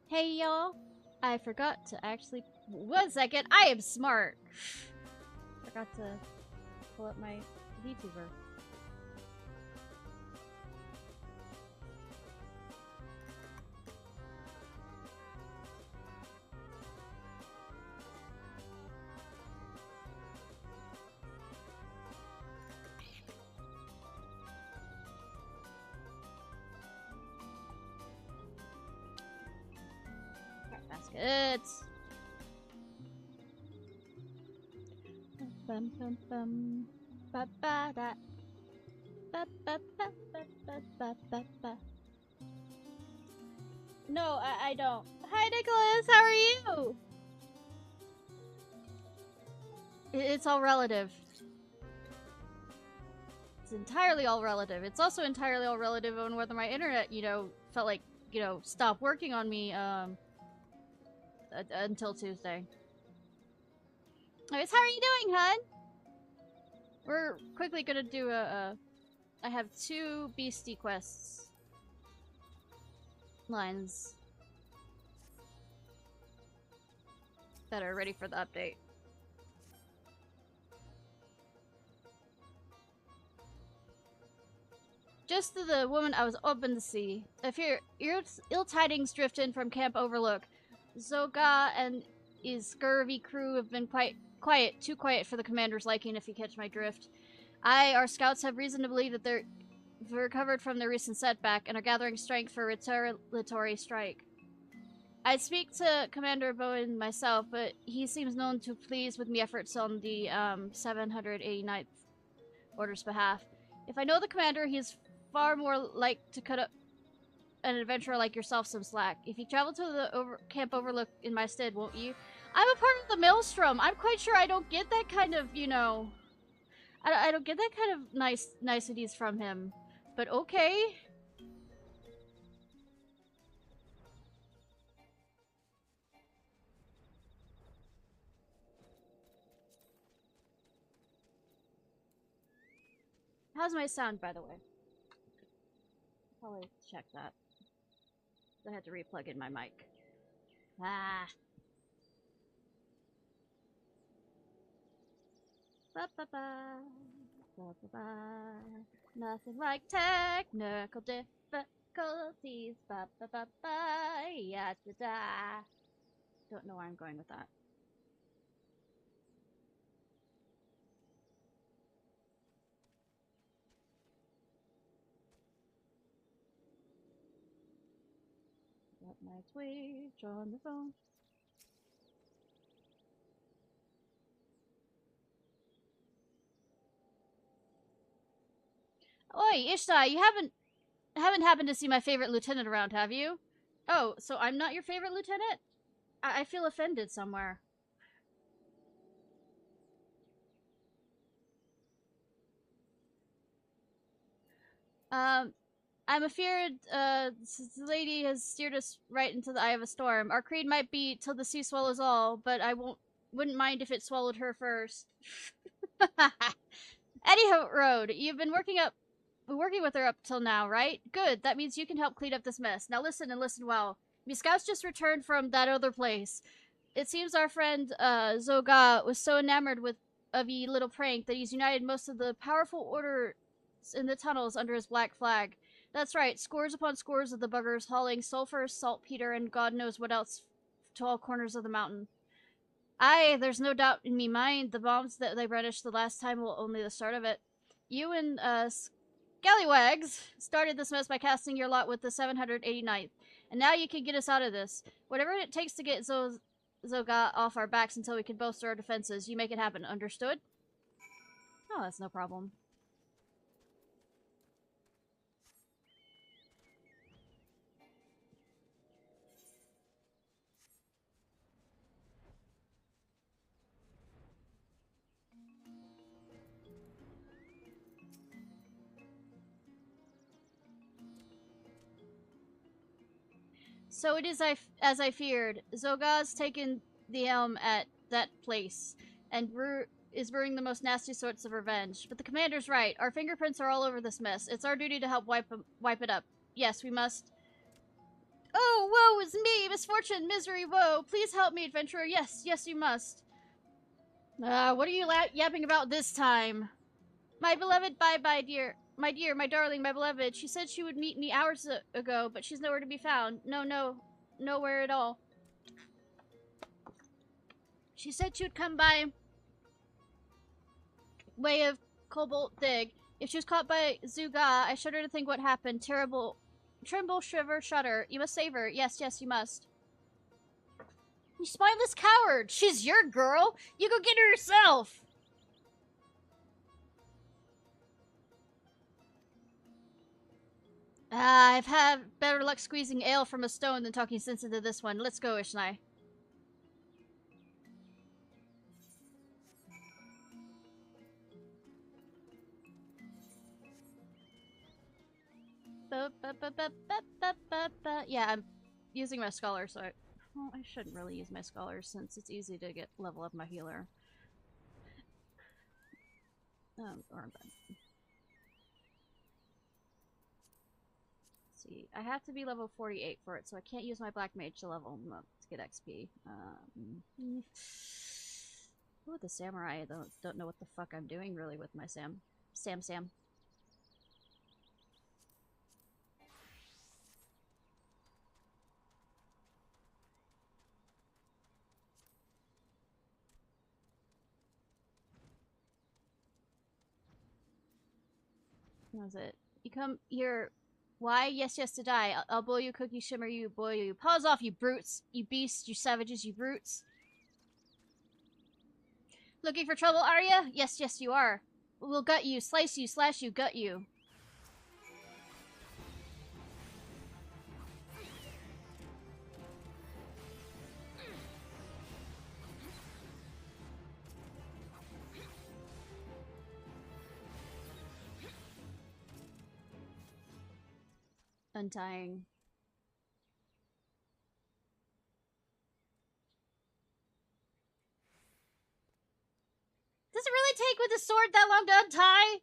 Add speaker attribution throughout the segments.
Speaker 1: Hey y'all, I forgot to actually. 1 second, I am smart. Forgot to pull up my Vtuber. Baskets. Bum bum bum. Ba ba da. Ba ba ba ba ba ba ba ba. No, I don't. Hi, Nicholas. How are you? It's all relative. It's entirely all relative. It's also entirely all relative on whether my internet, felt like, stopped working on me, until Tuesday. Anyways, how are you doing, hun? We're quickly gonna do I have 2 beastie quests lines that are ready for the update. Just to the woman I was open to see. If your ill tidings drift in from Camp Overlook, Zoga and his scurvy crew have been quite quiet, too quiet for the commander's liking, if you catch my drift. Our scouts have reason to believe that they're recovered from their recent setback and are gathering strength for a retaliatory strike. I speak to Commander Bowen myself, but he seems known to please with me efforts on the 789th Order's behalf. If I know the commander, he's far more like to cut up an adventurer like yourself some slack. If you travel to the Camp Overlook in my stead, won't you? I'm a part of the Maelstrom. I'm quite sure I don't get that kind of, I don't get that kind of niceties from him. But okay. How's my sound, by the way? Probably check that. I had to replug in my mic. Ah. Ba ba ba. Ba ba ba. Nothing like technical difficulties. Ba ba ba ba. Ya da da. Don't know where I'm going with that. Got my Twitch on the phone. Oi, Ishnai, you haven't happened to see my favorite lieutenant around, have you? Oh, so I'm not your favorite lieutenant? I feel offended somewhere. I'm afeared, the lady has steered us right into the eye of a storm. Our creed might be till the sea swallows all, but wouldn't mind if it swallowed her first. Anyhow, Road, you've been working with her up till now, right? Good, that means you can help clean up this mess. Now listen and listen well. Me scouts just returned from that other place. It seems our friend, Zoga was so enamored of ye little prank that he's united most of the powerful orders in the tunnels under his black flag. That's right, scores upon scores of the buggers hauling sulfur, saltpeter, and God knows what else to all corners of the mountain. Aye, there's no doubt in me mind the bombs that they brandished the last time will only the start of it. You and, Scallywags started this mess by casting your lot with the 789th, and now you can get us out of this. Whatever it takes to get Zoga off our backs until we can bolster our defenses, you make it happen, understood? Oh, that's no problem. So it is as I feared. Zoga's taken the helm at that place, and is brewing the most nasty sorts of revenge. But the commander's right. Our fingerprints are all over this mess. It's our duty to help wipe it up. Yes, we must. Oh, woe is me! Misfortune, misery, woe! Please help me, adventurer. Yes, yes, you must. What are you yapping about this time? My beloved, bye-bye, dear. My dear, my darling, my beloved. She said she would meet me hours ago, but she's nowhere to be found. No, nowhere at all. She said she would come by way of Cobalt Dig. If she was caught by Zuga, I shudder to think what happened. Terrible. Tremble, shiver, shudder. You must save her. Yes, yes, you must. You spineless coward! She's your girl! You go get her yourself! I've had better luck squeezing ale from a stone than talking sense into this one. Let's go, Ishnai. Yeah, I'm using my scholar, so well, I shouldn't really use my scholar since it's easy to get level up my healer. Or I'm done. See, I have to be level 48 for it, so I can't use my black mage to level them up to get XP. With the samurai, I don't know what the fuck I'm doing really with my Sam. What was it? You come here. Why? Yes, yes, to die. I'll boil you, cook you, shimmer you, boil you. Paws off, you brutes. You beasts, you savages, you brutes. Looking for trouble, are ya? Yes, yes, you are. We'll gut you, slice you, slash you, gut you. Untying. Does it really take with a sword that long to untie?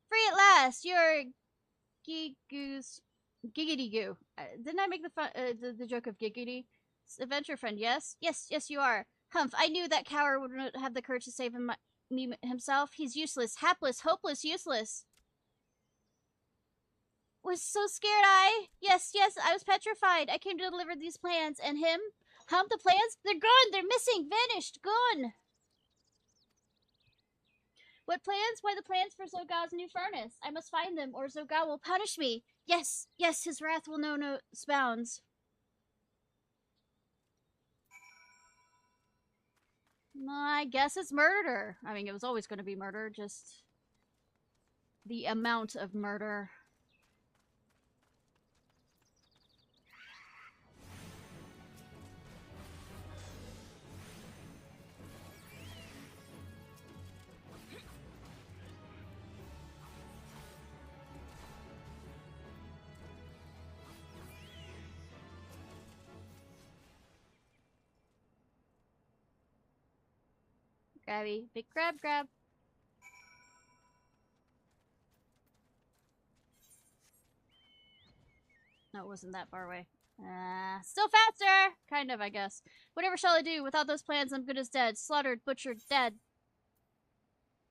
Speaker 1: Free at last! You're Giggity Goo. Didn't I make the joke of Giggity? Adventure friend, yes? Yes, you are. Humph, I knew that coward wouldn't have the courage to save me himself. He's useless, hapless, hopeless, useless. Was so scared Yes, I was petrified. I came to deliver these plans. And him? Humph, the plans? They're gone! They're missing! Vanished! Gone! What plans? Why, the plans for Zoga's new furnace. I must find them, or Zoga will punish me. Yes, his wrath will know no bounds. I guess it's murder. I mean, it was always going to be murder, just the amount of murder. Grabby. Big grab. No, it wasn't that far away. Still faster! Kind of, I guess. Whatever shall I do? Without those plans, I'm good as dead. Slaughtered, butchered, dead.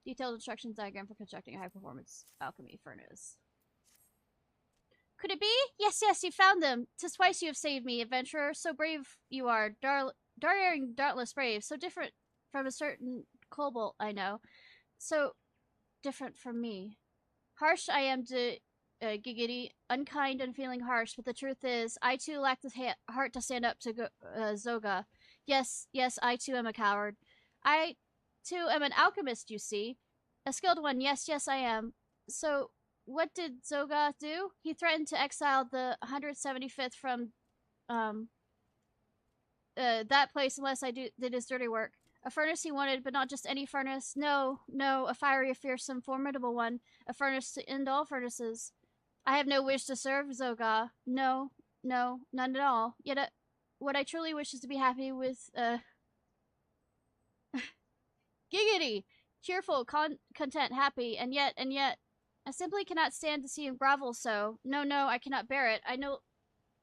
Speaker 1: Detailed instructions diagram for constructing a high-performance alchemy furnace. Could it be? Yes, you found them. 'Tis twice you have saved me, adventurer. So brave you are. Daring, dauntless brave. So different from a certain kobold I know. So different from me. Harsh I am to Giggity, unkind and feeling harsh, but the truth is, I too lack the heart to stand up to Zoga. Yes, I too am a coward. I too am an alchemist, you see. A skilled one, yes, I am. So, what did Zoga do? He threatened to exile the 175th from, that place unless I did his dirty work. A furnace he wanted, but not just any furnace. No, a fiery, fearsome, formidable one. A furnace to end all furnaces. I have no wish to serve Zoga. No, none at all. Yet, what I truly wish is to be happy with, Giggity! Cheerful, content, happy, and yet, I simply cannot stand to see him grovel so. No, no, I cannot bear it. I know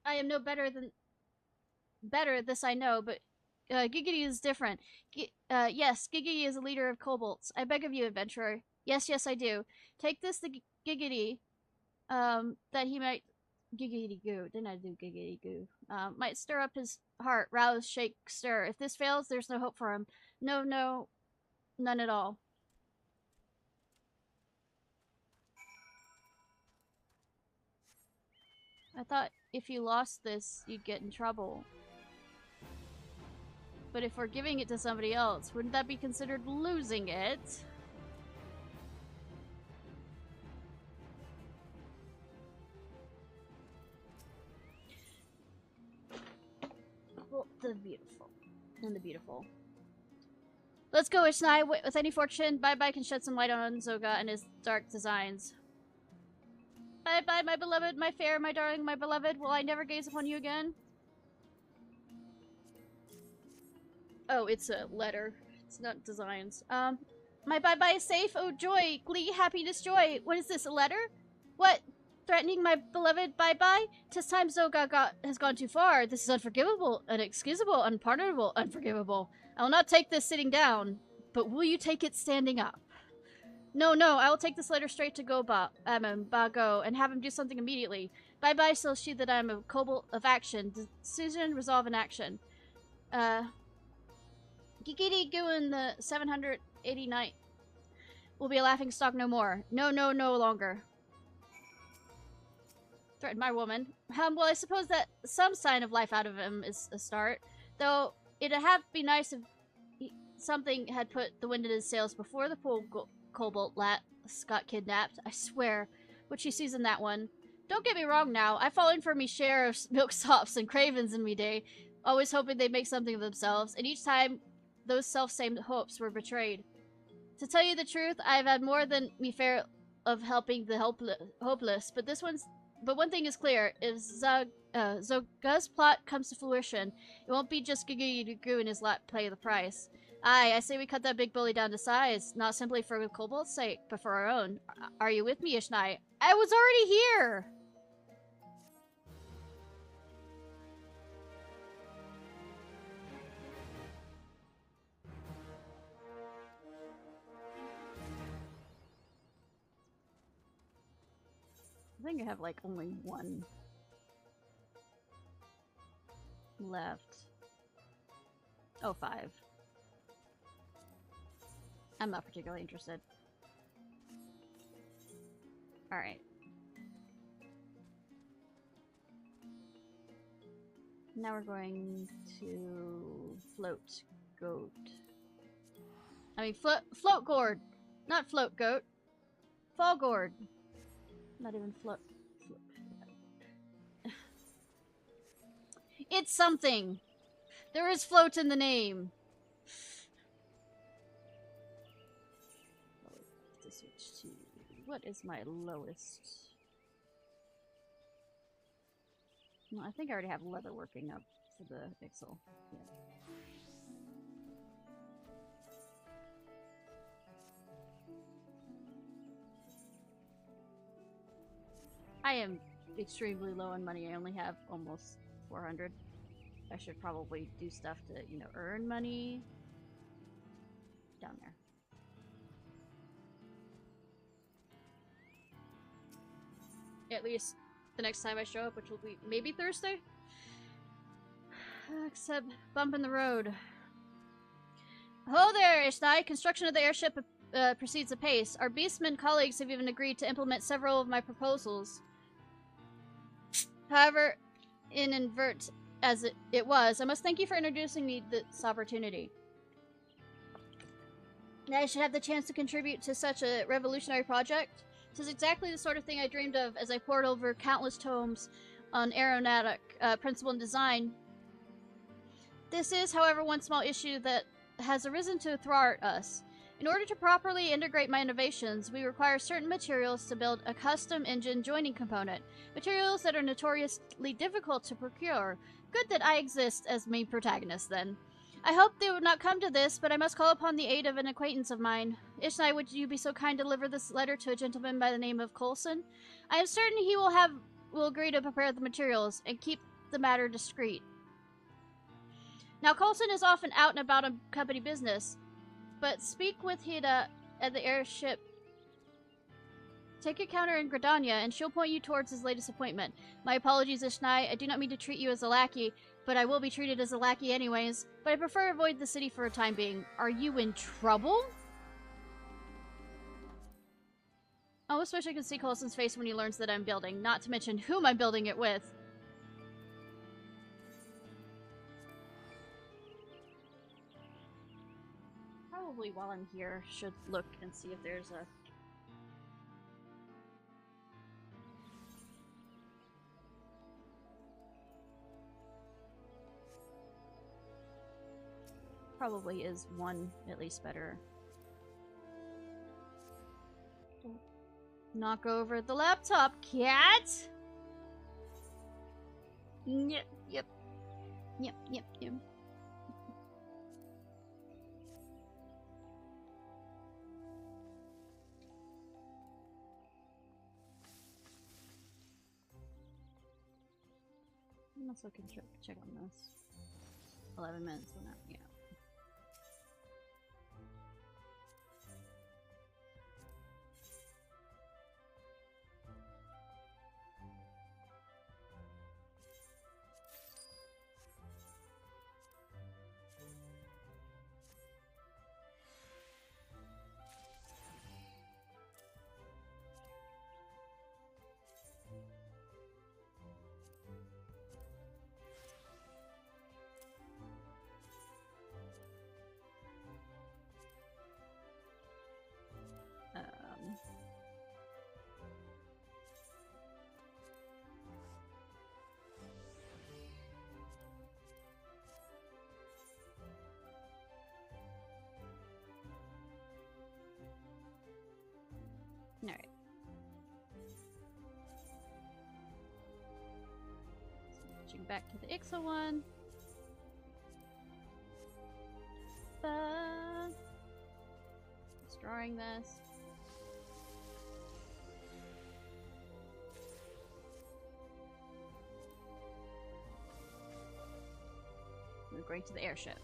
Speaker 1: I am no better than better, this I know, but Giggity is different. Yes, Giggity is a leader of kobolds. I beg of you, adventurer. Yes, yes, I do. Take this to Giggity, that he might... Giggity goo. Didn't I do giggity goo? Might stir up his heart, rouse, shake, stir. If this fails, there's no hope for him. No, no, none at all. I thought if you lost this, you'd get in trouble. But if we're giving it to somebody else, wouldn't that be considered losing it? Well, the beautiful. And the beautiful. Let's go, Ishnai. With any fortune, Bye-Bye can shed some light on Zoga and his dark designs. Bye-Bye, my beloved, my fair, my darling, my beloved. Will I never gaze upon you again? Oh, it's a letter. It's not designs. My bye-bye is safe. Oh, joy, glee, happiness, joy. What is this, a letter? What? Threatening my beloved bye-bye? 'Tis time Zoga has gone too far. This is unforgivable, unexcusable, unpardonable, unforgivable. I will not take this sitting down, but will you take it standing up? No, no, I will take this letter straight to Bago, and have him do something immediately. Bye-bye shall she that I am a kobold of action. Decision, resolve, and action. Gigiti Guin the 789 will be a laughing stock no more. No, no, no longer. Threaten my woman. Well, I suppose that some sign of life out of him is a start. Though, it'd have been nice if something had put the wind in his sails before the poor kobold got kidnapped. I swear, what she sees in that one. Don't get me wrong now. I've fallen for me share of milksops and cravens in me day, always hoping they'd make something of themselves, and each time those self-same hopes were betrayed. To tell you the truth, I've had more than me fair of helping the hopeless, but one thing is clear: if Zoga's plot comes to fruition, it won't be just Gugu and his lot pay the price. Aye, I say we cut that big bully down to size, not simply for Kobold's sake, but for our own. Are you with me, Ishnai? I was already here! I think I have, like, only one left. Oh, 5. I'm not particularly interested. Alright. Now we're going to float goat. I mean, float gourd! Not float goat. Fall gourd. Not even float. It's something! There is float in the name. What is my lowest? Well, I think I already have leather working up for the pixel. Yeah. I am extremely low on money. I only have almost 400. I should probably do stuff to, you know, earn money. Down there. At least the next time I show up, which will be maybe Thursday? Except bump in the road. Hello there, Ishnai. Construction of the airship proceeds apace. Our beastmen colleagues have even agreed to implement several of my proposals. However, inadvertent as it was, I must thank you for introducing me to this opportunity. I should have the chance to contribute to such a revolutionary project. It is exactly the sort of thing I dreamed of as I pored over countless tomes on aeronautic principle and design. This is, however, one small issue that has arisen to thwart us. In order to properly integrate my innovations, we require certain materials to build a custom engine joining component. Materials that are notoriously difficult to procure. Good that I exist as main protagonist, then. I hope they would not come to this, but I must call upon the aid of an acquaintance of mine. Ishnai, would you be so kind to deliver this letter to a gentleman by the name of Coulson? I am certain he will agree to prepare the materials and keep the matter discreet. Now, Coulson is often out and about on company business, but speak with Hida at the airship. Take your counter in Gradania, and she'll point you towards his latest appointment. My apologies, Ishnai. I do not mean to treat you as a lackey, but I will be treated as a lackey anyways. But I prefer to avoid the city for a time being. Are you in trouble? I almost wish I could see Coulson's face when he learns that I'm building, not to mention whom I'm building it with. Probably while I'm here, should look and see if there's a... Probably is one at least better. Don't knock over the laptop, cat! Yep, yep. Yep, yep, yep. I'm also can check on this. 11 minutes on that, yeah. Alright. Switching back to the Ixa one. Destroying this. We're going to the airship.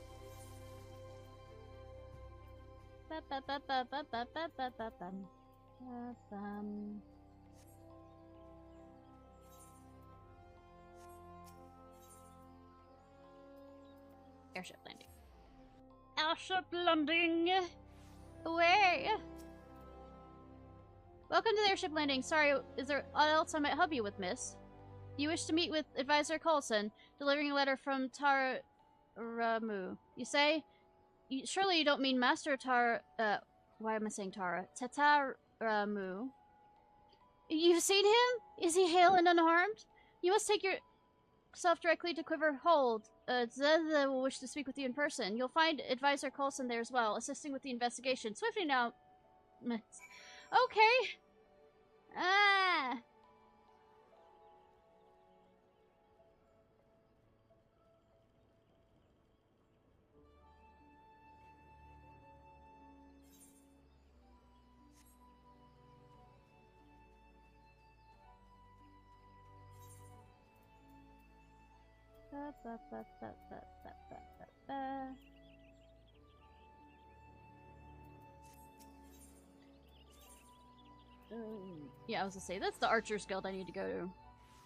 Speaker 1: Airship landing. Airship landing! Away! Welcome to the airship landing. Sorry, is there what else I might help you with, miss? You wish to meet with Advisor Coulson, delivering a letter from Taramu. You say? Surely you don't mean Master why am I saying Tara? Tataramu. You've seen him? Is he hale and unharmed? You must take yourself directly to Quiver Hold. Zeza will wish to speak with you in person. You'll find Advisor Coulson there as well, assisting with the investigation. Swiftly now. Okay. Ah. Yeah, I was gonna say, that's the Archer's Guild I need to go to.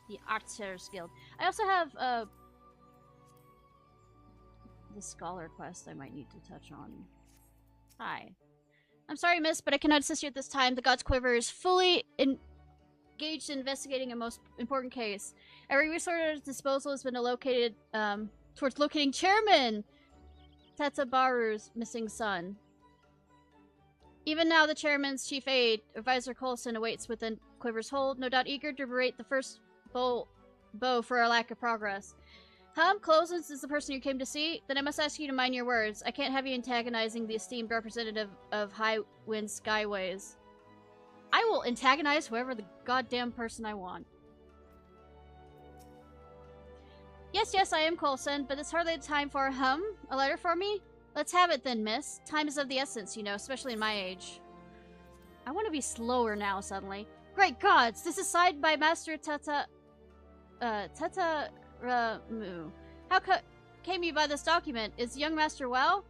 Speaker 1: The Archer's Guild. I also have, the Scholar quest I might need to touch on. Hi. I'm sorry, miss, but I cannot assist you at this time. The God's Quiver is fully engaged in investigating a most important case. Every resource at its disposal has been allocated, towards locating Chairman Tatabaru's missing son. Even now, the chairman's chief aide, Advisor Coulson, awaits within Quiver's hold, no doubt eager to berate the first bow for our lack of progress. Coulson is the person you came to see? Then I must ask you to mind your words. I can't have you antagonizing the esteemed representative of High Wind Skyways. I will antagonize whoever the goddamn person I want. Yes, yes, I am Coulson, but it's hardly the time for a letter for me? Let's have it then, miss. Time is of the essence, you know, especially in my age. I want to be slower now, suddenly. Great gods! This is signed by Master Tata Ramu. How came you by this document? Is young master well?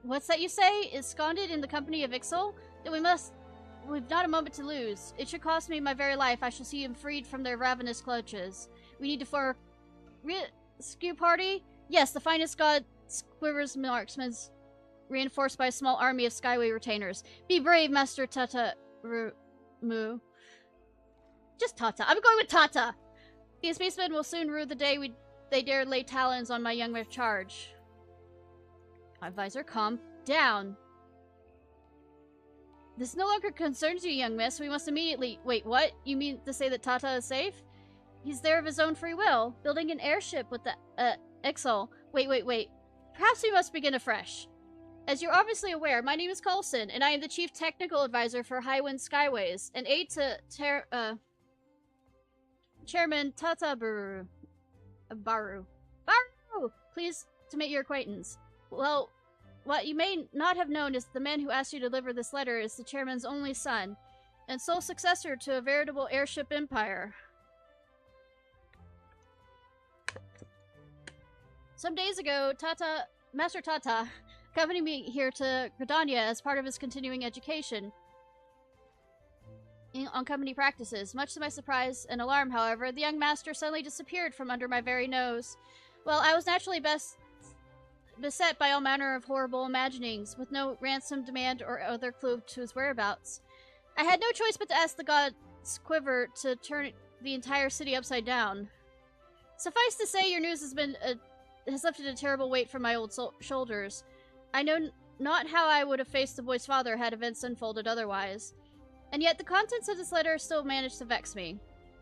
Speaker 1: What's that you say? Is sconded in the company of Ixal? Then we've not a moment to lose. It should cost me my very life. I shall see him freed from their ravenous clutches. We need to form a rescue party? Yes, the finest god Squiver's marksmen, reinforced by a small army of Skyway retainers. Be brave, Master Tata Ramu. Just Tata. I'm going with Tata! These beastmen will soon rue the day they dare lay talons on my young charge. Advisor, calm down. This no longer concerns you, young miss. We must immediately— Wait, what? You mean to say that Tata is safe? He's there of his own free will, building an airship with the, Ixal. Wait. Perhaps we must begin afresh. As you're obviously aware, my name is Coulson, and I am the Chief Technical Advisor for Highwind Skyways, and aide to Chairman Tata Baru. Pleased to make your acquaintance. Well, what you may not have known is the man who asked you to deliver this letter is the chairman's only son, and sole successor to a veritable airship empire. Some days ago, Master Tata accompanied me here to Gridania as part of his continuing education on company practices. Much to my surprise and alarm, however, the young master suddenly disappeared from under my very nose. Well, I was naturally beset by all manner of horrible imaginings, with no ransom demand or other clue to his whereabouts. I had no choice but to ask the god Quiver to turn the entire city upside down. Suffice to say, your news has lifted a terrible weight from my old shoulders. I know not how I would have faced the boy's father had events unfolded otherwise. And yet the contents of this letter still managed to vex me.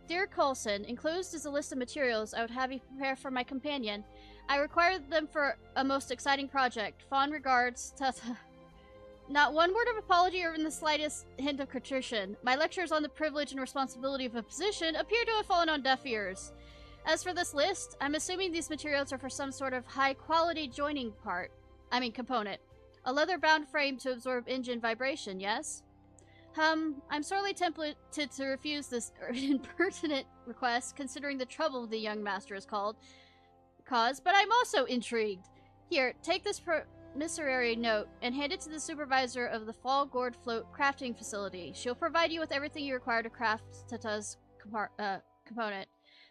Speaker 1: Dear Coulson, enclosed is a list of materials I would have you prepare for my companion. I require them for a most exciting project. Fond regards, Tata. Not one word of apology or even the slightest hint of contrition. My lectures on the privilege and responsibility of a position appear to have fallen on deaf ears. As for this list, I'm assuming these materials are for some sort of high-quality joining component. A leather-bound frame to absorb engine vibration, yes? I'm sorely tempted to refuse this impertinent request, considering the trouble the young master has caused, but I'm also intrigued. Here, take this promissory note and hand it to the supervisor of the Fall Gourd Float crafting facility. She'll provide you with everything you require to craft Tata's component.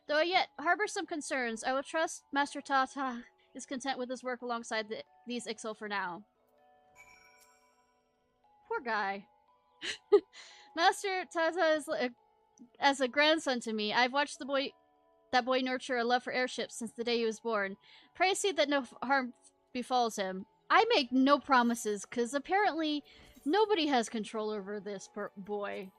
Speaker 1: Though I yet harbor some concerns, I will trust Master Tata is content with his work alongside these Ixal for now. Poor guy. Master Tata is as a grandson to me. I've watched that boy nurture a love for airships since the day he was born. Pray see that no harm befalls him. I make no promises, because apparently nobody has control over this boy.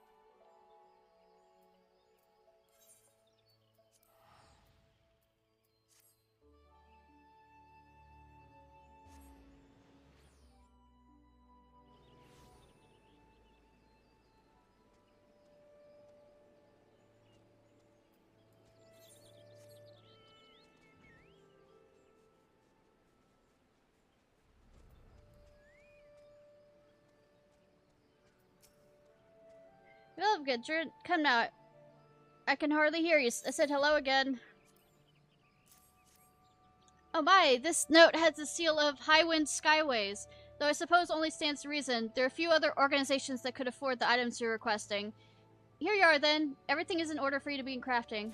Speaker 1: Well, Gudrun, come now. I can hardly hear you. I said hello again. Oh my, this note has the seal of Highwind Skyways. Though I suppose only stands to reason, there are a few other organizations that could afford the items you're requesting. Here you are then. Everything is in order for you to begin crafting.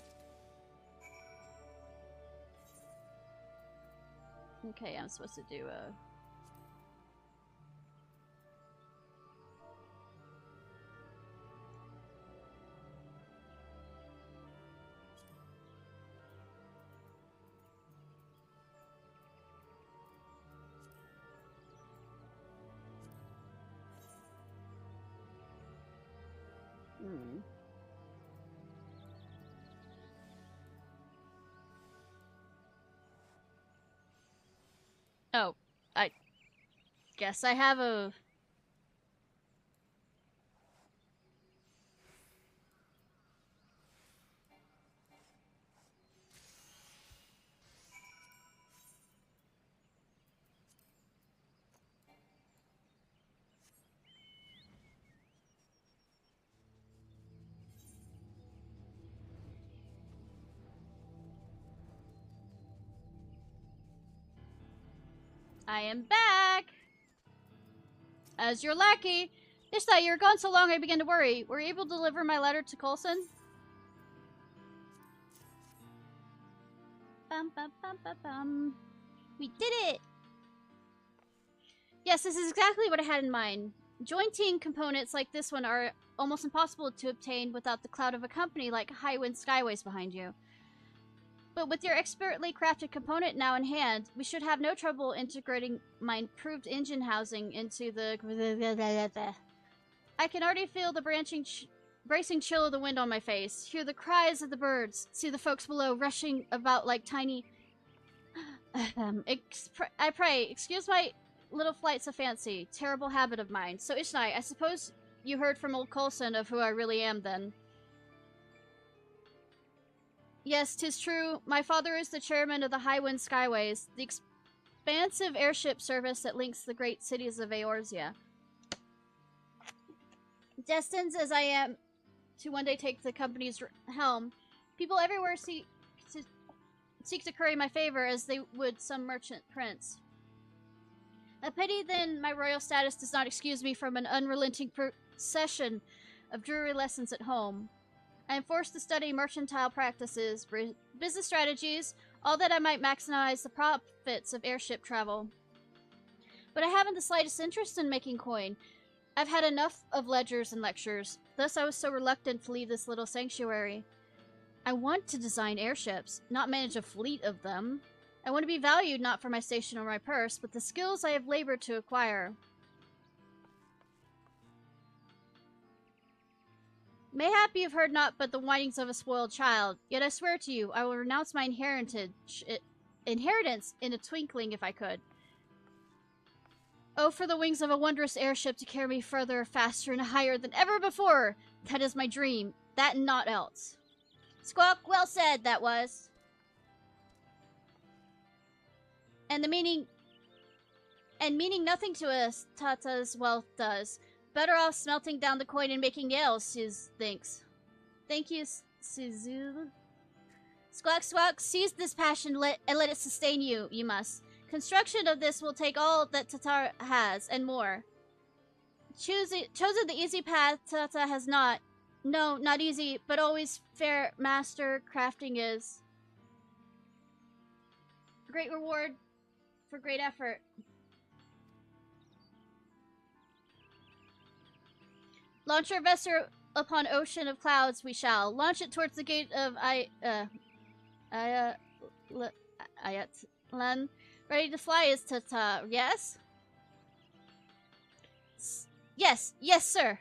Speaker 1: Okay, I'm supposed to do a... Oh, I guess I have a... I am back! As your lackey. Ishnai, you're gone so long I began to worry. Were you able to deliver my letter to Coulson? Bum, bum, bum, bum, bum. We did it! Yes, this is exactly what I had in mind. Jointing components like this one are almost impossible to obtain without the cloud of a company like Highwind Skyways behind you. But with your expertly crafted component now in hand, we should have no trouble integrating my improved engine housing into the... I can already feel the bracing chill of the wind on my face, hear the cries of the birds, see the folks below rushing about like tiny... I pray, excuse my little flights of fancy, terrible habit of mine. So Ishnai, I suppose you heard from old Coulson of who I really am then. Yes, 'tis true. My father is the chairman of the Highwind Skyways, the expansive airship service that links the great cities of Eorzea. Destined as I am to one day take the company's helm, people everywhere seek to curry my favor as they would some merchant prince. A pity then my royal status does not excuse me from an unrelenting procession of dreary lessons at home. I am forced to study mercantile practices, business strategies, all that I might maximize the profits of airship travel. But I haven't the slightest interest in making coin. I've had enough of ledgers and lectures, thus I was so reluctant to leave this little sanctuary. I want to design airships, not manage a fleet of them. I want to be valued not for my station or my purse, but the skills I have labored to acquire. Mayhap you have heard naught but the whinings of a spoiled child, yet I swear to you, I will renounce my inheritance in a twinkling if I could. Oh, for the wings of a wondrous airship to carry me further, faster, and higher than ever before! That is my dream, that and naught else. Squawk, well said, that was. And meaning nothing to us, Tata's wealth does. Better off smelting down the coin and making nails, Siz thinks. Thank you, Sizu. Squawk, squawk, seize this passion and let it sustain you, you must. Construction of this will take all that Tata has, and more. Chosen the easy path Tata has not. No, not easy, but always fair master crafting is. Great reward for great effort. Launch our vessel upon ocean of clouds we shall. Launch it towards the gate of Ayatlan. Ready to fly is Tata, yes? Yes, yes, sir.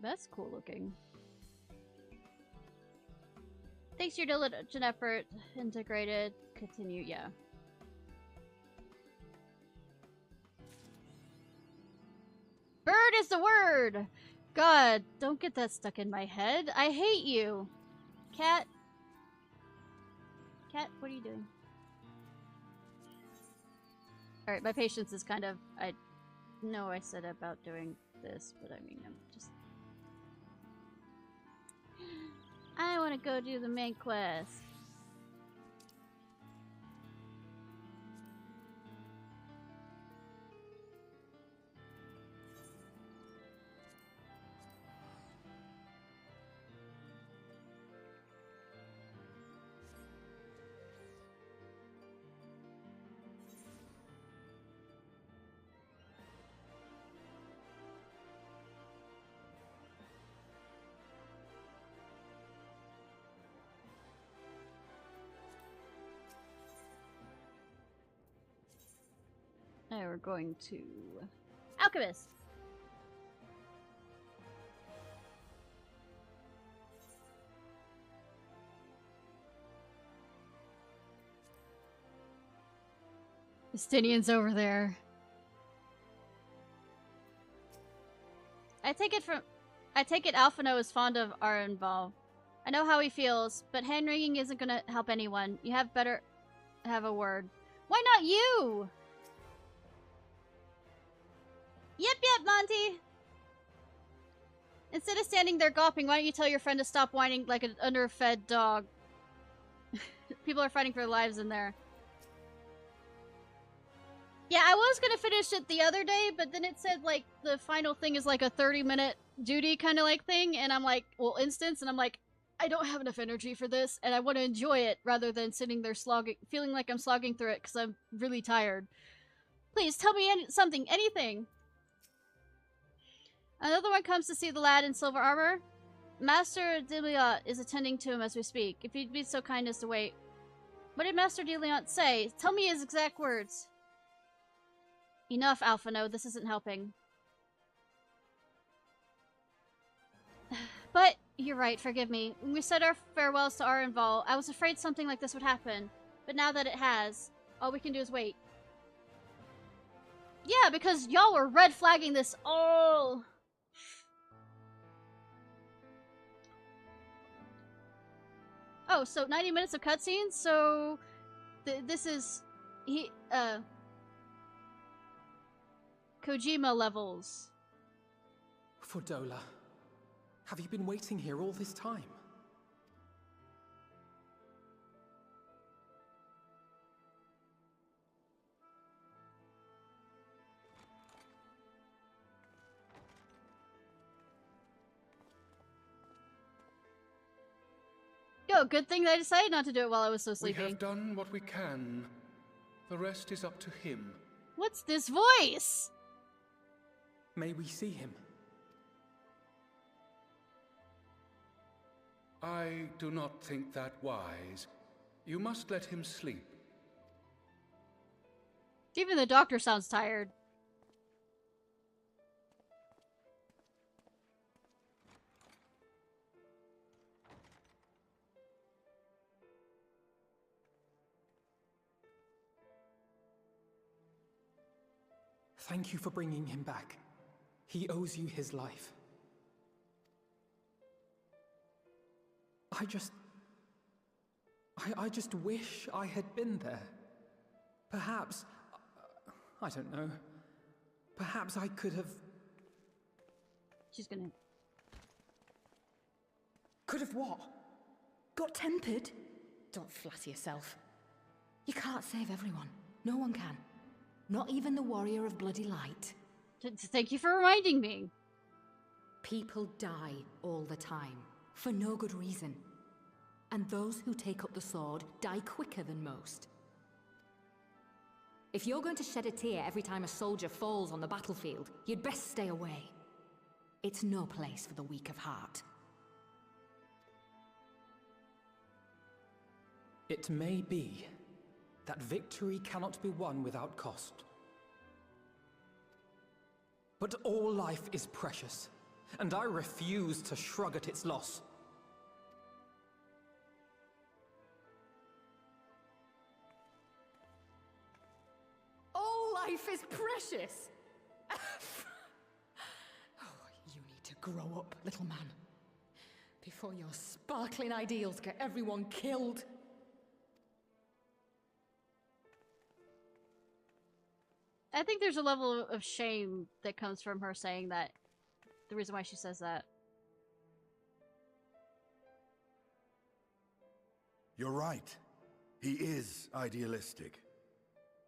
Speaker 1: That's cool looking. Thanks to your diligent effort, integrated, continue, yeah. Bird is the word! God, don't get that stuck in my head. I hate you. Cat. Cat, what are you doing? Alright, my patience is kind of... I know I said about doing this, but I mean, I'm just... I want to go do the main quest. Now we're going to Alchemist. Justinian's over there. I take it Alphino is fond of Arenval. I know how he feels, but hand-wringing isn't gonna help anyone. You have better have a word. Why not you? Yep, Monty! Instead of standing there gawping, why don't you tell your friend to stop whining like an underfed dog? People are fighting for their lives in there. Yeah, I was gonna finish it the other day, but then it said, like, the final thing is, like, a 30-minute duty kind of, like, thing, and I'm like, well, instance, and I'm like, I don't have enough energy for this, and I want to enjoy it rather than sitting there slogging, feeling like I'm slogging through it because I'm really tired. Please, tell me something, anything. Another one comes to see the lad in silver armor. Master Deliot is attending to him as we speak. If you'd be so kind as to wait. What did Master Deliot say? Tell me his exact words. Enough, Alphino. This isn't helping. But, you're right, forgive me. When we said our farewells to Arinval, I was afraid something like this would happen. But now that it has, all we can do is wait. Yeah, because y'all were red flagging this all... Oh, so 90 minutes of cutscenes? So... this is... Kojima levels.
Speaker 2: Fordola, have you been waiting here all this time?
Speaker 1: Yo, good thing that I decided not to do it while I was so sleeping.
Speaker 3: We have done what we can. The rest is up to him.
Speaker 1: What's this voice?
Speaker 2: May we see him?
Speaker 3: I do not think that wise. You must let him sleep.
Speaker 1: Even the doctor sounds tired.
Speaker 2: Thank you for bringing him back. He owes you his life. I just wish I had been there. Perhaps, I don't know. Perhaps I could have...
Speaker 1: She's gonna...
Speaker 4: Could have what? Got tempered? Don't flatter yourself. You can't save everyone. No one can. Not even the warrior of bloody light.
Speaker 1: Thank you for reminding me.
Speaker 4: People die all the time, for no good reason. And those who take up the sword die quicker than most. If you're going to shed a tear every time a soldier falls on the battlefield, you'd best stay away. It's no place for the weak of heart.
Speaker 2: It may be that victory cannot be won without cost. But all life is precious, and I refuse to shrug at its loss.
Speaker 4: All life is precious! Oh, you need to grow up, little man. Before your sparkling ideals get everyone killed.
Speaker 1: I think there's a level of shame that comes from her saying that. The reason why she says that.
Speaker 5: You're right. He is idealistic.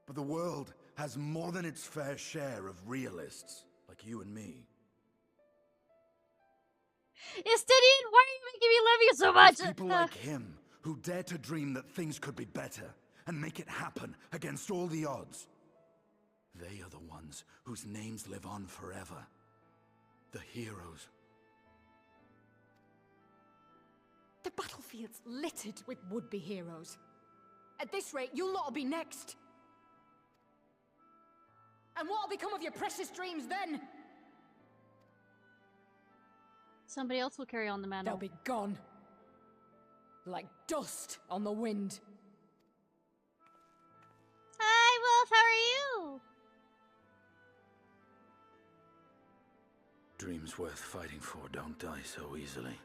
Speaker 5: But the world has more than its fair share of realists, like you and me.
Speaker 1: Estinian, why are you making me love you so much?
Speaker 5: It's people like him who dare to dream that things could be better and make it happen against all the odds. They are the ones whose names live on forever. The heroes.
Speaker 4: The battlefield's littered with would-be heroes. At this rate, you'll lot'll be next. And what'll become of your precious dreams then?
Speaker 1: Somebody else will carry on the mantle.
Speaker 4: They'll be gone. Like dust on the wind.
Speaker 1: Hi, Wolf, how are you?
Speaker 5: Dreams worth fighting for don't die so easily.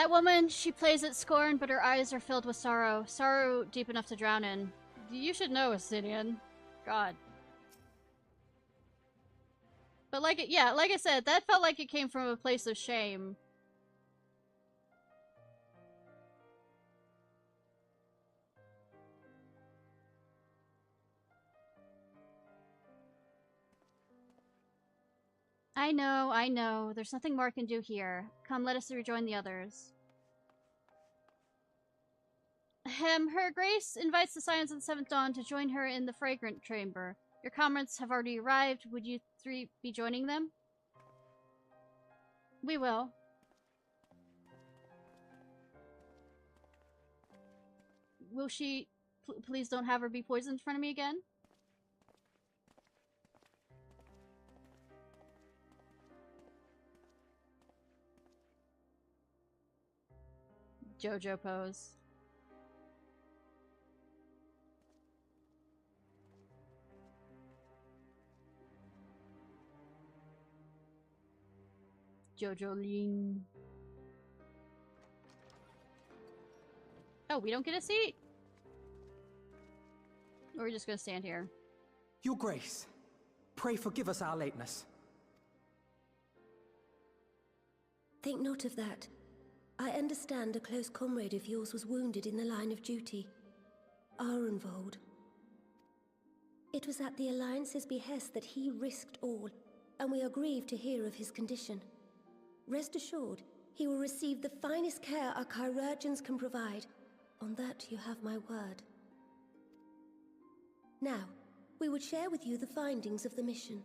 Speaker 1: That woman, she plays at scorn, but her eyes are filled with sorrow. Sorrow deep enough to drown in. You should know, Astidian. God. But like I said, that felt like it came from a place of shame. I know. There's nothing more I can do here. Come, let us rejoin the others. Her Grace invites the Scions of the Seventh Dawn to join her in the Fragrant Chamber. Your comrades have already arrived. Would you three be joining them? We will. Will she... please don't have her be poisoned in front of me again? JoJo pose. JoJo lean. Oh, we don't get a seat? Or we're just gonna stand here.
Speaker 2: Your Grace, pray forgive us our lateness.
Speaker 6: Think not of that. I understand a close comrade of yours was wounded in the line of duty. Arenvold. It was at the Alliance's behest that he risked all, and we are grieved to hear of his condition. Rest assured, he will receive the finest care our chirurgeons can provide. On that you have my word. Now, we would share with you the findings of the mission.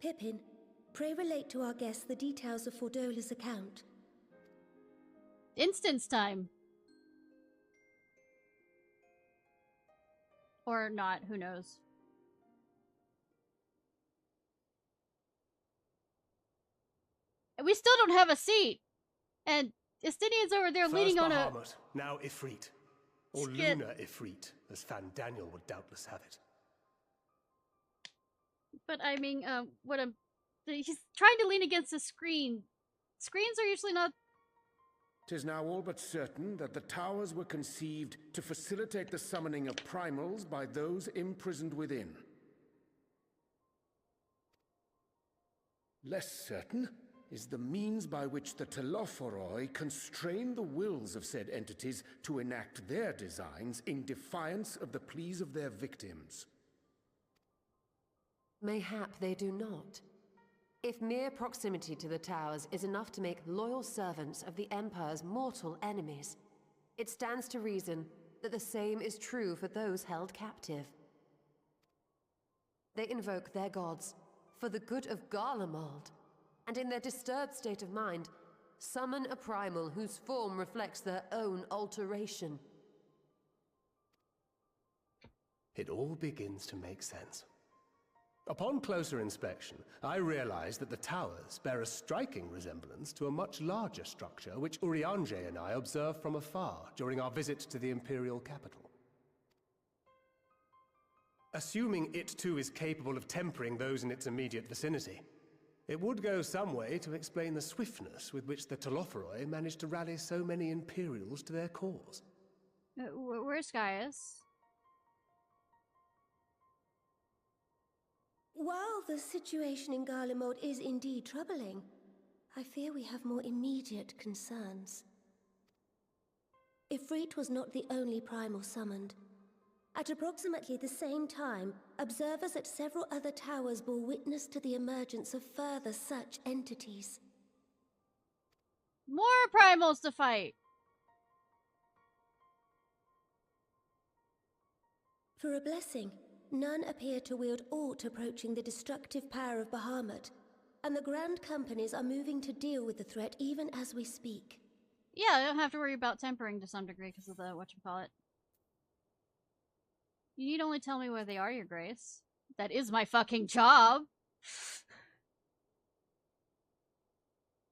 Speaker 6: Pippin, pray relate to our guests the details of Fordola's account.
Speaker 1: Instance time. Or not, who knows. And we still don't have a seat! And Estinian's over there leaning on a...
Speaker 7: Bahamut, now Ifirt. Or
Speaker 1: Skit.
Speaker 7: Lunar Ifirt, as Fan Daniel would doubtless have it.
Speaker 1: But I mean, he's trying to lean against the screen. Screens are usually not...
Speaker 3: 'Tis now all but certain that the towers were conceived to facilitate the summoning of primals by those imprisoned within. Less certain is the means by which the Telophoroi constrain the wills of said entities to enact their designs in defiance of the pleas of their victims.
Speaker 8: Mayhap they do not. If mere proximity to the towers is enough to make loyal servants of the Empire's mortal enemies, it stands to reason that the same is true for those held captive. They invoke their gods for the good of Garlemald, and in their disturbed state of mind, summon a primal whose form reflects their own alteration.
Speaker 7: It all begins to make sense. Upon closer inspection, I realized that the towers bear a striking resemblance to a much larger structure which Urianger and I observed from afar during our visit to the Imperial capital. Assuming it too is capable of tempering those in its immediate vicinity, it would go some way to explain the swiftness with which the Telophoroi managed to rally so many Imperials to their cause.
Speaker 1: Where's Gaius?
Speaker 6: While the situation in Garlemald is indeed troubling, I fear we have more immediate concerns. Ifrit was not the only primal summoned. At approximately the same time, observers at several other towers bore witness to the emergence of further such entities.
Speaker 1: More primals to fight!
Speaker 6: For a blessing, none appear to wield aught approaching the destructive power of Bahamut, and the Grand Companies are moving to deal with the threat even as we speak.
Speaker 1: Yeah, I don't have to worry about tempering to some degree because of the whatchamacallit. You need only tell me where they are, Your Grace. That is my fucking job!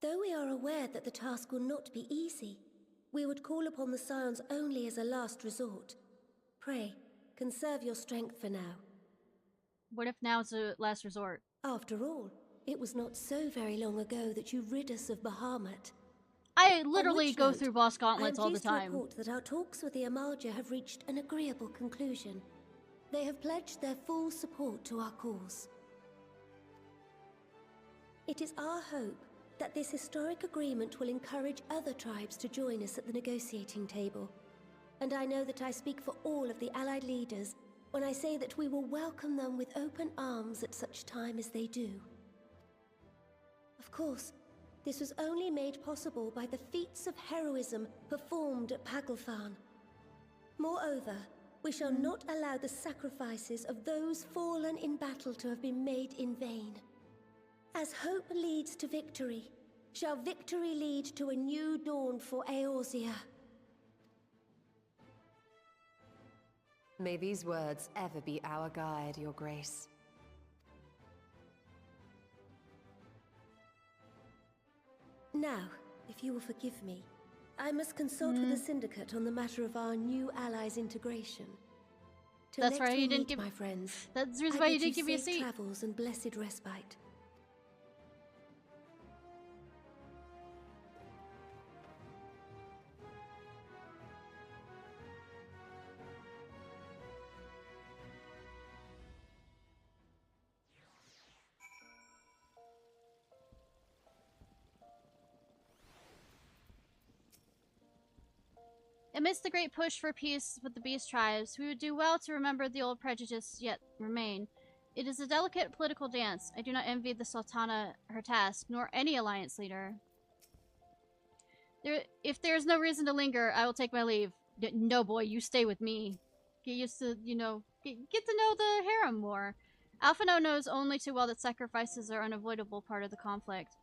Speaker 6: Though we are aware that the task will not be easy, we would call upon the Scions only as a last resort. Pray, conserve your strength for now.
Speaker 1: What if now is a last resort?
Speaker 6: After all, it was not so very long ago that you rid us of Bahamut.
Speaker 1: I literally
Speaker 6: which
Speaker 1: go
Speaker 6: note,
Speaker 1: through boss gauntlets all the
Speaker 6: I am
Speaker 1: time.
Speaker 6: pleased to report that our talks with the Amalja have reached an agreeable conclusion. They have pledged their full support to our cause. It is our hope that this historic agreement will encourage other tribes to join us at the negotiating table. And I know that I speak for all of the Allied leaders when I say that we will welcome them with open arms at such time as they do. Of course, this was only made possible by the feats of heroism performed at Paglfan. Moreover, we shall not allow the sacrifices of those fallen in battle to have been made in vain. As hope leads to victory, shall victory lead to a new dawn for Eorzea.
Speaker 8: May these words ever be our guide, Your Grace.
Speaker 6: Now, if you will forgive me, I must consult with the Syndicate on the matter of our new allies' integration. Till
Speaker 1: That's
Speaker 6: next
Speaker 1: right,
Speaker 6: we
Speaker 1: you didn't
Speaker 6: meet,
Speaker 1: give-
Speaker 6: my friends.
Speaker 1: That's the reason
Speaker 6: I
Speaker 1: why you
Speaker 6: bid
Speaker 1: didn't give me a
Speaker 6: safe
Speaker 1: seat.
Speaker 6: travels and blessed respite.
Speaker 1: Amidst the great push for peace with the beast tribes, we would do well to remember the old prejudices yet remain. It is a delicate political dance. I do not envy the Sultana her task, nor any alliance leader. If there is no reason to linger, I will take my leave. No, boy, you stay with me. Get used to, you know, get to know the harem more. Alphino knows only too well that sacrifices are an unavoidable part of the conflict.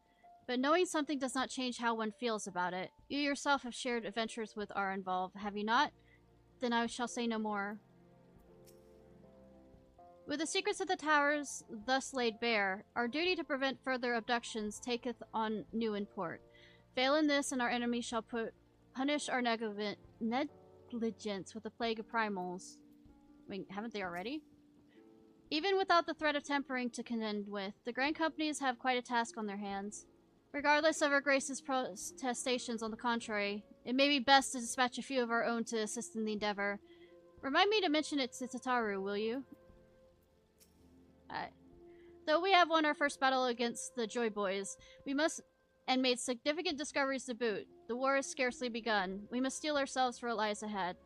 Speaker 1: But knowing something does not change how one feels about it. You yourself have shared adventures with our involved, have you not? Then I shall say no more. With the secrets of the towers thus laid bare, our duty to prevent further abductions taketh on new import. Fail in this, and our enemies shall punish our negligence with the plague of primals. Wait, haven't they already? Even without the threat of tempering to contend with, the Grand Companies have quite a task on their hands. Regardless of Her Grace's protestations, on the contrary, it may be best to dispatch a few of our own to assist in the endeavor. Remind me to mention it to Tataru, will you? Though we have won our first battle against the Joy Boys, and made significant discoveries to boot. The war has scarcely begun. We must steel ourselves for what lies ahead.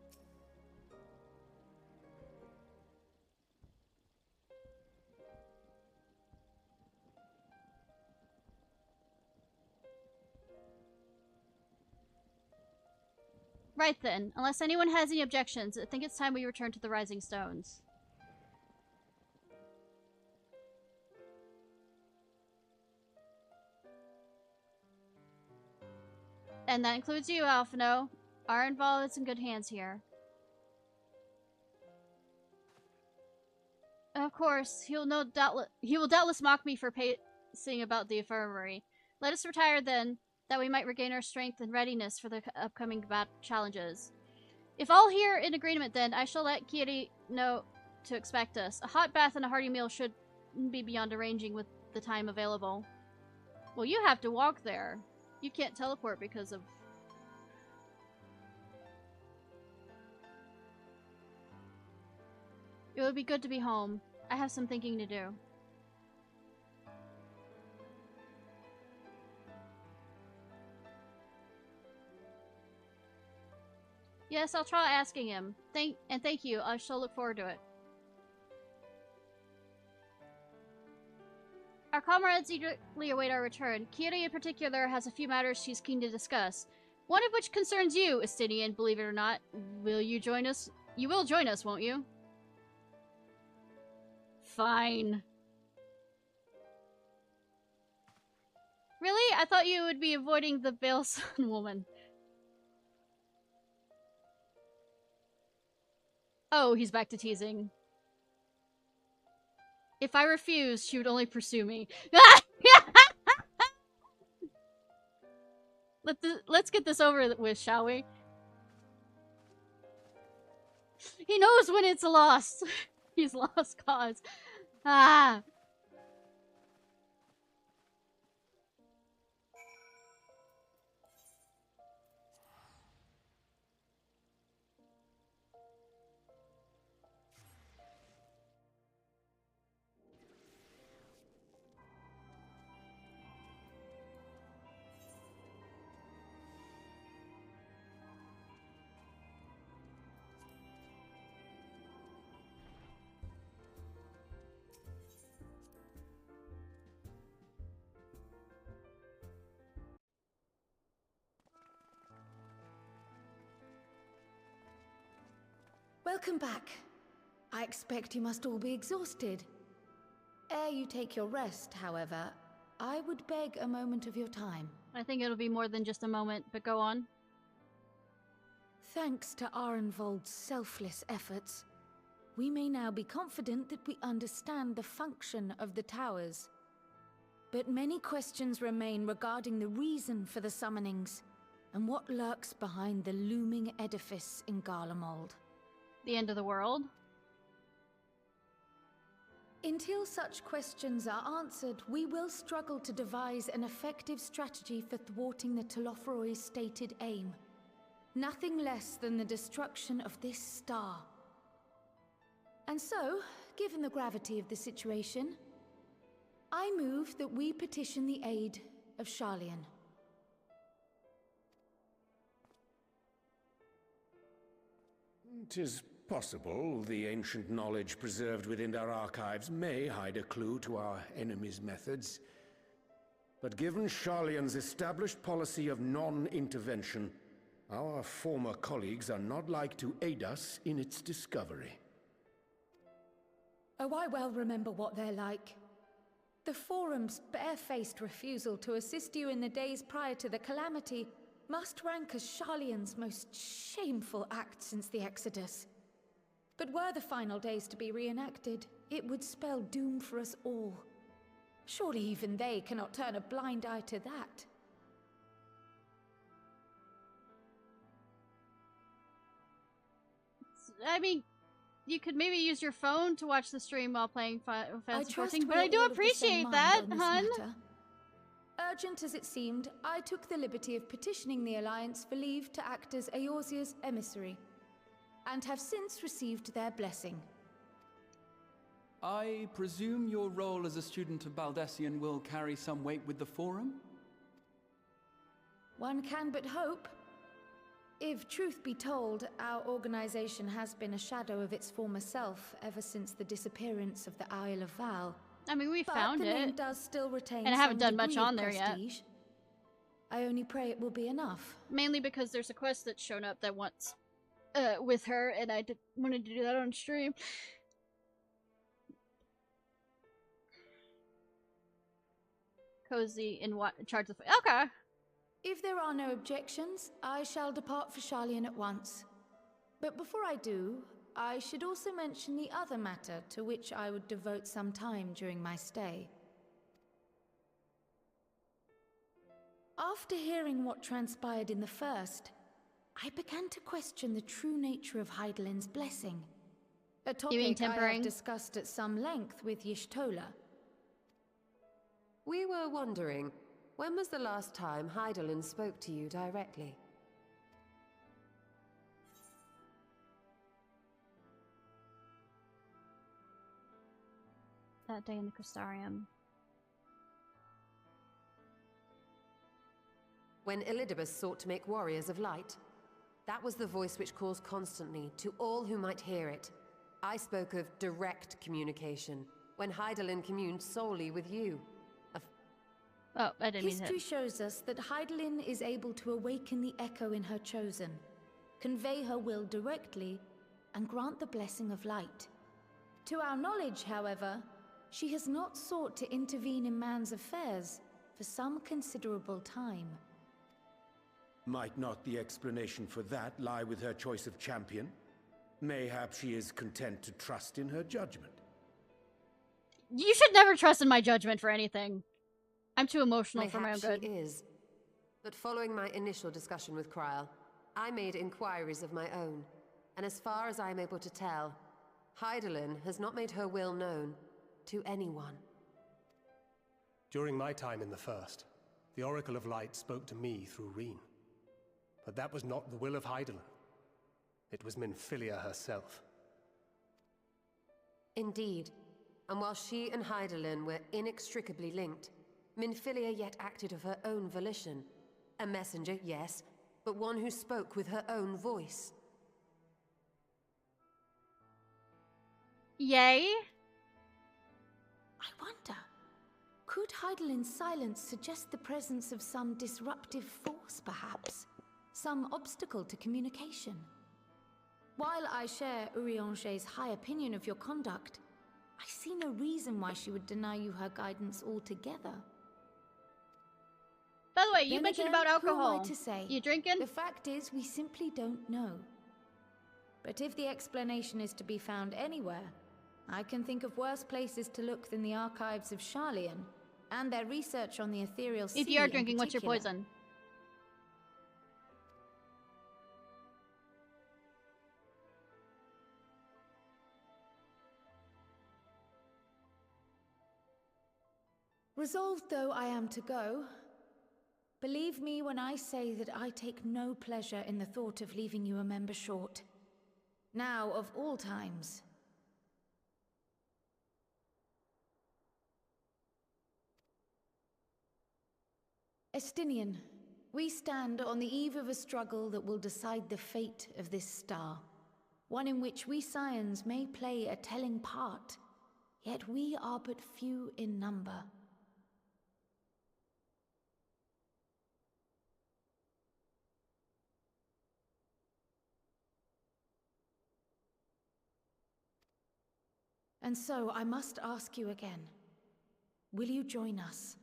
Speaker 1: Right then, unless anyone has any objections, I think it's time we return to the Rising Stones. And that includes you, Alphino. Our involved is in good hands here. Of course, he will doubtless mock me for pacing about the infirmary. Let us retire then, that we might regain our strength and readiness for the upcoming challenges. If all here in agreement, then I shall let Kiri know to expect us. A hot bath and a hearty meal should be beyond arranging with the time available. Well, you have to walk there. You can't teleport because of... It would be good to be home. I have some thinking to do. Yes, I'll try asking him. Thank you. I shall look forward to it. Our comrades eagerly await our return. Kiri in particular has a few matters she's keen to discuss. One of which concerns you, Estinian, believe it or not. Will you join us? You will join us, won't you? Fine. Really? I thought you would be avoiding the Baleson woman. Oh, he's back to teasing. If I refused, she would only pursue me. Let's get this over with, shall we? He knows when it's a loss. He's lost cause. Ah.
Speaker 4: Welcome back. I expect you must all be exhausted. Ere you take your rest, however, I would beg a moment of your time.
Speaker 1: I think it'll be more than just a moment, but go on.
Speaker 4: Thanks to Arenvold's selfless efforts, we may now be confident that we understand the function of the towers. But many questions remain regarding the reason for the summonings, and what lurks behind the looming edifice in Garlemald.
Speaker 1: The end of the world?
Speaker 4: Until such questions are answered, we will struggle to devise an effective strategy for thwarting the Telophoroi's stated aim. Nothing less than the destruction of this star. And so, given the gravity of the situation, I move that we petition the aid of Sharlayan.
Speaker 3: 'Tis possible the ancient knowledge preserved within our archives may hide a clue to our enemy's methods. But given Sharlayan's established policy of non-intervention, our former colleagues are not like to aid us in its discovery.
Speaker 4: Oh, I well remember what they're like. The Forum's barefaced refusal to assist you in the days prior to the calamity must rank as Sharlayan's most shameful act since the Exodus. But were the final days to be reenacted, it would spell doom for us all. Surely even they cannot turn a blind eye to that.
Speaker 1: I mean, you could maybe use your phone to watch the stream while playing Fantasy 14, but
Speaker 4: we're
Speaker 1: I do
Speaker 4: all of the same
Speaker 1: appreciate
Speaker 4: mind
Speaker 1: that,
Speaker 4: on this
Speaker 1: hun.
Speaker 4: matter. Urgent as it seemed, I took the liberty of petitioning the Alliance for leave to act as Eorzea's emissary, and have since received their blessing.
Speaker 9: I presume your role as a student of Baldessian will carry some weight with the Forum?
Speaker 4: One can but hope. If truth be told, our organization has been a shadow of its former self ever since the disappearance of the Isle of Val.
Speaker 1: I mean, we
Speaker 4: But
Speaker 1: found
Speaker 4: the name
Speaker 1: it.
Speaker 4: does still retain
Speaker 1: And I haven't
Speaker 4: some
Speaker 1: done much
Speaker 4: degree of
Speaker 1: on there yet.
Speaker 4: prestige. I only pray it will be enough.
Speaker 1: Mainly because there's a quest that's shown up that wants with her, and I wanted to do that on stream. Cozy in charge of. Okay.
Speaker 4: If there are no objections, I shall depart for Sharlayan at once. But before I do, I should also mention the other matter to which I would devote some time during my stay. After hearing what transpired in the first, I began to question the true nature of Hydaelyn's blessing. A topic I have discussed at some length with Y'shtola.
Speaker 8: We were wondering, when was the last time Hydaelyn spoke to you directly?
Speaker 1: That day in the Crystarium.
Speaker 8: When Elidibus sought to make warriors of light. That was the voice which calls constantly, to all who might hear it. I spoke of direct communication, when Hydaelyn communed solely with you.
Speaker 1: Oh, I didn't mean to.
Speaker 4: History shows us that Hydaelyn is able to awaken the echo in her chosen, convey her will directly, and grant the blessing of light. To our knowledge, however, she has not sought to intervene in man's affairs for some considerable time.
Speaker 3: Might not the explanation for that lie with her choice of champion? Mayhap she is content to trust in her judgment.
Speaker 1: You should never trust in my judgment for anything. I'm too emotional for my own good.
Speaker 8: She is. But following my initial discussion with Kryl, I made inquiries of my own. And as far as I'm able to tell, Hydaelyn has not made her will known to anyone.
Speaker 7: During my time in the First, the Oracle of Light spoke to me through Reen. But that was not the will of Hydaelyn. It was Minfilia herself.
Speaker 8: Indeed. And while she and Hydaelyn were inextricably linked, Minfilia yet acted of her own volition. A messenger, yes, but one who spoke with her own voice.
Speaker 1: Yay?
Speaker 4: I wonder, could Hydaelyn's silence suggest the presence of some disruptive force, perhaps? Some obstacle to communication? While I share Urianger's high opinion of your conduct, I see no reason why she would deny you her guidance altogether.
Speaker 1: By the way, you
Speaker 4: Then
Speaker 1: mentioned
Speaker 4: again,
Speaker 1: about alcohol.
Speaker 4: Who am I to say?
Speaker 1: You drinking?
Speaker 4: The fact is, we simply don't know. But if the explanation is to be found anywhere, I can think of worse places to look than the archives of Sharlayan and their research on the ethereal sea.
Speaker 1: If you are
Speaker 4: in
Speaker 1: drinking, what's your
Speaker 4: particular.
Speaker 1: poison?
Speaker 4: Resolved though I am to go, believe me when I say that I take no pleasure in the thought of leaving you a member short. Now, of all times. Estinian, we stand on the eve of a struggle that will decide the fate of this star. One in which we Scions may play a telling part, yet we are but few in number. And so I must ask you again, will you join us?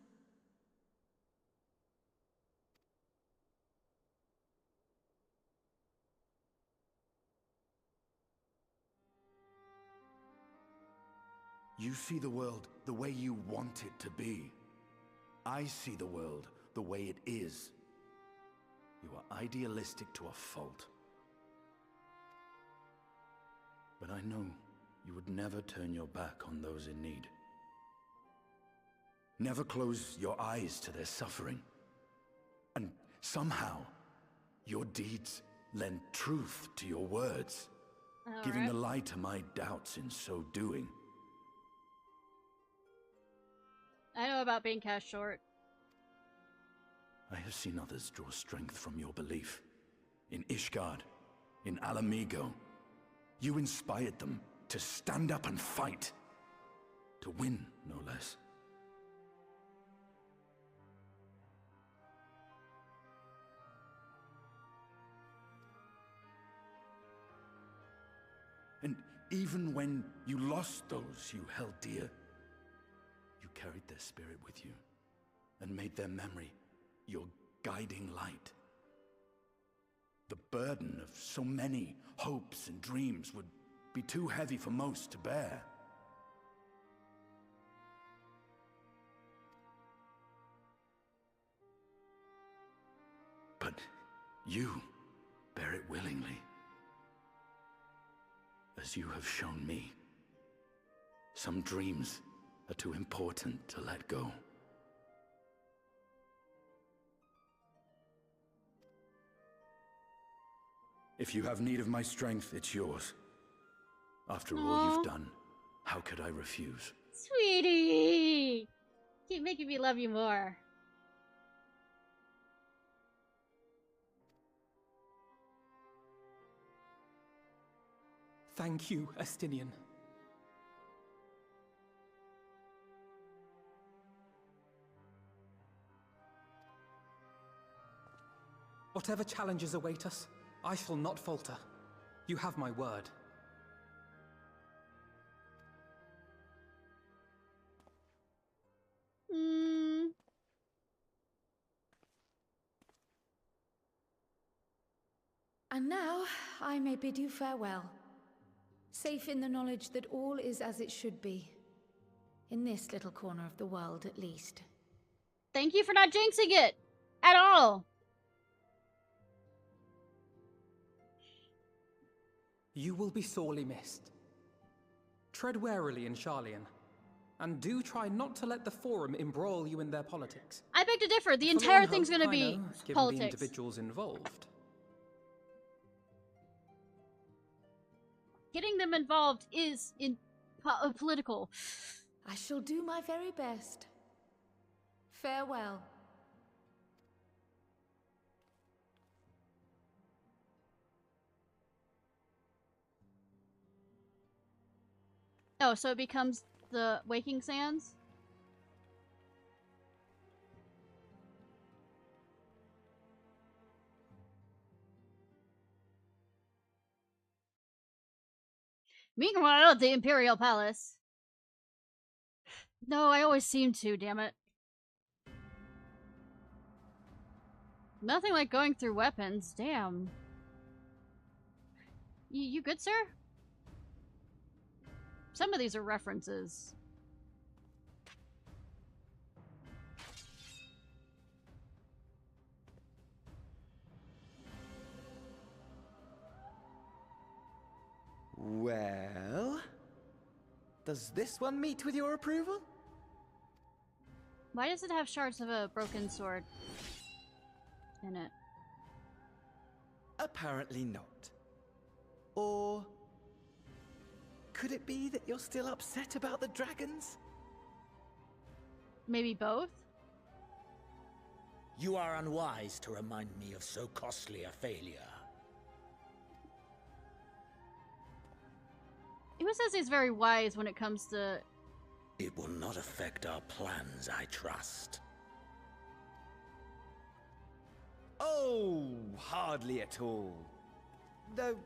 Speaker 5: You see the world the way you want it to be. I see the world the way it is. You are idealistic to a fault. But I know you would never turn your back on those in need. Never close your eyes to their suffering. And somehow, your deeds lend truth to your words, giving the lie to my doubts in so doing.
Speaker 1: I know about being cast short.
Speaker 5: I have seen others draw strength from your belief. In Ishgard, in Alamigo, you inspired them to stand up and fight. To win, no less. And even when you lost those you held dear, you carried their spirit with you and made their memory your guiding light. The burden of so many hopes and dreams would be too heavy for most to bear. But you bear it willingly, as you have shown me. Some dreams are too important to let go. If you have need of my strength, it's yours. After all you've done, how could I refuse?
Speaker 1: Sweetie! Keep making me love you more.
Speaker 2: Thank you, Estinian. Whatever challenges await us, I shall not falter. You have my word.
Speaker 4: And now, I may bid you farewell. Safe in the knowledge that all is as it should be. In this little corner of the world, at least.
Speaker 1: Thank you for not jinxing it! At all!
Speaker 2: You will be sorely missed. Tread warily in Sharlayan, and do try not to let the Forum embroil you in their politics.
Speaker 1: I beg to differ. The
Speaker 2: For
Speaker 1: entire
Speaker 2: long
Speaker 1: thing's
Speaker 2: hope,
Speaker 1: gonna
Speaker 2: I
Speaker 1: be
Speaker 2: know, given
Speaker 1: politics.
Speaker 2: the individuals involved.
Speaker 1: Getting them involved is political.
Speaker 4: I shall do my very best. Farewell.
Speaker 1: Oh, so it becomes the Waking Sands? Meanwhile, at the Imperial Palace. No, I always seem to, damn it. Nothing like going through weapons, damn. You good, sir? Some of these are references.
Speaker 10: Well, does this one meet with your approval?
Speaker 1: Why does it have shards of a broken sword in it?
Speaker 10: Apparently not. Or could it be that you're still upset about the dragons?
Speaker 1: Maybe both?
Speaker 11: You are unwise to remind me of so costly a failure.
Speaker 1: Who says he's very wise when it comes to...
Speaker 11: It will not affect our plans, I trust.
Speaker 10: Oh, hardly at all. Though,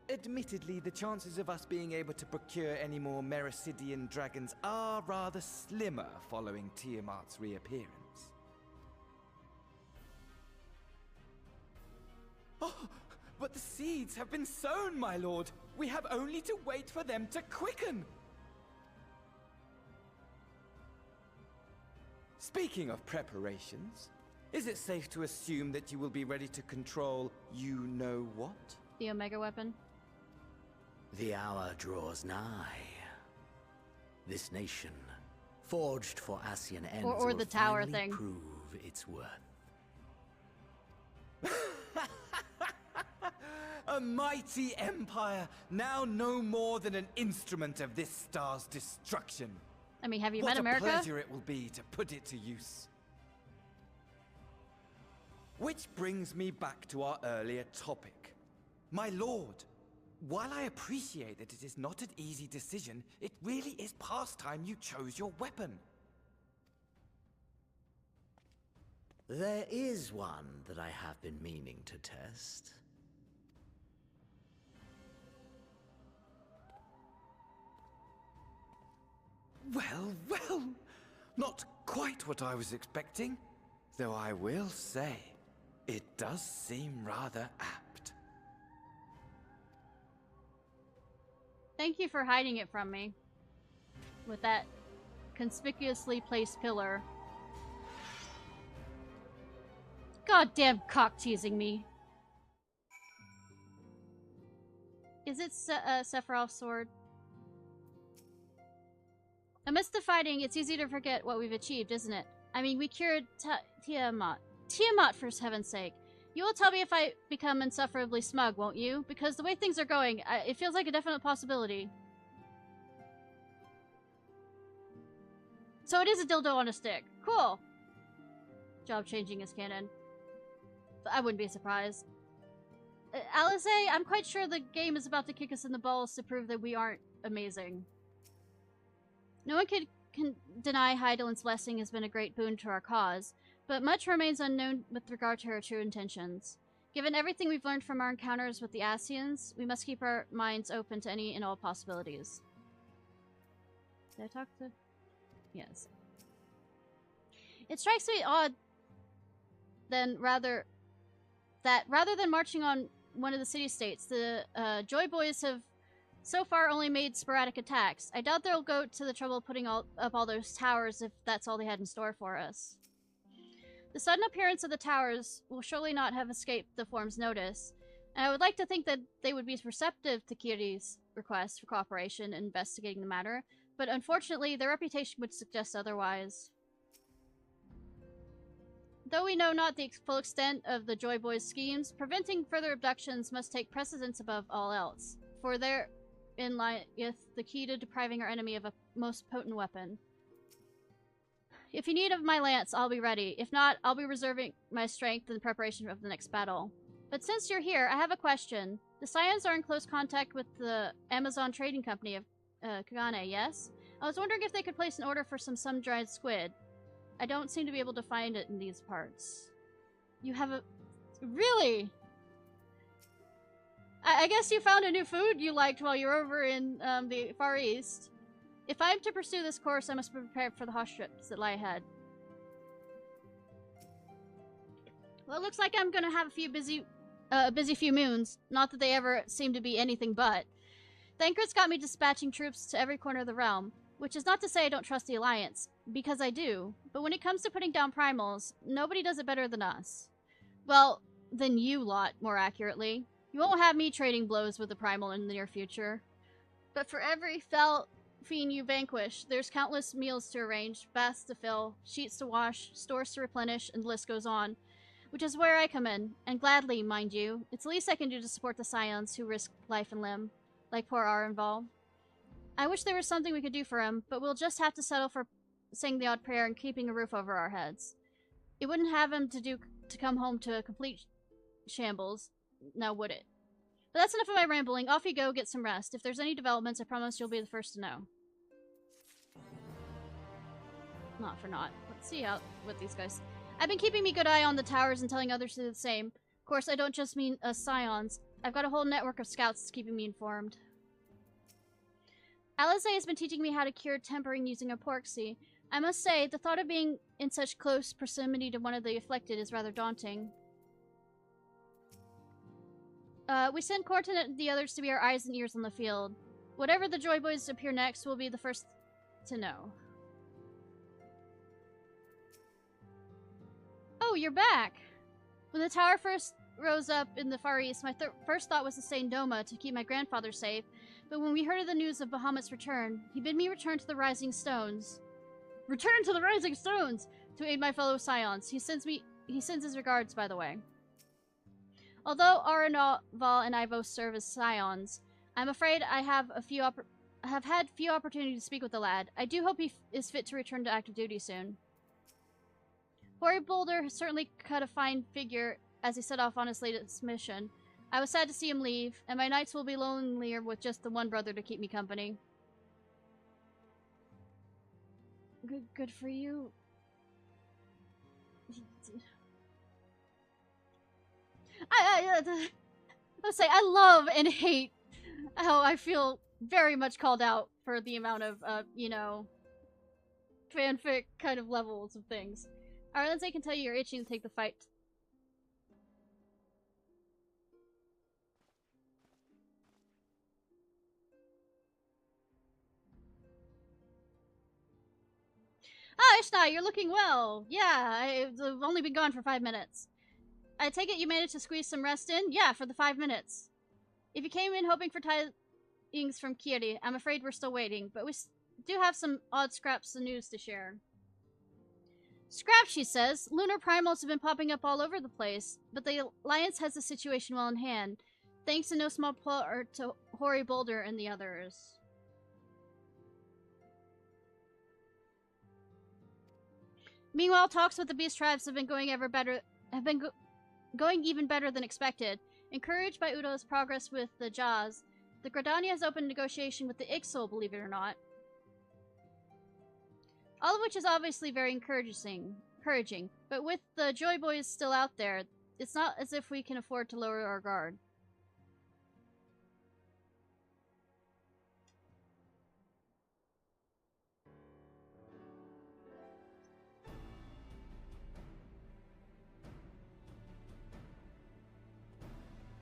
Speaker 10: admittedly, the chances of us being able to procure any more Mericidian dragons are rather slimmer following Tiamat's reappearance. Oh, but the seeds have been sown, my lord! We have only to wait for them to quicken! Speaking of preparations, is it safe to assume that you will be ready to control you-know-what?
Speaker 1: The Omega weapon?
Speaker 11: The hour draws nigh. This nation, forged for Ascian ends,
Speaker 1: or
Speaker 11: will
Speaker 1: the tower
Speaker 11: finally
Speaker 1: thing.
Speaker 11: prove its worth.
Speaker 10: A mighty empire, now no more than an instrument of this star's destruction.
Speaker 1: I mean, have you
Speaker 10: What
Speaker 1: met America?
Speaker 10: What a pleasure it will be to put it to use. Which brings me back to our earlier topic. My lord, while I appreciate that it is not an easy decision, it really is past time you chose your weapon.
Speaker 11: There is one that I have been meaning to test.
Speaker 10: Well, well, not quite what I was expecting, though I will say, it does seem rather apt.
Speaker 1: Thank you for hiding it from me. With that conspicuously placed pillar. Goddamn cock teasing me. Is it Sephiroth's sword? Amidst the fighting, it's easy to forget what we've achieved, isn't it? I mean, we cured Tiamat. Tiamat, for heaven's sake. You will tell me if I become insufferably smug, won't you? Because the way things are going, it feels like a definite possibility. So it is a dildo on a stick. Cool. Job changing his canon. I wouldn't be surprised. Alice, I'm quite sure the game is about to kick us in the balls to prove that we aren't amazing. No one can deny Heidelin's blessing has been a great boon to our cause, but much remains unknown with regard to her true intentions. Given everything we've learned from our encounters with the Ascians, we must keep our minds open to any and all possibilities. Did I talk to... Yes. It strikes me odd rather than marching on one of the city-states, the Joy Boys have so far only made sporadic attacks. I doubt they'll go to the trouble of putting up all those towers if that's all they had in store for us. The sudden appearance of the towers will surely not have escaped the Form's notice, and I would like to think that they would be receptive to Kiri's request for cooperation in investigating the matter, but unfortunately their reputation would suggest otherwise. Though we know not the full extent of the Joy Boys' schemes, preventing further abductions must take precedence above all else, for therein lieth the key to depriving our enemy of a most potent weapon. If you need of my lance, I'll be ready. If not, I'll be reserving my strength in preparation of the next battle. But since you're here, I have a question. The Scions are in close contact with the Amazon Trading Company of Kagane, yes? I was wondering if they could place an order for some sun-dried squid. I don't seem to be able to find it in these parts. You have a... Really? I guess you found a new food you liked while you were over in the Far East. If I'm to pursue this course, I must be prepared for the hardships that lie ahead. Well, it looks like I'm gonna have a busy few moons. Not that they ever seem to be anything but. Thancred's got me dispatching troops to every corner of the realm, which is not to say I don't trust the Alliance, because I do. But when it comes to putting down primals, nobody does it better than us. Well, than you lot, more accurately. You won't have me trading blows with the primal in the near future. But for every fell fiend you vanquish, there's countless meals to arrange, baths to fill, sheets to wash, stores to replenish, and the list goes on. Which is where I come in, and gladly, mind you. It's the least I can do to support the scions who risk life and limb, like poor Arenval. I wish there was something we could do for him, but we'll just have to settle for saying the odd prayer and keeping a roof over our heads. It wouldn't have him to come home to a complete shambles, now would it? But that's enough of my rambling. Off you go, get some rest. If there's any developments, I promise you'll be the first to know. Not for naught. Let's see what these guys... I've been keeping me good eye on the towers and telling others to do the same. Of course, I don't just mean us scions. I've got a whole network of scouts that's keeping me informed. Alize has been teaching me how to cure tempering using a porksy. I must say, the thought of being in such close proximity to one of the afflicted is rather daunting. We send Corton and the others to be our eyes and ears on the field. Whatever the Joy Boys appear next, we'll be the first to know. Oh, you're back! When the tower first rose up in the Far East, my first thought was to stay in Doma to keep my grandfather safe, but when we heard of the news of Bahamut's return, he bid me return to the Rising Stones. Return to the Rising Stones! To aid my fellow scions. He sends his regards, by the way. Although Arenval and I both serve as scions, I'm afraid I have had few opportunities to speak with the lad. I do hope he is fit to return to active duty soon. Hoary Boulder has certainly cut a fine figure as he set off on his latest mission. I was sad to see him leave, and my nights will be lonelier with just the one brother to keep me company. Good for you. Let's say I love and hate how I feel very much called out for the amount of, you know, fanfic kind of levels of things. Alright, Lindsay, I can tell you you're itching to take the fight. Ah, Ishnai, you're looking well. Yeah, I've only been gone for 5 minutes. I take it you managed to squeeze some rest in? Yeah, for the 5 minutes. If you came in hoping for tidings from Kiri, I'm afraid we're still waiting, but we do have some odd scraps of news to share. Scraps, she says. Lunar primals have been popping up all over the place, but the Alliance has the situation well in hand, thanks in no small part to Hoary Boulder and the others. Meanwhile, talks with the beast tribes have been going going even better than expected. Encouraged by Udo's progress with the Jaws, the Gradania has opened negotiation with the Ixal, believe it or not. All of which is obviously very encouraging. But with the Joy Boys still out there, it's not as if we can afford to lower our guard.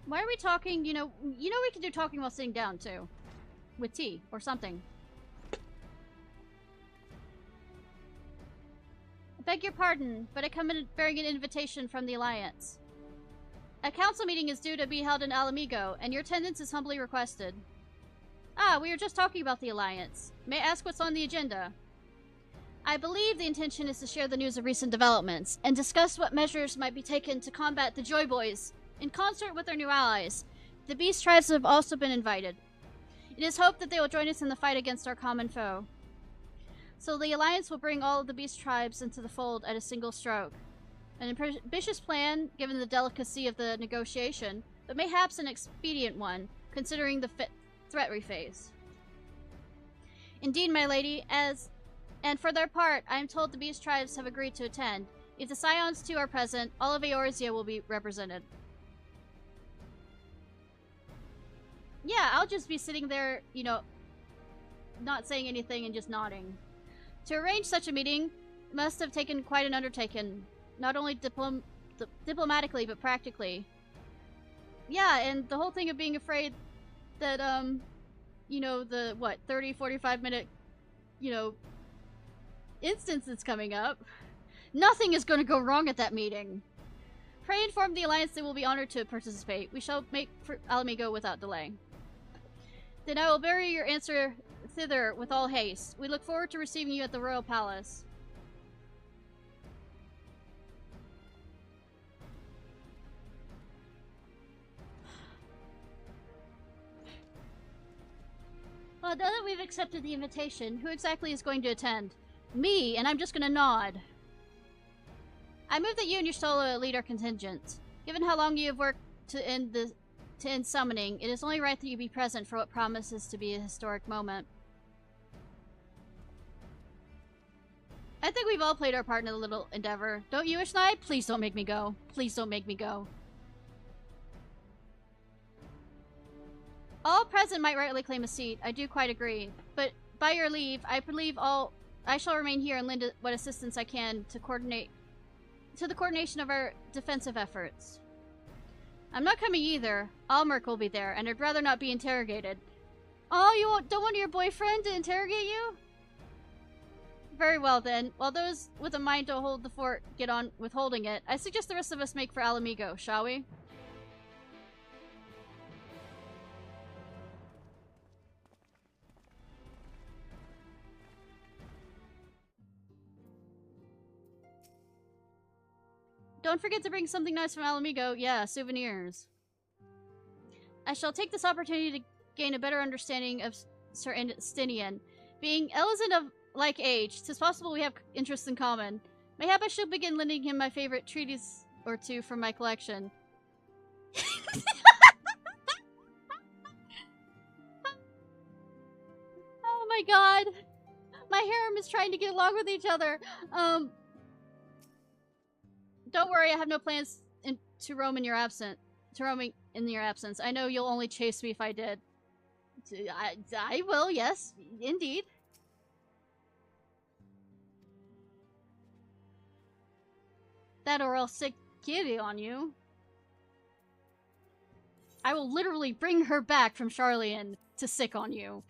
Speaker 1: Why are we talking, you know we can do talking while sitting down, too. With tea, or something. I beg your pardon, but I come in bearing an invitation from the Alliance. A council meeting is due to be held in Alamigo, and your attendance is humbly requested. Ah, we were just talking about the Alliance. May I ask what's on the agenda? I believe the intention is to share the news of recent developments, and discuss what measures might be taken to combat the Joy Boys, in concert with our new allies. The Beast Tribes have also been invited. It is hoped that they will join us in the fight against our common foe. So the Alliance will bring all of the Beast Tribes into the fold at a single stroke. An ambitious plan, given the delicacy of the negotiation, but mayhaps an expedient one, considering the threat we face. Indeed, my lady, and for their part, I am told the Beast Tribes have agreed to attend. If the Scions too are present, all of Eorzea will be represented. Yeah, I'll just be sitting there, you know, not saying anything and just nodding. To arrange such a meeting must have taken quite an undertaking, not only diplomatically, but practically. Yeah, and the whole thing of being afraid that, you know, the, what, 30, 45 minute, you know, instance that's coming up. Nothing is going to go wrong at that meeting. Pray inform the Alliance they will be honored to participate. We shall make for Alamigo without delay. Then I will bear your answer thither with all haste. We look forward to receiving you at the Royal Palace. Well, now that we've accepted the invitation, who exactly is going to attend? Me, and I'm just gonna nod. I move that you and your solo lead our contingent. Given how long you have worked to end summoning, it is only right that you be present for what promises to be a historic moment. I think we've all played our part in a little endeavor. Don't you, Ishnai? Please don't make me go. Please don't make me go. All present might rightly claim a seat. I do quite agree. But by your leave, I believe I shall remain here and lend what assistance I can to the coordination of our defensive efforts. I'm not coming either. Almerk will be there, and I'd rather not be interrogated. Oh, you don't want your boyfriend to interrogate you? Very well then. While those with a mind to hold the fort get on with holding it, I suggest the rest of us make for Alamigo, shall we? Don't forget to bring something nice from Alamigo. Yeah, souvenirs. I shall take this opportunity to gain a better understanding of Sir Stinian. Being Elizabeth of like age, 'tis possible we have interests in common. Mayhap I shall begin lending him my favorite treatise or two from my collection. Oh my god! My harem is trying to get along with each other. Don't worry, I have no plans to roam in your absence. I know you'll only chase me if I did. I will, yes, indeed. That or I'll sick kitty on you. I will literally bring her back from Charlian to sick on you.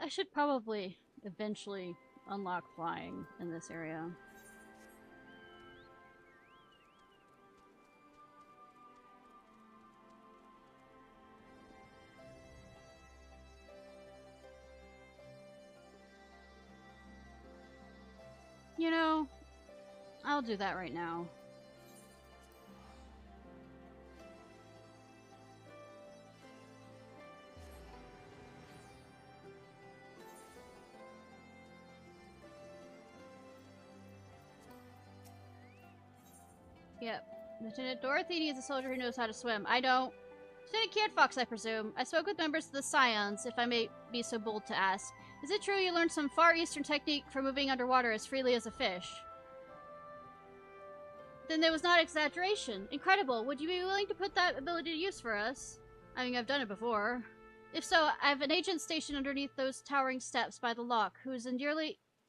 Speaker 1: I should probably eventually unlock flying in this area. You know, I'll do that right now. Yep. Lieutenant Dorothy needs a soldier who knows how to swim. I don't. Lieutenant Ciarfox, I presume. I spoke with members of the Scions, if I may be so bold to ask. Is it true you learned some Far Eastern technique for moving underwater as freely as a fish? Then there was not exaggeration. Incredible. Would you be willing to put that ability to use for us? I mean, I've done it before. If so, I have an agent stationed underneath those towering steps by the lock who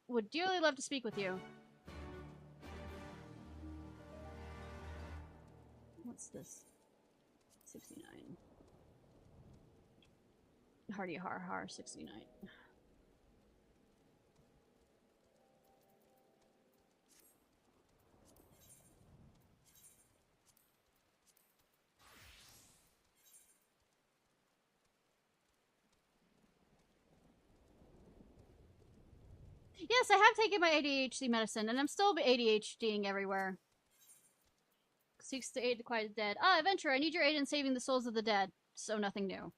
Speaker 1: would dearly love to speak with you. What's this? 69. Hardy har har 69. Yes, I have taken my ADHD medicine, and I'm still ADHDing everywhere. Seeks to aid the quiet dead. Ah, adventurer, I need your aid in saving the souls of the dead. So nothing new.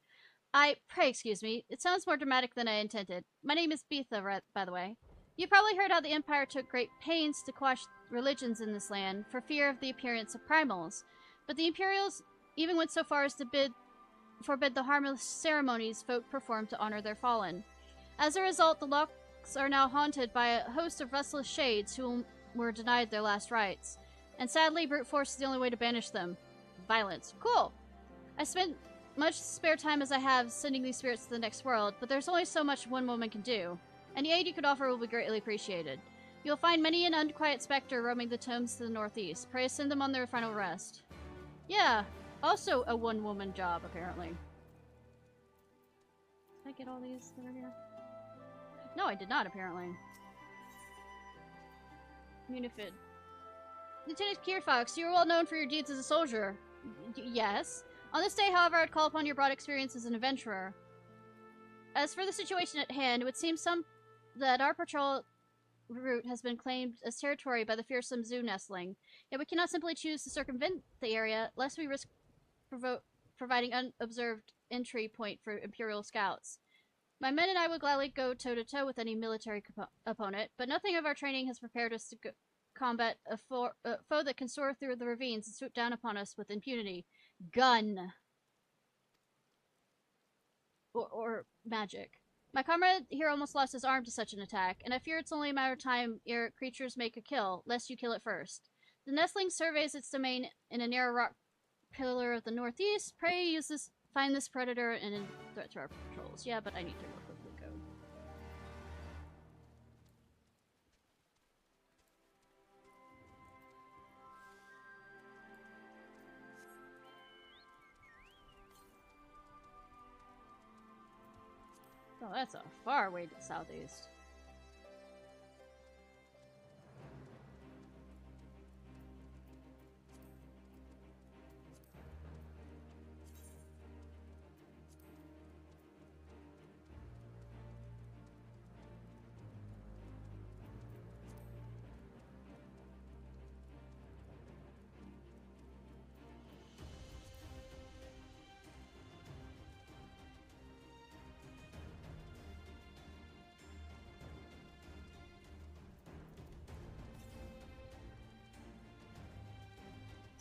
Speaker 1: Pray excuse me. It sounds more dramatic than I intended. My name is Betha, by the way. You probably heard how the Empire took great pains to quash religions in this land for fear of the appearance of primals. But the Imperials even went so far as to forbid the harmless ceremonies folk performed to honor their fallen. As a result, the locks are now haunted by a host of restless shades who were denied their last rites. And sadly, brute force is the only way to banish them. Violence. Cool! I spent much spare time as I have sending these spirits to the next world, but there's only so much one woman can do. Any aid you could offer will be greatly appreciated. You'll find many an unquiet specter roaming the tombs to the northeast. Pray send them on their final rest. Yeah, also a one-woman job, apparently. Did I get all these that are here? No, I did not, apparently. Munifid. Lieutenant Ciarfox, you are well known for your deeds as a soldier. Yes. On this day, however, I would call upon your broad experience as an adventurer. As for the situation at hand, it would seem that our patrol route has been claimed as territory by the fearsome zoo nestling. Yet we cannot simply choose to circumvent the area, lest we risk providing unobserved entry point for Imperial scouts. My men and I would gladly go toe-to-toe with any military opponent, but nothing of our training has prepared us to combat a foe that can soar through the ravines and swoop down upon us with impunity. Gun. Or magic. My comrade here almost lost his arm to such an attack, and I fear it's only a matter of time ere creatures make a kill, lest you kill it first. The nestling surveys its domain in a narrow rock pillar of the northeast. Pray find this predator and a threat to our patrols. Yeah, but I need to real quickly go. Oh, that's a far way to the southeast.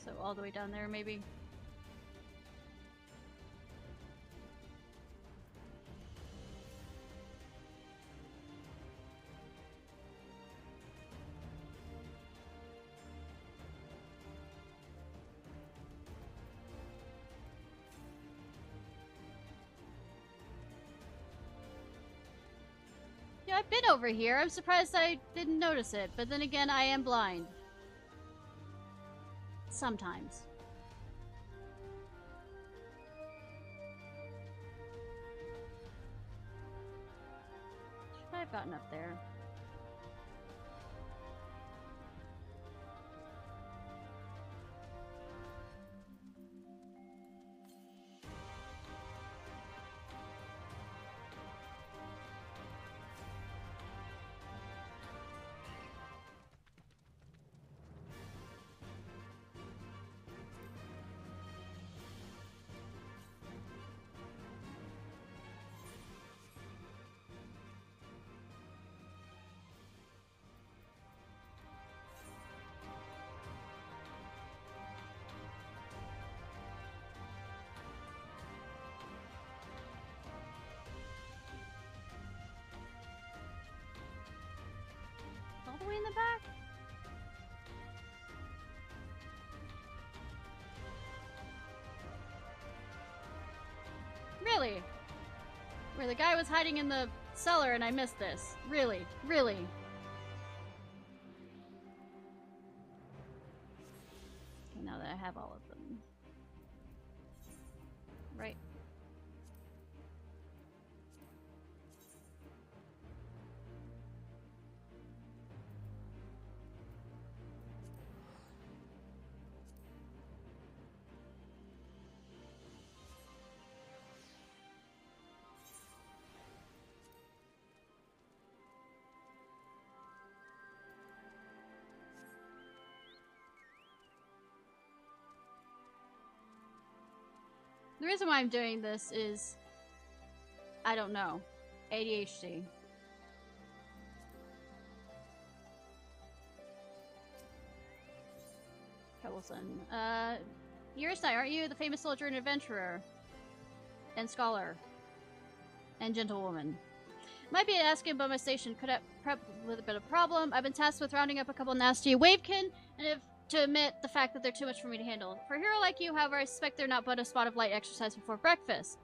Speaker 1: So all the way down there, maybe? Yeah, I've been over here. I'm surprised I didn't notice it, but then again, I am blind. Sometimes. Should I have gotten up there? All the way in the back? Really? Where the guy was hiding in the cellar and I missed this. Really? Really? Okay, now that I have all of them. Right. The reason why I'm doing this is, I don't know, ADHD. Troublesome. You're Ishnai, aren't you? The famous soldier and adventurer. And scholar. And gentlewoman. Might be asking about my station. Could have prep with a bit of problem. I've been tasked with rounding up a couple nasty wavekin, and have to admit the fact that they're too much for me to handle. For a hero like you, however, I suspect they're not but a spot of light exercise before breakfast.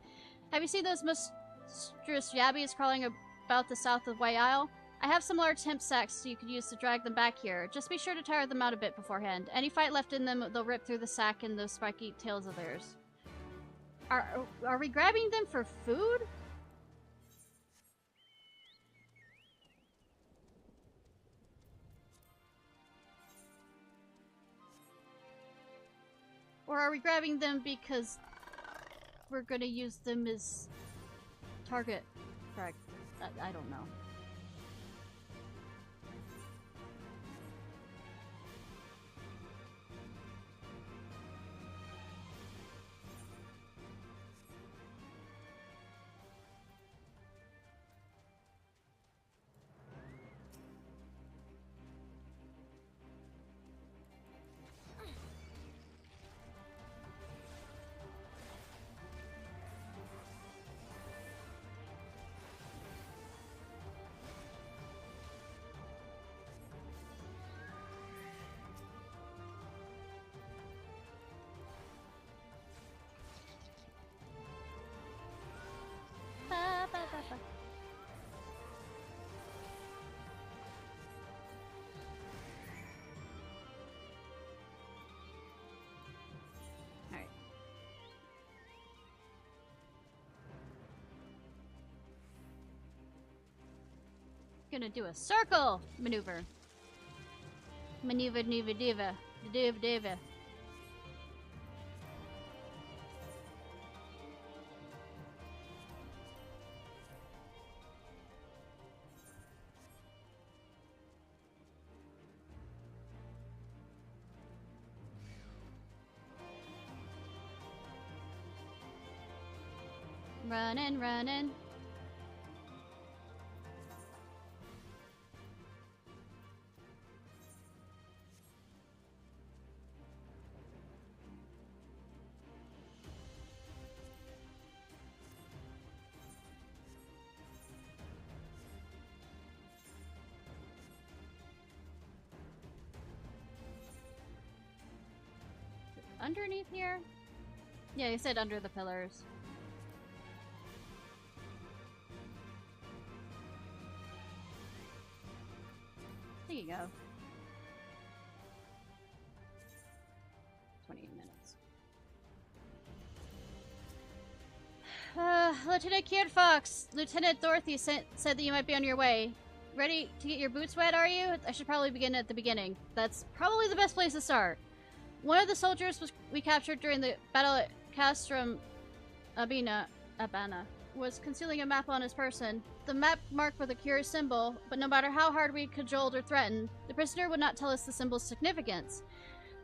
Speaker 1: Have you seen those monstrous yabbies crawling about the south of White Isle? I have some large hemp sacks you could use to drag them back here. Just be sure to tire them out a bit beforehand. Any fight left in them, they'll rip through the sack and those spiky tails of theirs. Are we grabbing them for food? Or are we grabbing them because we're gonna use them as target practice? I don't know. Alright. Gonna do a circle maneuver. Maneuver, diva. Running. Underneath here? Yeah, you said under the pillars. There you go. 28 minutes. Lieutenant Ciarfox, Lieutenant Dorothy said that you might be on your way. Ready to get your boots wet, are you? I should probably begin at the beginning. That's probably the best place to start. One of the soldiers we captured during the battle at Castrum Abana was concealing a map on his person. The map marked with a curious symbol, but no matter how hard we cajoled or threatened, the prisoner would not tell us the symbol's significance.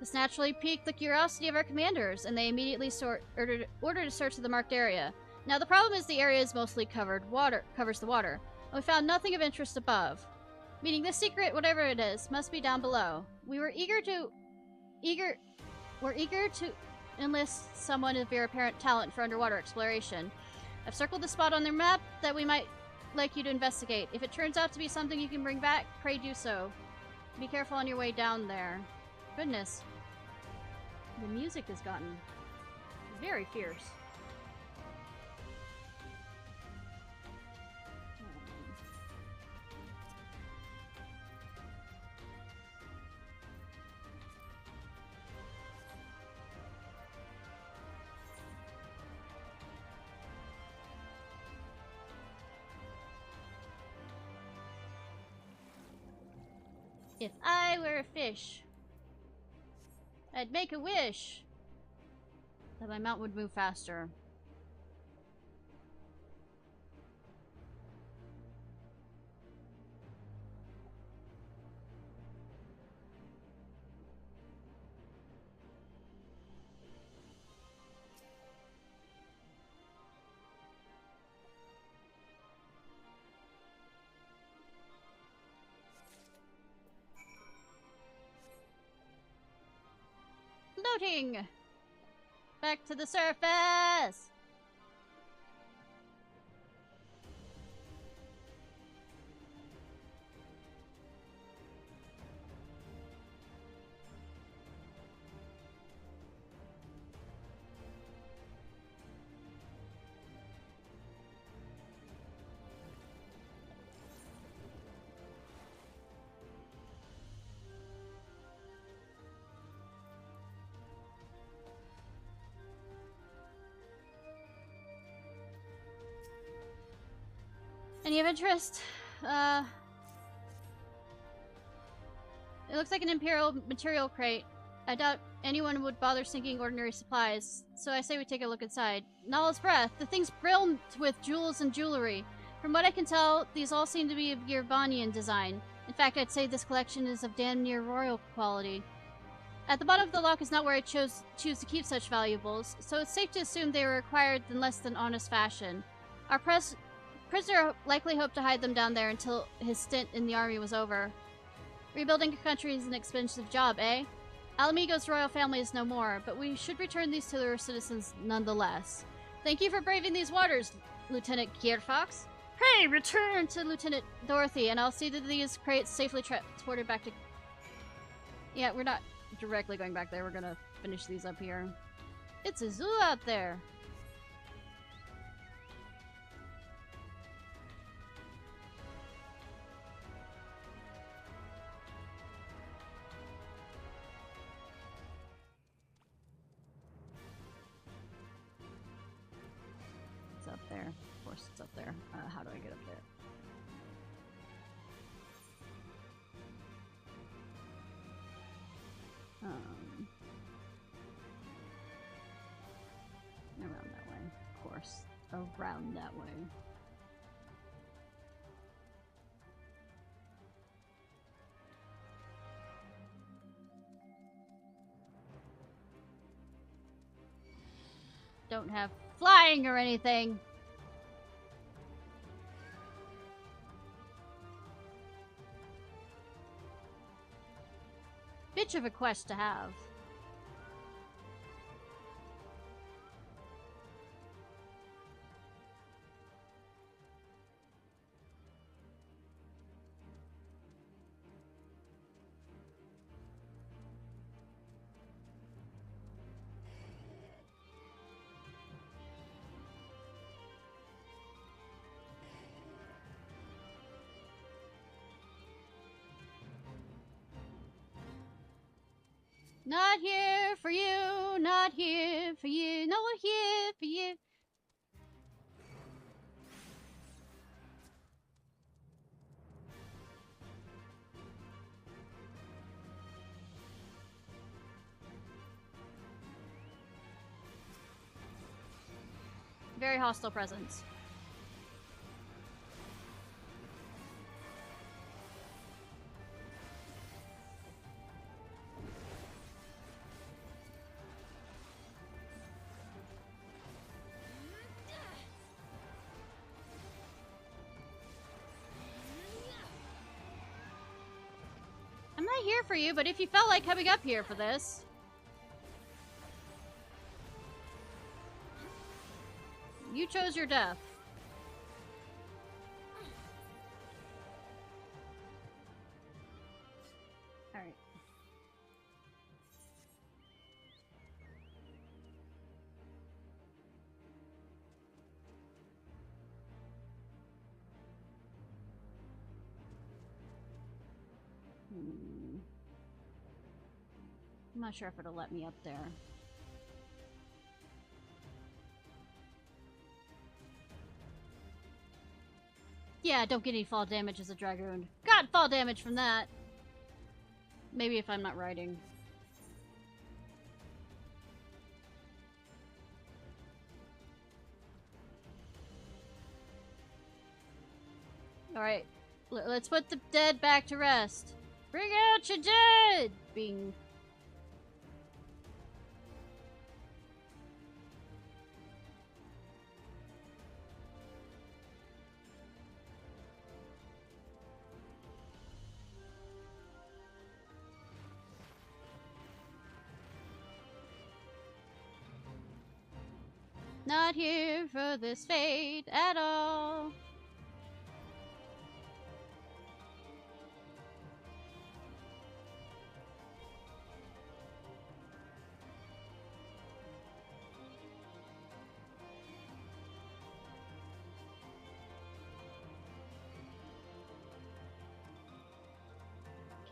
Speaker 1: This naturally piqued the curiosity of our commanders, and they immediately ordered a search of the marked area. Now the problem is the area is mostly covers the water, and we found nothing of interest above. Meaning this secret, whatever it is, must be down below. We're eager to enlist someone of your apparent talent for underwater exploration. I've circled the spot on their map that we might like you to investigate. If it turns out to be something you can bring back, pray do so. Be careful on your way down there. Goodness. The music has gotten very fierce. If I were a fish, I'd make a wish that my mount would move faster. Floating! Back to the surface! interest? It looks like an Imperial material crate. I doubt anyone would bother sinking ordinary supplies, so I say we take a look inside. Nala's breath! The thing's brilliant with jewels and jewelry. From what I can tell, these all seem to be of Yerbanian design. In fact, I'd say this collection is of damn near royal quality. At the bottom of the lock is not where I choose to keep such valuables, so it's safe to assume they were acquired in less than honest fashion. Our prisoner likely hoped to hide them down there until his stint in the army was over. Rebuilding a country is an expensive job, eh? Alamigo's royal family is no more, but we should return these to their citizens nonetheless. Thank you for braving these waters, Lieutenant Ciarfox. Hey, return to Lieutenant Dorothy, and I'll see that these crates safely transported back to... Yeah, we're not directly going back there. We're gonna finish these up here. It's a zoo out there. It's up there. Of course it's up there. How do I get up there? Around that way. Of course. Around that way. Don't have flying or anything. Bitch of a quest to have. Not here for you, not here for you, no one here for you. Very hostile presence. I'm not here for you, but if you felt like coming up here for this... You chose your death. Alright. I'm not sure if it'll let me up there. Yeah, don't get any fall damage as a Dragoon. Got fall damage from that. Maybe if I'm not riding. Alright, let's put the dead back to rest. Bring out your dead! Bing. Not here for this fate at all.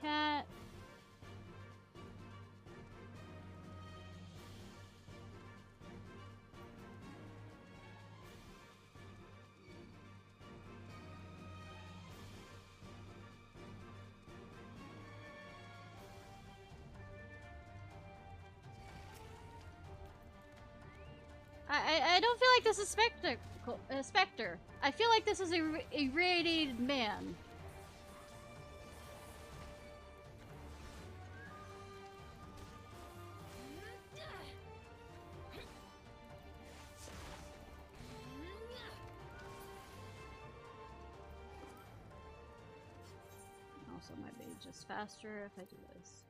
Speaker 1: Cat. I don't feel like this is Spectre. I feel like this is a irradiated man. Also might be just faster if I do this.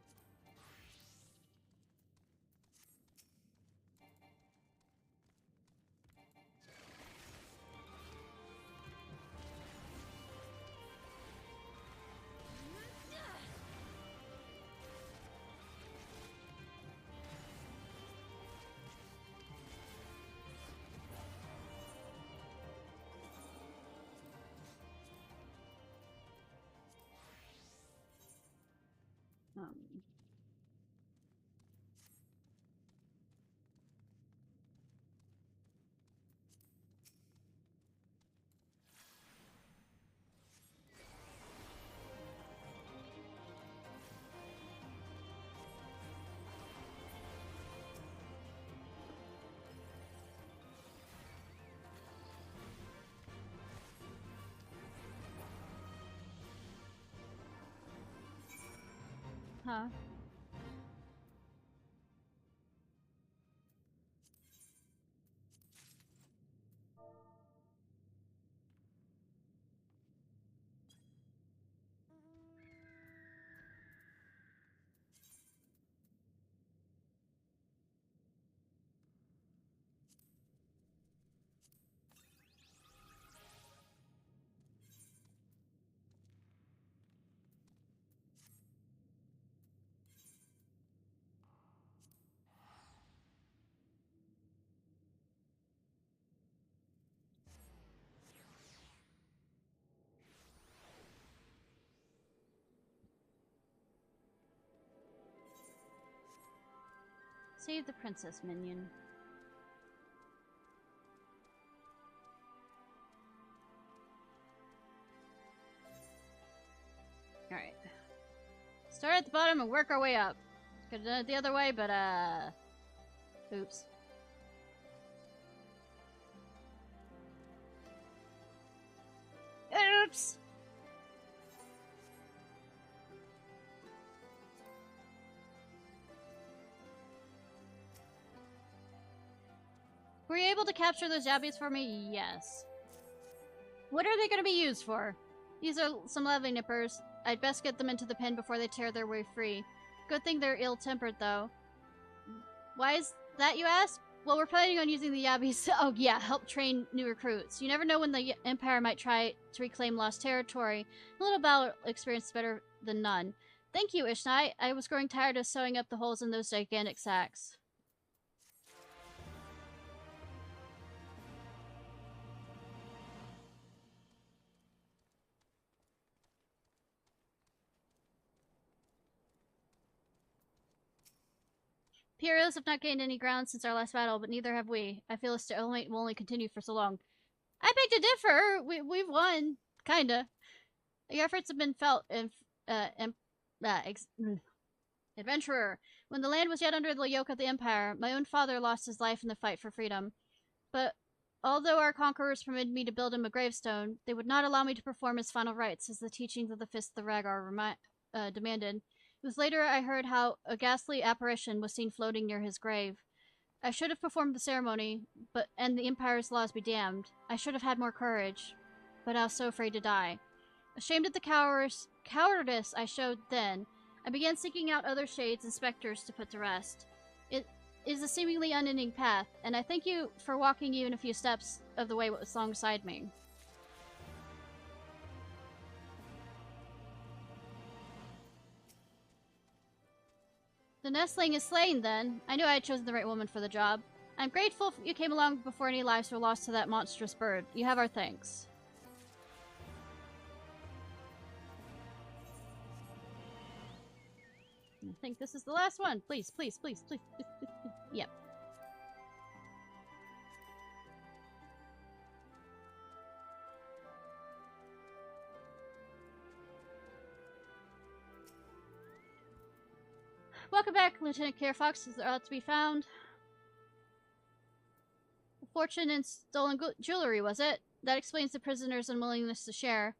Speaker 1: Um, huh? Save the princess, minion. Alright. Start at the bottom and work our way up. Could have done it the other way, but oops. Oops! Were you able to capture those yabbies for me? Yes. What are they going to be used for? These are some lovely nippers. I'd best get them into the pen before they tear their way free. Good thing they're ill-tempered, though. Why is that, you ask? Well, we're planning on using the yabbies to, oh yeah, help train new recruits. You never know when the Empire might try to reclaim lost territory. A little battle experience is better than none. Thank you, Ishnai. I was growing tired of sewing up the holes in those gigantic sacks. Imperials have not gained any ground since our last battle, but neither have we. I feel a stalemate will only continue for so long. I beg to differ. We've won, kinda. Your efforts have been felt. Adventurer. When the land was yet under the yoke of the Empire, my own father lost his life in the fight for freedom. But although our conquerors permitted me to build him a gravestone, they would not allow me to perform his final rites, as the teachings of the Fist of the Rhaegar demanded. It was later I heard how a ghastly apparition was seen floating near his grave. I should have performed the ceremony, and the Empire's laws be damned. I should have had more courage, but I was so afraid to die. Ashamed at the cowardice I showed then, I began seeking out other shades and specters to put to rest. It is a seemingly unending path, and I thank you for walking even a few steps of the way alongside me. The nestling is slain, then. I knew I had chosen the right woman for the job. I'm grateful you came along before any lives were lost to that monstrous bird. You have our thanks. I think this is the last one. Please, please, please, please, please, please, please. Yep. Welcome back, Lieutenant Ciarfox. Is there ought to be found? fortune in stolen jewelry, was it? That explains the prisoner's unwillingness to share.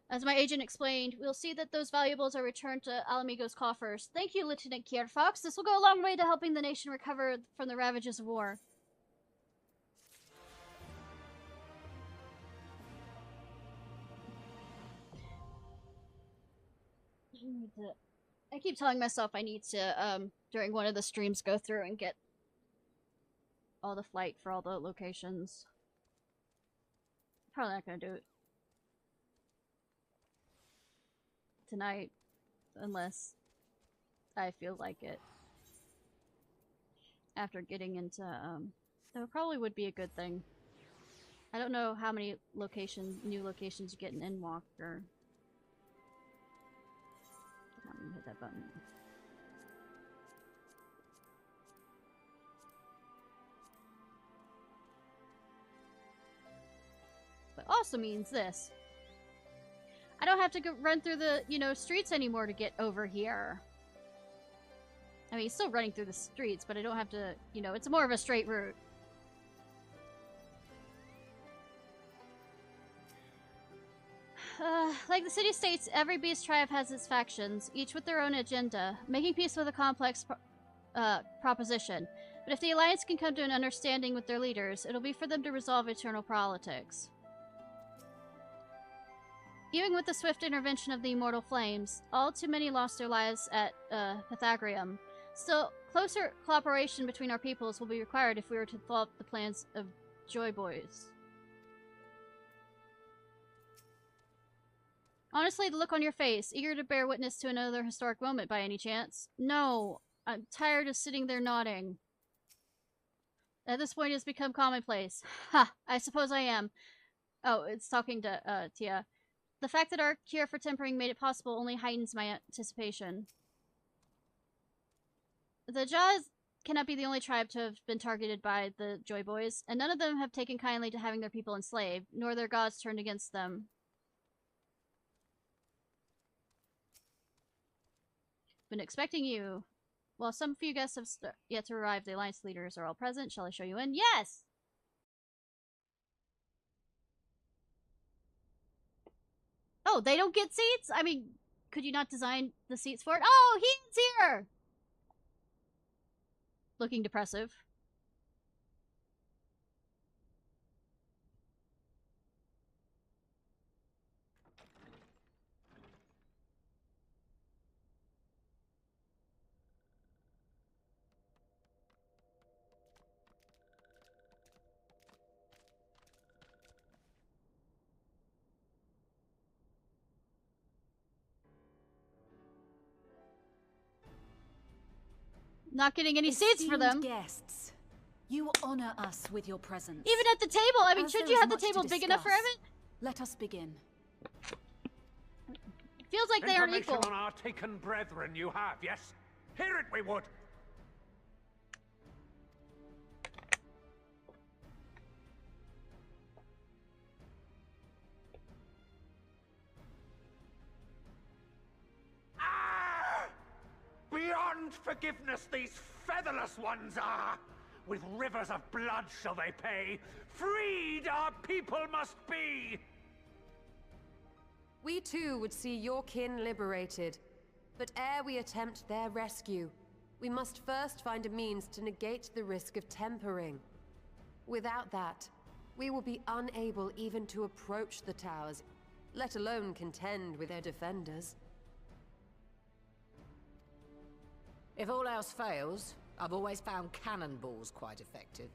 Speaker 1: As my agent explained, we'll see that those valuables are returned to Alamigo's coffers. Thank you, Lieutenant Ciarfox. This will go a long way to helping the nation recover from the ravages of war. I keep telling myself I need to, during one of the streams, go through and get all the flight for all the locations. Probably not gonna do it tonight, unless I feel like it. After getting into, that probably would be a good thing. I don't know how many new locations you get in Endwalker. I'm gonna hit that button. But also means this. I don't have to go run through the, streets anymore to get over here. I mean, still running through the streets, but I don't have to, it's more of a straight route. Like the city states, every beast tribe has its factions, each with their own agenda. Making peace with a complex proposition. But if the Alliance can come to an understanding with their leaders, it'll be for them to resolve eternal politics. Even with the swift intervention of the immortal flames, all too many lost their lives at Pythagoreum. Still, closer cooperation between our peoples will be required if we were to thwart the plans of Joy Boys. Honestly, the look on your face, eager to bear witness to another historic moment by any chance? No, I'm tired of sitting there nodding. At this point, it's become commonplace. Ha! I suppose I am. Oh, it's talking to, Tia. The fact that our cure for tempering made it possible only heightens my anticipation. The Jaws cannot be the only tribe to have been targeted by the Joy Boys, and none of them have taken kindly to having their people enslaved, nor their gods turned against them. Been expecting you. While some few guests have yet to arrive, the Alliance leaders are all present. Shall I show you in? Yes! Oh, they don't get seats? I mean, could you not design the seats for it? Oh, he's here! Looking depressive. Not getting any seats for them.
Speaker 12: Guests, you honor us with your presence.
Speaker 1: Even at the table. I mean, should you have the table big enough for everyone?
Speaker 12: Let us begin.
Speaker 1: Feels like they are equal.
Speaker 13: Information on our taken brethren you have, yes? Hear it we would. Beyond forgiveness these featherless ones are! With rivers of blood shall they pay! Freed our people must be!
Speaker 8: We too would see your kin liberated. But ere we attempt their rescue, we must first find a means to negate the risk of tempering. Without that, we will be unable even to approach the towers, let alone contend with their defenders.
Speaker 14: If all else fails, I've always found cannonballs quite effective.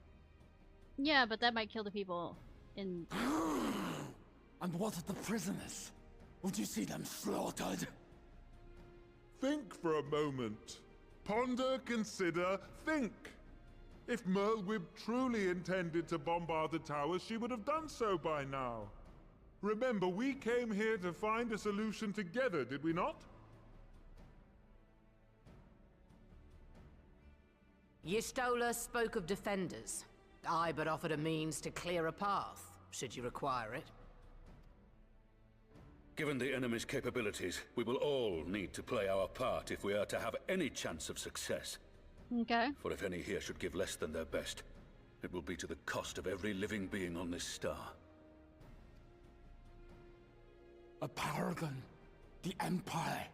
Speaker 1: Yeah, but that might kill the people in...
Speaker 5: And what of the prisoners? Would you see them slaughtered?
Speaker 15: Think for a moment. Ponder, consider, think. If Merlwyb truly intended to bombard the towers, she would have done so by now. Remember, we came here to find a solution together, did we not?
Speaker 14: Y'stola spoke of defenders. I but offered a means to clear a path, should you require it.
Speaker 16: Given the enemy's capabilities, we will all need to play our part if we are to have any chance of success.
Speaker 1: Okay.
Speaker 16: For if any here should give less than their best, It will be to the cost of every living being on this star.
Speaker 17: A paragon, the Empire,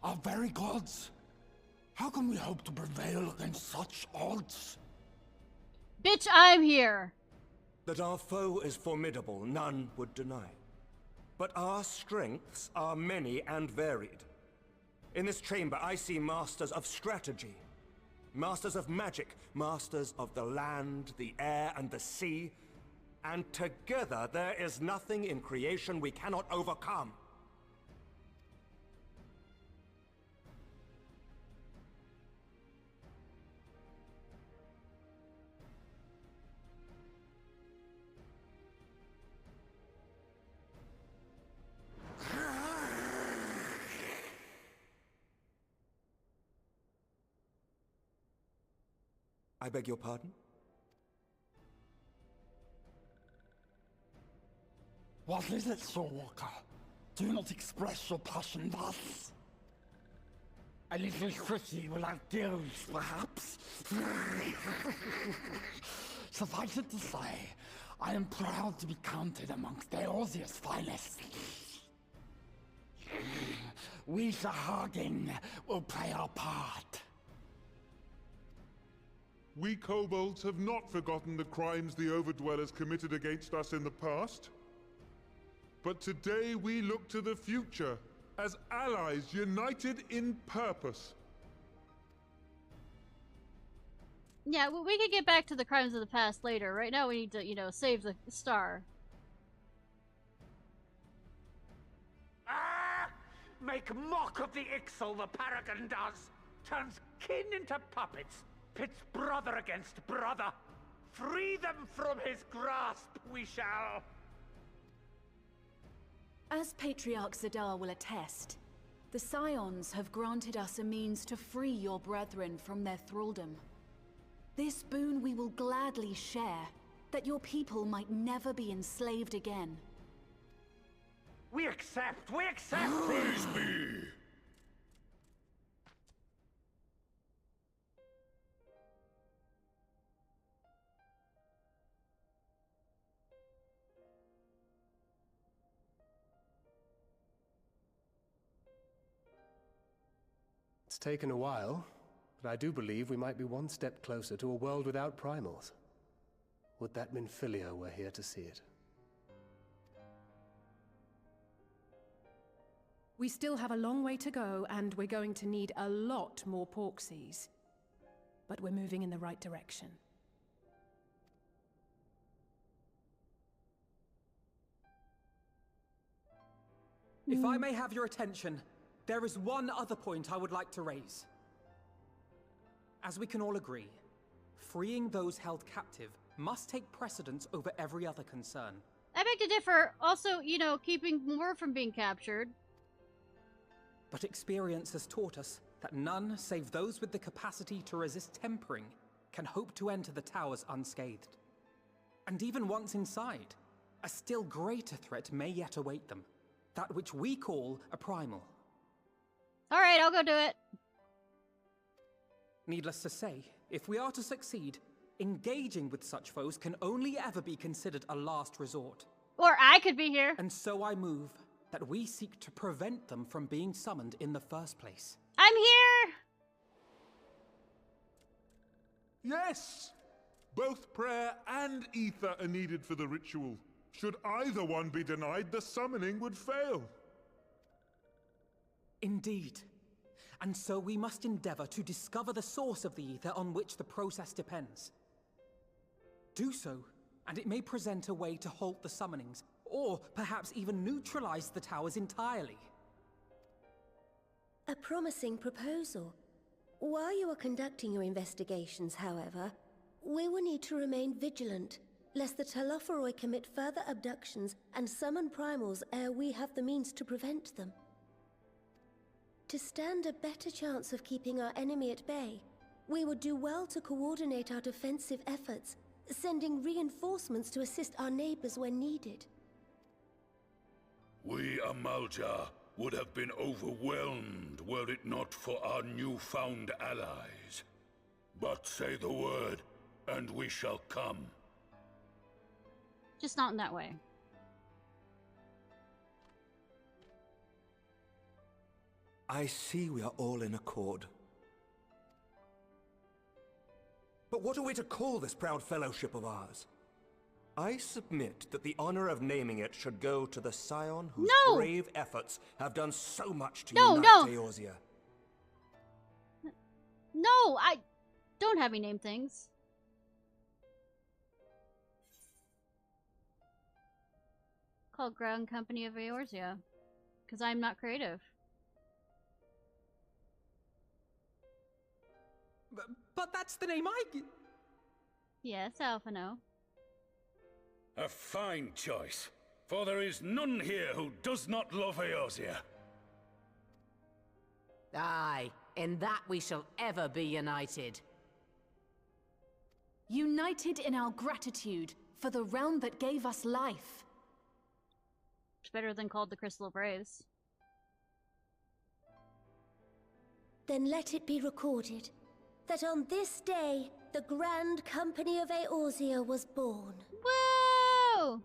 Speaker 17: our very gods. How can we hope to prevail against such odds?
Speaker 1: Bitch, I'm here!
Speaker 18: That our foe is formidable, none would deny. But our strengths are many and varied. In this chamber, I see masters of strategy, masters of magic, masters of the land, the air, and the sea. And together, there is nothing in creation we cannot overcome. I beg your pardon?
Speaker 17: What is it, Soulwalker? Do not express your passion thus. A little city without gills, perhaps? Suffice it to say, I am proud to be counted amongst Eorzea's finest. We, Sahagin, will play our part.
Speaker 15: We kobolds have not forgotten the crimes the Overdwellers committed against us in the past. But today we look to the future, as allies united in purpose.
Speaker 1: Yeah, well, we can get back to the crimes of the past later. Right now we need to, you know, save the star.
Speaker 13: Ah! Make mock of the Ixal the Paragon does! Turns kin into puppets! Pits brother against brother! Free them from his grasp, we shall!
Speaker 12: As Patriarch Zadar will attest, the Scions have granted us a means to free your brethren from their thraldom. This boon we will gladly share, that your people might never be enslaved again.
Speaker 13: We accept! We accept!
Speaker 16: Praise be!
Speaker 7: It's taken a while, but I do believe we might be one step closer to a world without primals. Would that Minfilia were here to see it.
Speaker 19: We still have a long way to go, and we're going to need a lot more Porksies. But we're moving in the right direction.
Speaker 2: If I may have your attention, there is one other point I would like to raise. As we can all agree, freeing those held captive must take precedence over every other concern.
Speaker 1: I beg to differ. Also, you know, keeping more from being captured.
Speaker 2: But experience has taught us that none save those with the capacity to resist tempering can hope to enter the towers unscathed. And even once inside, a still greater threat may yet await them. That which we call a primal.
Speaker 1: Alright, I'll go do it.
Speaker 2: Needless to say, if we are to succeed, engaging with such foes can only ever be considered a last resort.
Speaker 1: Or I could be here.
Speaker 2: And so I move that we seek to prevent them from being summoned in the first place.
Speaker 1: I'm here!
Speaker 15: Yes! Both prayer and ether are needed for the ritual. Should either one be denied, the summoning would fail.
Speaker 2: Indeed. And so we must endeavor to discover the source of the ether on which the process depends. Do so, and it may present a way to halt the summonings, or perhaps even neutralize the towers entirely.
Speaker 6: A promising proposal. While you are conducting your investigations, however, we will need to remain vigilant, lest the Telophoroi commit further abductions and summon primals ere we have the means to prevent them. To stand a better chance of keeping our enemy at bay, we would do well to coordinate our defensive efforts, sending reinforcements to assist our neighbors when needed.
Speaker 16: We Amalja would have been overwhelmed were it not for our newfound allies. But say the word, And we shall come.
Speaker 1: Just not in that way.
Speaker 18: I see we are all in accord. But what are we to call this proud fellowship of ours? I submit that the honor of naming it should go to the scion whose brave efforts have done so much to unite Eorzea.
Speaker 1: No, I don't have me name things. Called Ground Company of Eorzea. Because I'm not creative.
Speaker 2: But that's the name I...
Speaker 1: Yes, Alphino.
Speaker 16: A fine choice, for there is none here who does not love Eorzea.
Speaker 14: Aye, in that we shall ever be united.
Speaker 12: United in our gratitude for the realm that gave us life.
Speaker 1: It's better than called the Crystal Braves.
Speaker 6: Then let it be recorded that on this day, the Grand Company of Eorzea was born.
Speaker 1: Whoa!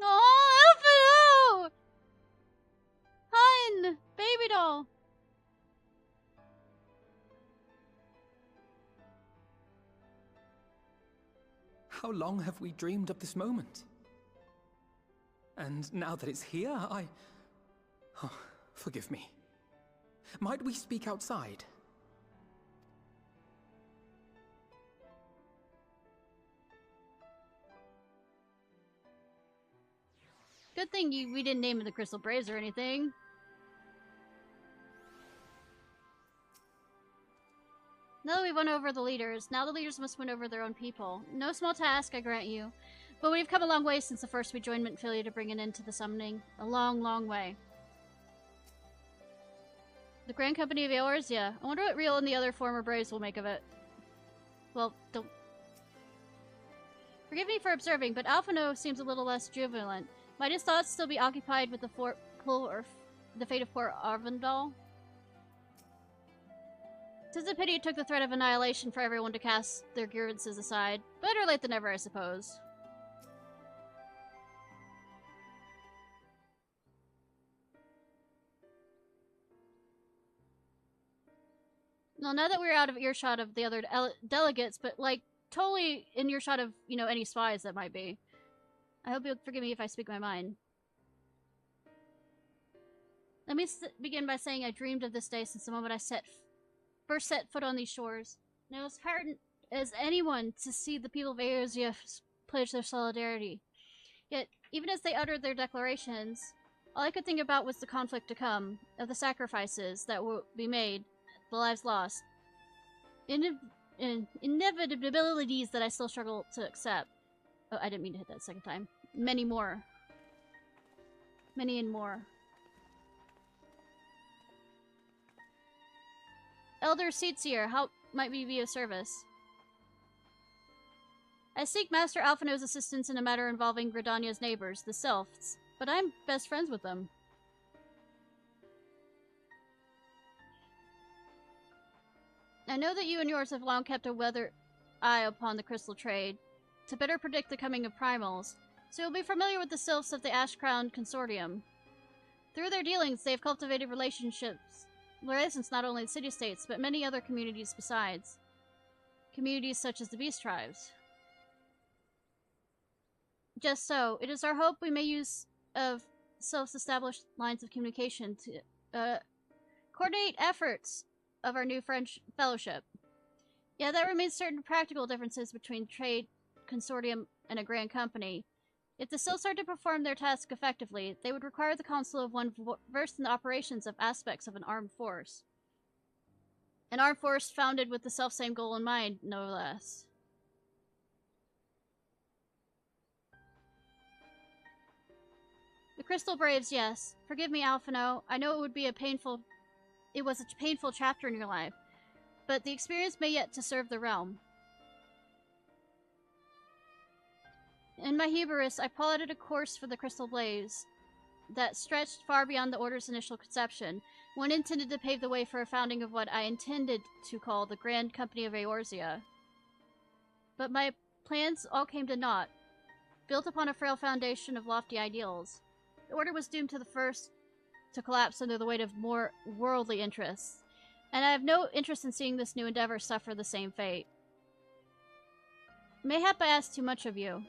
Speaker 1: Oh, Alphino! Hun! Baby doll!
Speaker 2: How long have we dreamed of this moment? And now that it's here, Oh, forgive me. Might we speak outside?
Speaker 1: Good thing we didn't name it the Crystal Braves or anything. Now that we've won over the leaders, now the leaders must win over their own people. No small task, I grant you. But we've come a long way since the first we joined Mentphilia to bring an end to the summoning. A long, long way. The Grand Company of Eorzea. I wonder what Real and the other former Braves will make of it. Well, don't... Forgive me for observing, but Alphino seems a little less jubilant. Might his thoughts still be occupied with the fate of poor Arvindal? 'Tis a pity it took the threat of annihilation for everyone to cast their grievances aside. Better late than never, I suppose. Well, now that we're out of earshot of the other delegates, but, like, totally in earshot of, you know, any spies that might be. I hope you'll forgive me if I speak my mind. Let me begin by saying I dreamed of this day since the moment I first set foot on these shores. And I was heartened as anyone to see the people of Eorzea pledge their solidarity. Yet, even as they uttered their declarations, all I could think about was the conflict to come, of the sacrifices that will be made, the lives lost. Inevitabilities that I still struggle to accept. Oh, I didn't mean to hit that second time. Many more. Many and more. Elder Seatsier, how might we be of service? I seek Master Alphino's assistance in a matter involving Gridania's neighbors, the Sylphs, but I'm best friends with them. I know that you and yours have long kept a weather eye upon the crystal trade, to better predict the coming of primals, so you'll be familiar with the Sylphs of the Ash-Crowned Consortium. Through their dealings, they have cultivated relations not only in city-states, but many other communities besides. Communities such as the Beast Tribes. Just so, it is our hope we may use of self-established lines of communication to coordinate efforts of our new French fellowship. Yeah, that remains certain practical differences between trade, consortium, and a grand company. If the Sylphs are to perform their task effectively, they would require the counsel of one versed in the operations of aspects of an armed force. An armed force founded with the self-same goal in mind, no less. The Crystal Braves, yes. Forgive me, Alphino. I know it was a painful chapter in your life, but the experience may yet to serve the realm. In my hubris, I plotted a course for the Crystal Blaze. that stretched far beyond the Order's initial conception. One intended to pave the way for a founding of what I intended to call the Grand Company of Eorzea. But my plans all came to naught, built upon a frail foundation of lofty ideals. The Order was doomed to the first to collapse under the weight of more worldly interests, and I have no interest in seeing this new endeavor suffer the same fate. Mayhap I ask too much of you.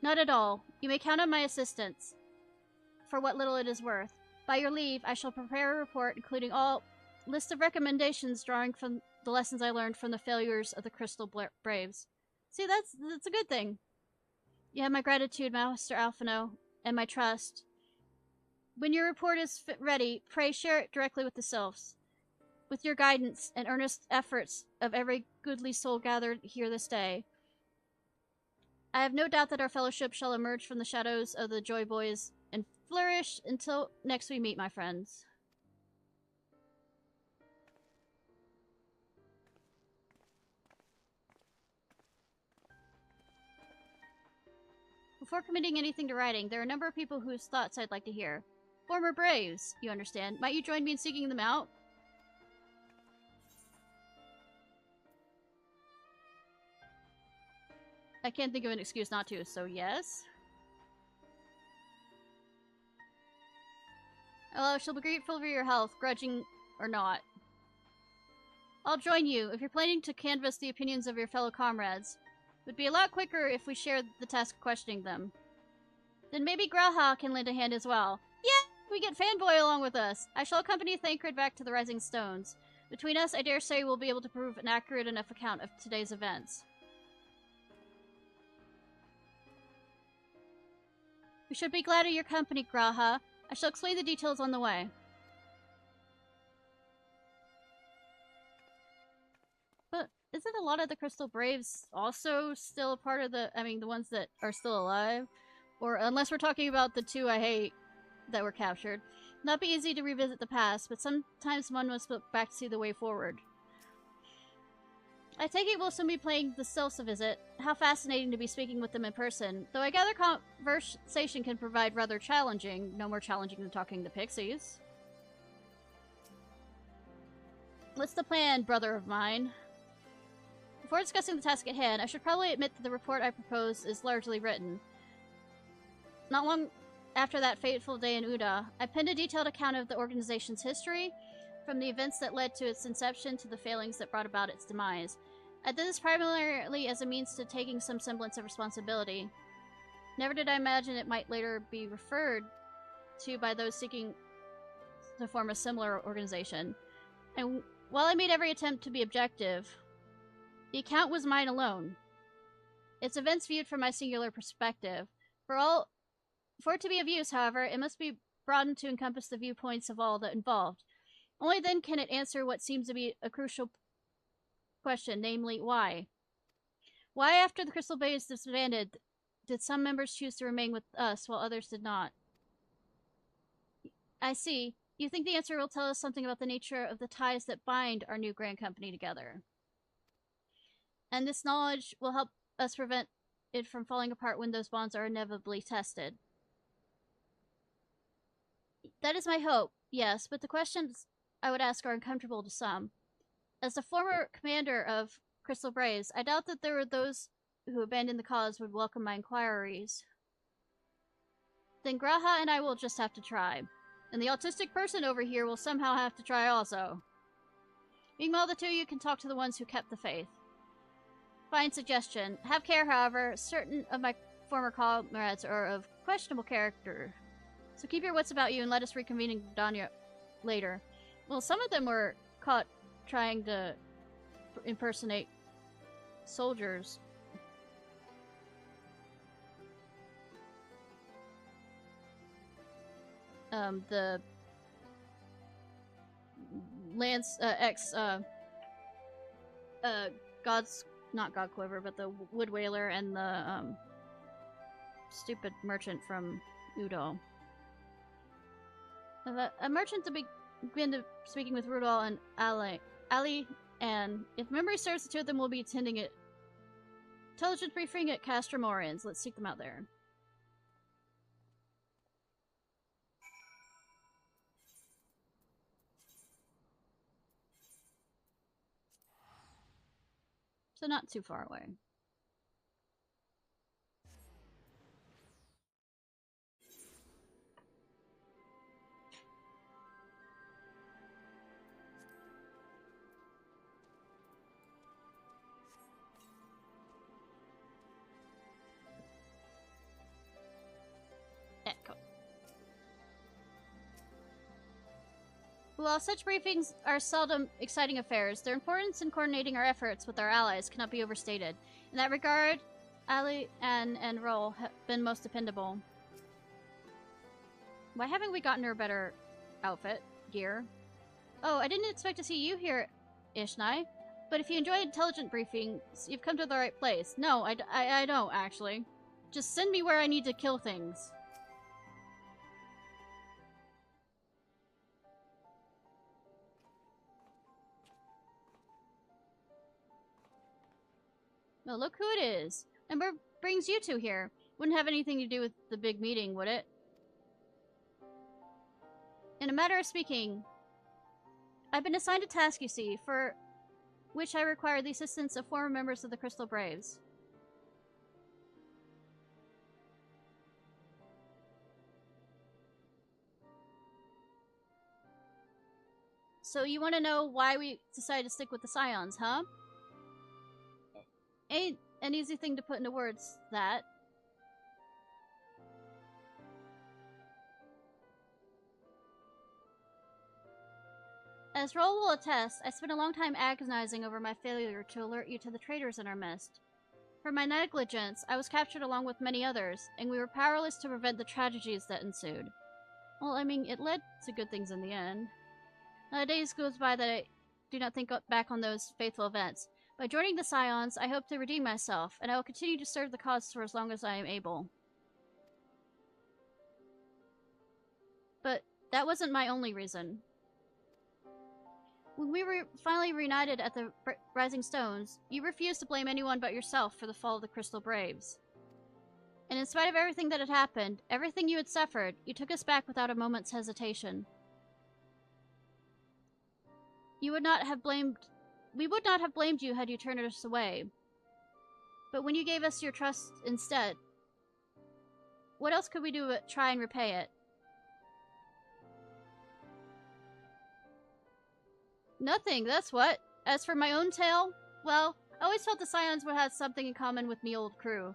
Speaker 1: Not at all. You may count on my assistance, for what little it is worth. By your leave, I shall prepare a report including all list of recommendations drawing from the lessons I learned from the failures of the Crystal Braves. See, that's a good thing. You have my gratitude, Master Alphino, and my trust. When your report is ready, pray share it directly with the Sylphs. With your guidance and earnest efforts of every goodly soul gathered here this day, I have no doubt that our fellowship shall emerge from the shadows of the Joy Boys and flourish until next we meet, my friends. Before committing anything to writing, there are a number of people whose thoughts I'd like to hear. Former Braves, you understand. Might you join me in seeking them out? I can't think of an excuse not to, so yes. Hello, she'll be grateful for your health, grudging or not. I'll join you. If you're planning to canvass the opinions of your fellow comrades, it would be a lot quicker if we shared the task of questioning them. Then maybe Graha can lend a hand as well. Yeah! We get Fanboy along with us. I shall accompany Thancred back to the Rising Stones. Between us, I dare say we'll be able to prove an accurate enough account of today's events. We should be glad of your company, Graha. I shall explain the details on the way. But isn't a lot of the Crystal Braves also still a part of the... I mean, the ones that are still alive? Or unless we're talking about the two I hate that were captured. Not be easy to revisit the past, but sometimes one must look back to see the way forward. I take it we'll soon be paying the Sylphs a visit. How fascinating to be speaking with them in person. Though I gather conversation can provide rather challenging. No more challenging than talking to pixies. What's the plan, brother of mine? Before discussing the task at hand, I should probably admit that the report I propose is largely written. Not long after that fateful day in Uda, I penned a detailed account of the organization's history, from the events that led to its inception to the failings that brought about its demise. I did this primarily as a means to taking some semblance of responsibility. Never did I imagine it might later be referred to by those seeking to form a similar organization. And while I made every attempt to be objective, the account was mine alone. Its events viewed from my singular perspective. For it to be of use, however, it must be broadened to encompass the viewpoints of all that involved. Only then can it answer what seems to be a crucial question, namely, why? Why, after the Crystal Braves disbanded, did some members choose to remain with us while others did not? I see. You think the answer will tell us something about the nature of the ties that bind our new Grand Company together. And this knowledge will help us prevent it from falling apart when those bonds are inevitably tested. That is my hope, yes, but the questions I would ask are uncomfortable to some. As the former commander of Crystal Braves, I doubt that there were those who abandoned the cause would welcome my inquiries. Then Graha and I will just have to try. And the autistic person over here will somehow have to try also. Meanwhile, the two of you can talk to the ones who kept the faith. Fine suggestion. Have care, however. Certain of my former comrades are of questionable character. So keep your wits about you and let us reconvene in Gdania later. Well, some of them were caught trying to impersonate soldiers. The Lance, not God Quiver, but the Wood Whaler and the, stupid merchant from Udo. A merchant to begin to speaking with Rudol and Ali, and if memory serves, the two of them will be attending it. Intelligence briefing at Castro Morians. Let's seek them out there. So not too far away. Cool. While such briefings are seldom exciting affairs, their importance in coordinating our efforts with our allies cannot be overstated. In that regard, Ali, Anne, and Roll have been most dependable. Why haven't we gotten her a better outfit, gear? Oh, I didn't expect to see you here, Ishnai. But if you enjoy intelligent briefings, you've come to the right place. No, I don't, actually. Just send me where I need to kill things. Well, look who it is. And what brings you two here? Wouldn't have anything to do with the big meeting, would it? In a matter of speaking, I've been assigned a task, you see, for which I require the assistance of former members of the Crystal Braves. So you want to know why we decided to stick with the Scions, huh? Ain't an easy thing to put into words, that. As Roll will attest, I spent a long time agonizing over my failure to alert you to the traitors in our midst. For my negligence, I was captured along with many others, and we were powerless to prevent the tragedies that ensued. Well, I mean, it led to good things in the end. Not a day goes by that I do not think back on those faithful events. By joining the Scions, I hope to redeem myself, and I will continue to serve the cause for as long as I am able. But that wasn't my only reason. When we were finally reunited at the Rising Stones, you refused to blame anyone but yourself for the fall of the Crystal Braves. And in spite of everything that had happened, everything you had suffered, you took us back without a moment's hesitation. We would not have blamed you had you turned us away. But when you gave us your trust instead, what else could we do but try and repay it? Nothing, that's what. As for my own tale, well, I always felt the Scions would have something in common with me old crew.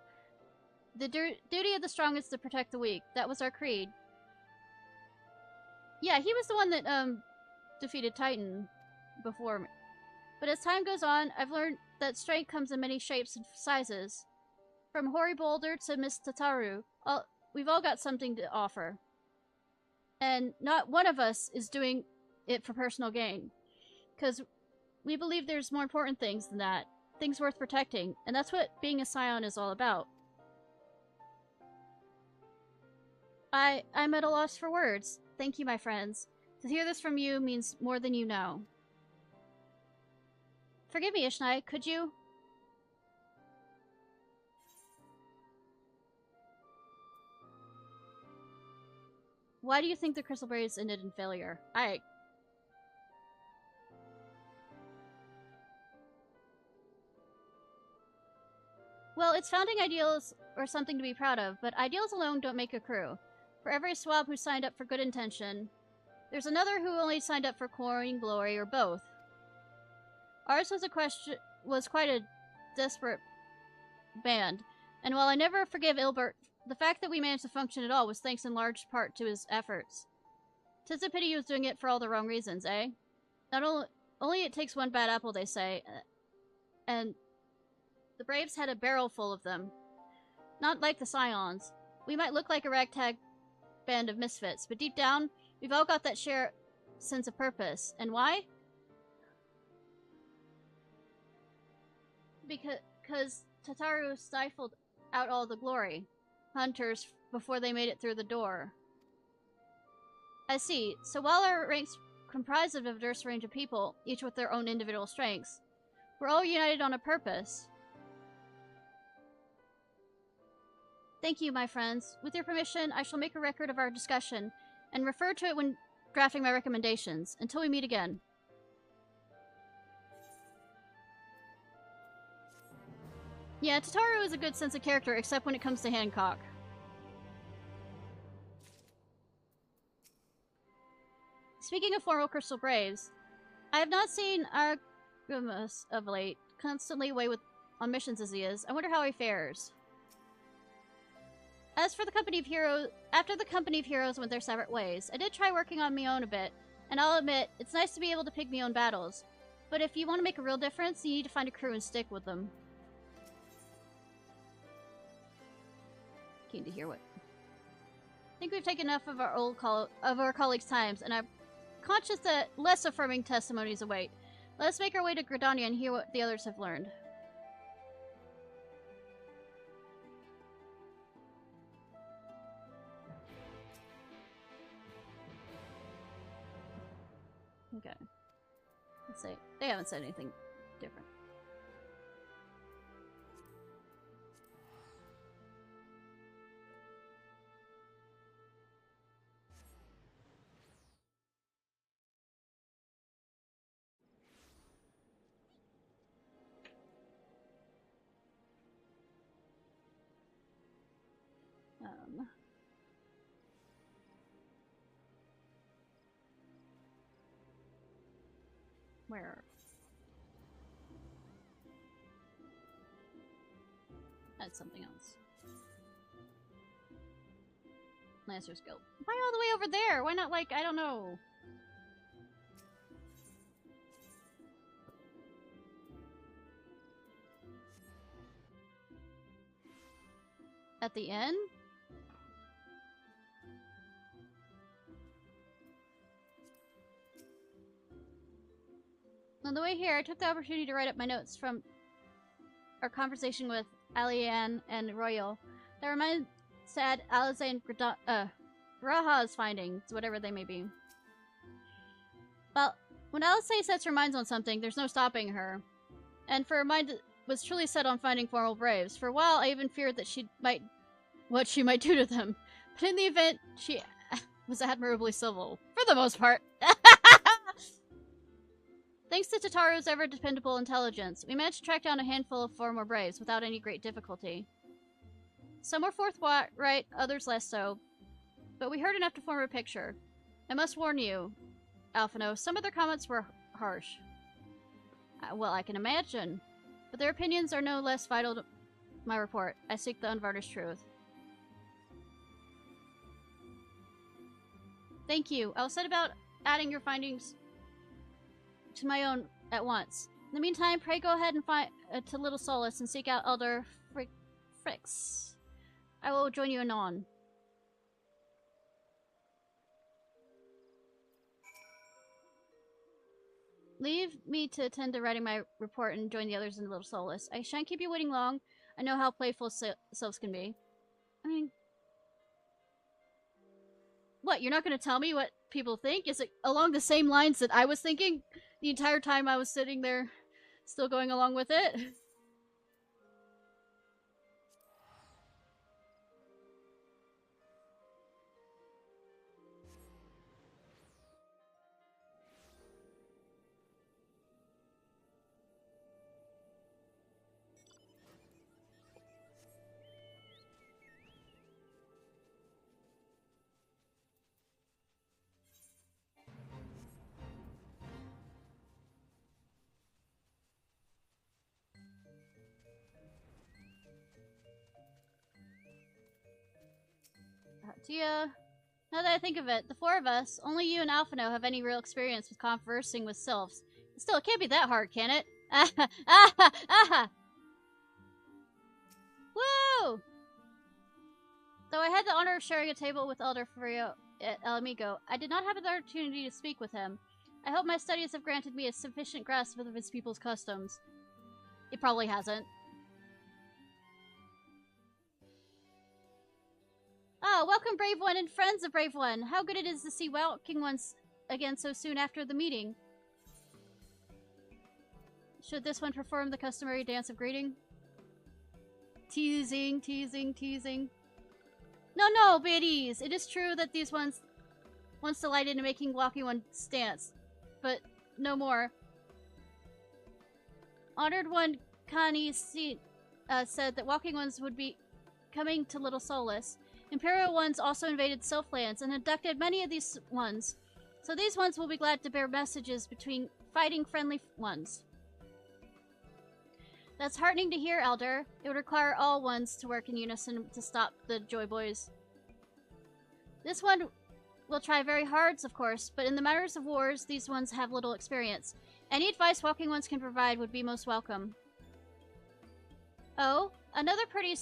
Speaker 1: The duty of the strong is to protect the weak. That was our creed. Yeah, he was the one that, defeated Titan before me. But as time goes on, I've learned that strength comes in many shapes and sizes. From Hori Boulder to Miss Tataru, we've all got something to offer. And not one of us is doing it for personal gain. Because we believe there's more important things than that. Things worth protecting. And that's what being a Scion is all about. I'm at a loss for words. Thank you, my friends. To hear this from you means more than you know. Forgive me, Ishnai, could you? Why do you think the Crystal Braves ended in failure? Well, its founding ideals are something to be proud of, but ideals alone don't make a crew. For every swab who signed up for good intention, there's another who only signed up for coin, glory, or both. Ours was quite a desperate band, and while I never forgive Ilbert, the fact that we managed to function at all was thanks in large part to his efforts. 'Tis a pity he was doing it for all the wrong reasons, eh? Only it takes one bad apple, they say, and the Braves had a barrel full of them. Not like the Scions. We might look like a ragtag band of misfits, but deep down, we've all got that shared sense of purpose. And why? Because Tataru stifled out all the glory. Hunters before they made it through the door. I see. So while our ranks comprise of a diverse range of people, each with their own individual strengths, we're all united on a purpose. Thank you, my friends. With your permission, I shall make a record of our discussion and refer to it when drafting my recommendations. Until we meet again. Yeah, Tataru is a good sense of character, except when it comes to Hancock. Speaking of formal Crystal Braves, I have not seen Argumus of late, constantly away on missions as he is. I wonder how he fares. As for the Company of Heroes, after the Company of Heroes went their separate ways, I did try working on Mion a bit, and I'll admit, it's nice to be able to pick Mion battles. But if you want to make a real difference, you need to find a crew and stick with them. Keen to hear what. I think we've taken enough of our colleagues' times, and I'm conscious that less affirming testimonies await. Let's make our way to Gridania and hear what the others have learned. Okay. Let's see. They haven't said anything different. Where? That's something else. Lancer's Guild. Why all the way over there? Why not, like, I don't know. At the end? On the way here, I took the opportunity to write up my notes from our conversation with Alianne and Royal. That reminds sad Alice and Raha's findings, whatever they may be. Well, when Alice sets her minds on something, there's no stopping her. And for her mind was truly set on finding formal braves. For a while, I even feared that what she might do to them. But in the event, she was admirably civil. For the most part. Thanks to Tataru's ever-dependable intelligence, we managed to track down a handful of former braves without any great difficulty. Some were forthright, others less so, but we heard enough to form a picture. I must warn you, Alphino, some of their comments were harsh. Well, I can imagine, but their opinions are no less vital to my report. I seek the unvarnished truth. Thank you. I'll set about adding your findings to my own at once. In the meantime, pray go ahead and find to Little Solace and seek out Elder Fricks. I will join you anon. Leave me to attend to writing my report and join the others in Little Solace. I shan't keep you waiting long. I know how playful selves can be. I mean... What, you're not going to tell me what people think? Is it along the same lines that I was thinking the entire time I was sitting there, still going along with it? Now that I think of it, the four of us, only you and Alphino have any real experience with conversing with sylphs. Still, it can't be that hard, can it? Woo! Though I had the honor of sharing a table with Elder Frio at El Amigo, I did not have an opportunity to speak with him. I hope my studies have granted me a sufficient grasp of his people's customs. It probably hasn't. Oh, welcome, Brave One, and friends of Brave One. How good it is to see walking once again so soon after the meeting. Should this one perform the customary dance of greeting? Teasing, teasing, teasing. No, biddies. It is true that these ones once delighted in making walking one dance, but no more. Honored one, Kani said that walking ones would be coming to Little Solace. Imperial ones also invaded Sylphlands and abducted many of these ones. So these ones will be glad to bear messages between fighting friendly ones. That's heartening to hear, Elder. It would require all ones to work in unison to stop the Joy Boys. This one will try very hard, of course, but in the matters of wars, these ones have little experience. Any advice walking ones can provide would be most welcome. Oh, another pretty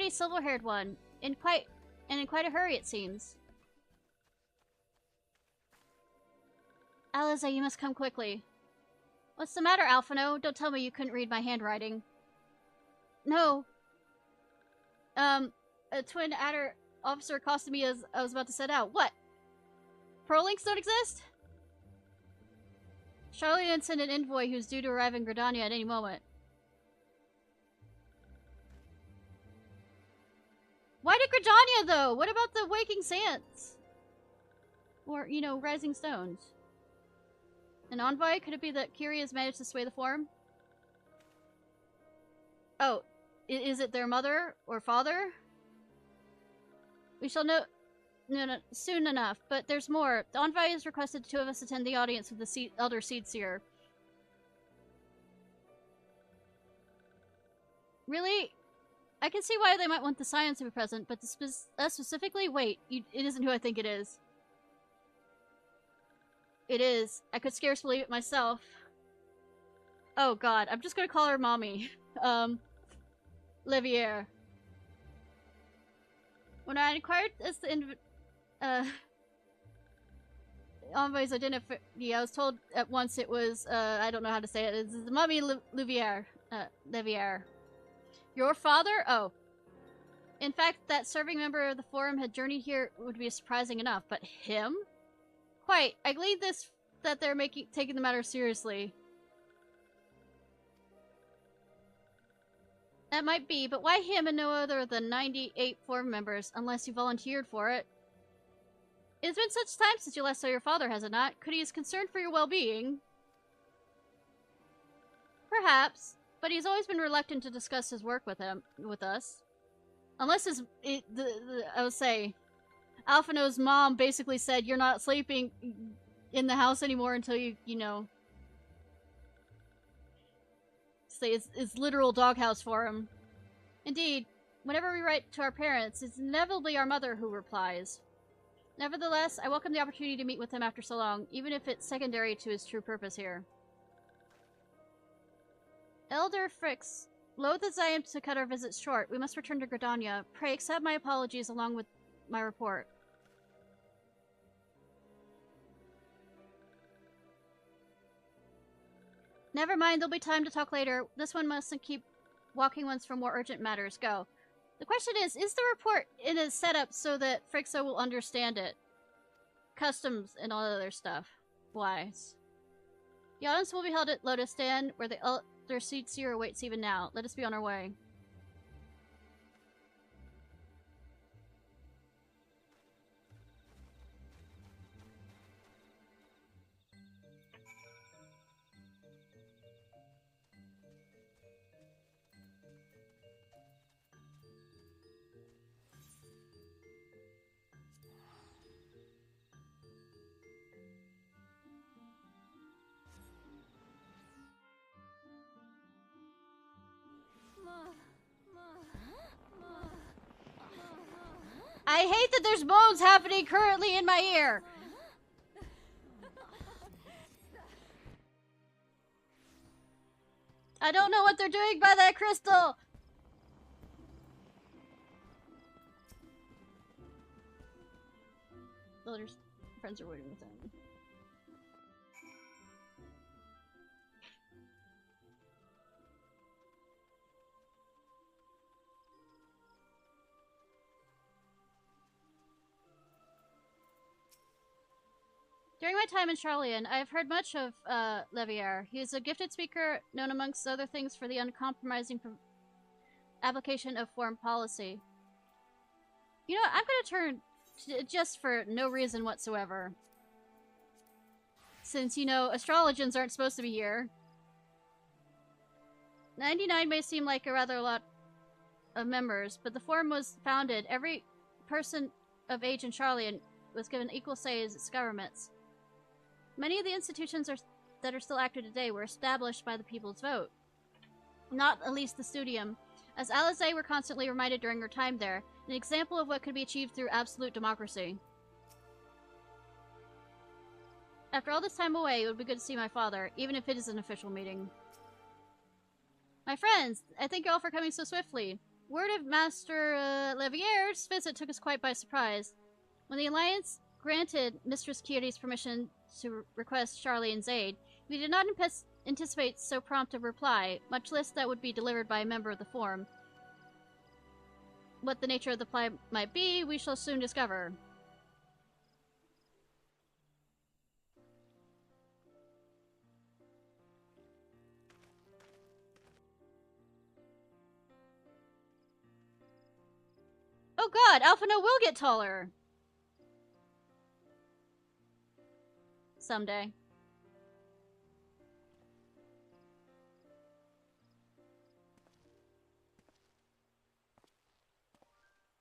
Speaker 1: silver-haired one, in quite a hurry, it seems. Aliza, you must come quickly. What's the matter, Alphino? Don't tell me you couldn't read my handwriting. No. A twin adder officer accosted me as I was about to set out. What? Prolinks don't exist? Charlene sent an envoy who's due to arrive in Gridania at any moment. Why to Gridania, though? What about the Waking Sands? Or, you know, Rising Stones? An envoy? Could it be that Kiri has managed to sway the form? Oh, is it their mother or father? We shall know soon enough, but there's more. The envoy has requested the two of us attend the audience with the Elder Seedseer. Really? I can see why they might want the Scions to be present, but specifically, wait, it isn't who I think it is. It is. I could scarce believe it myself. Oh god, I'm just gonna call her Mommy. Livier. When I inquired as the envoy's identity, I was told at once it was, I don't know how to say it. It's Mommy Livier. Livier. Your father? Oh. In fact, that serving member of the Forum had journeyed here would be surprising enough, but him? Quite. I gleaned this that they're taking the matter seriously. That might be, but why him and no other than 98 Forum members, unless you volunteered for it? It's been such time since you last saw your father, has it not? Could he is concerned for your well-being? Perhaps, but he's always been reluctant to discuss his work with us. Unless I would say, Alphino's mom basically said, you're not sleeping in the house anymore until you know, say it's literal doghouse for him. Indeed, whenever we write to our parents, it's inevitably our mother who replies. Nevertheless, I welcome the opportunity to meet with him after so long, even if it's secondary to his true purpose here. Elder Frix, loath as I am to cut our visit short, we must return to Gridania. Pray accept my apologies along with my report. Never mind, there'll be time to talk later. This one mustn't keep walking ones for more urgent matters. Go. The question is the report in a setup so that Frixo will understand it? Customs and all other stuff. Wise. The audience will be held at Lotus Stand, where the Elder Seedseer awaits even now. Let us be on our way. I hate that there's moans happening currently in my ear. I don't know what they're doing by that crystal. Builders, friends are waiting with them. During my time in Charlian, I have heard much of Levier. He is a gifted speaker, known amongst other things for the uncompromising application of foreign policy. You know what? I'm going to turn just for no reason whatsoever. Since, you know, astrologians aren't supposed to be here. 99 may seem like a rather lot of members, but the Forum was founded. Every person of age in Charlian was given equal say as its governments. Many of the institutions that are still active today were established by the people's vote. Not at least the Studium. As Alizé were constantly reminded during her time there, an example of what could be achieved through absolute democracy. After all this time away, it would be good to see my father, even if it is an official meeting. My friends, I thank you all for coming so swiftly. Word of Master Leviere's visit took us quite by surprise. When the Alliance granted Mistress Kiri's permission to request Charlian's aid, we did not anticipate so prompt a reply, much less that would be delivered by a member of the Forum. What the nature of the reply might be, we shall soon discover. Oh god, Alphino will get taller! Someday.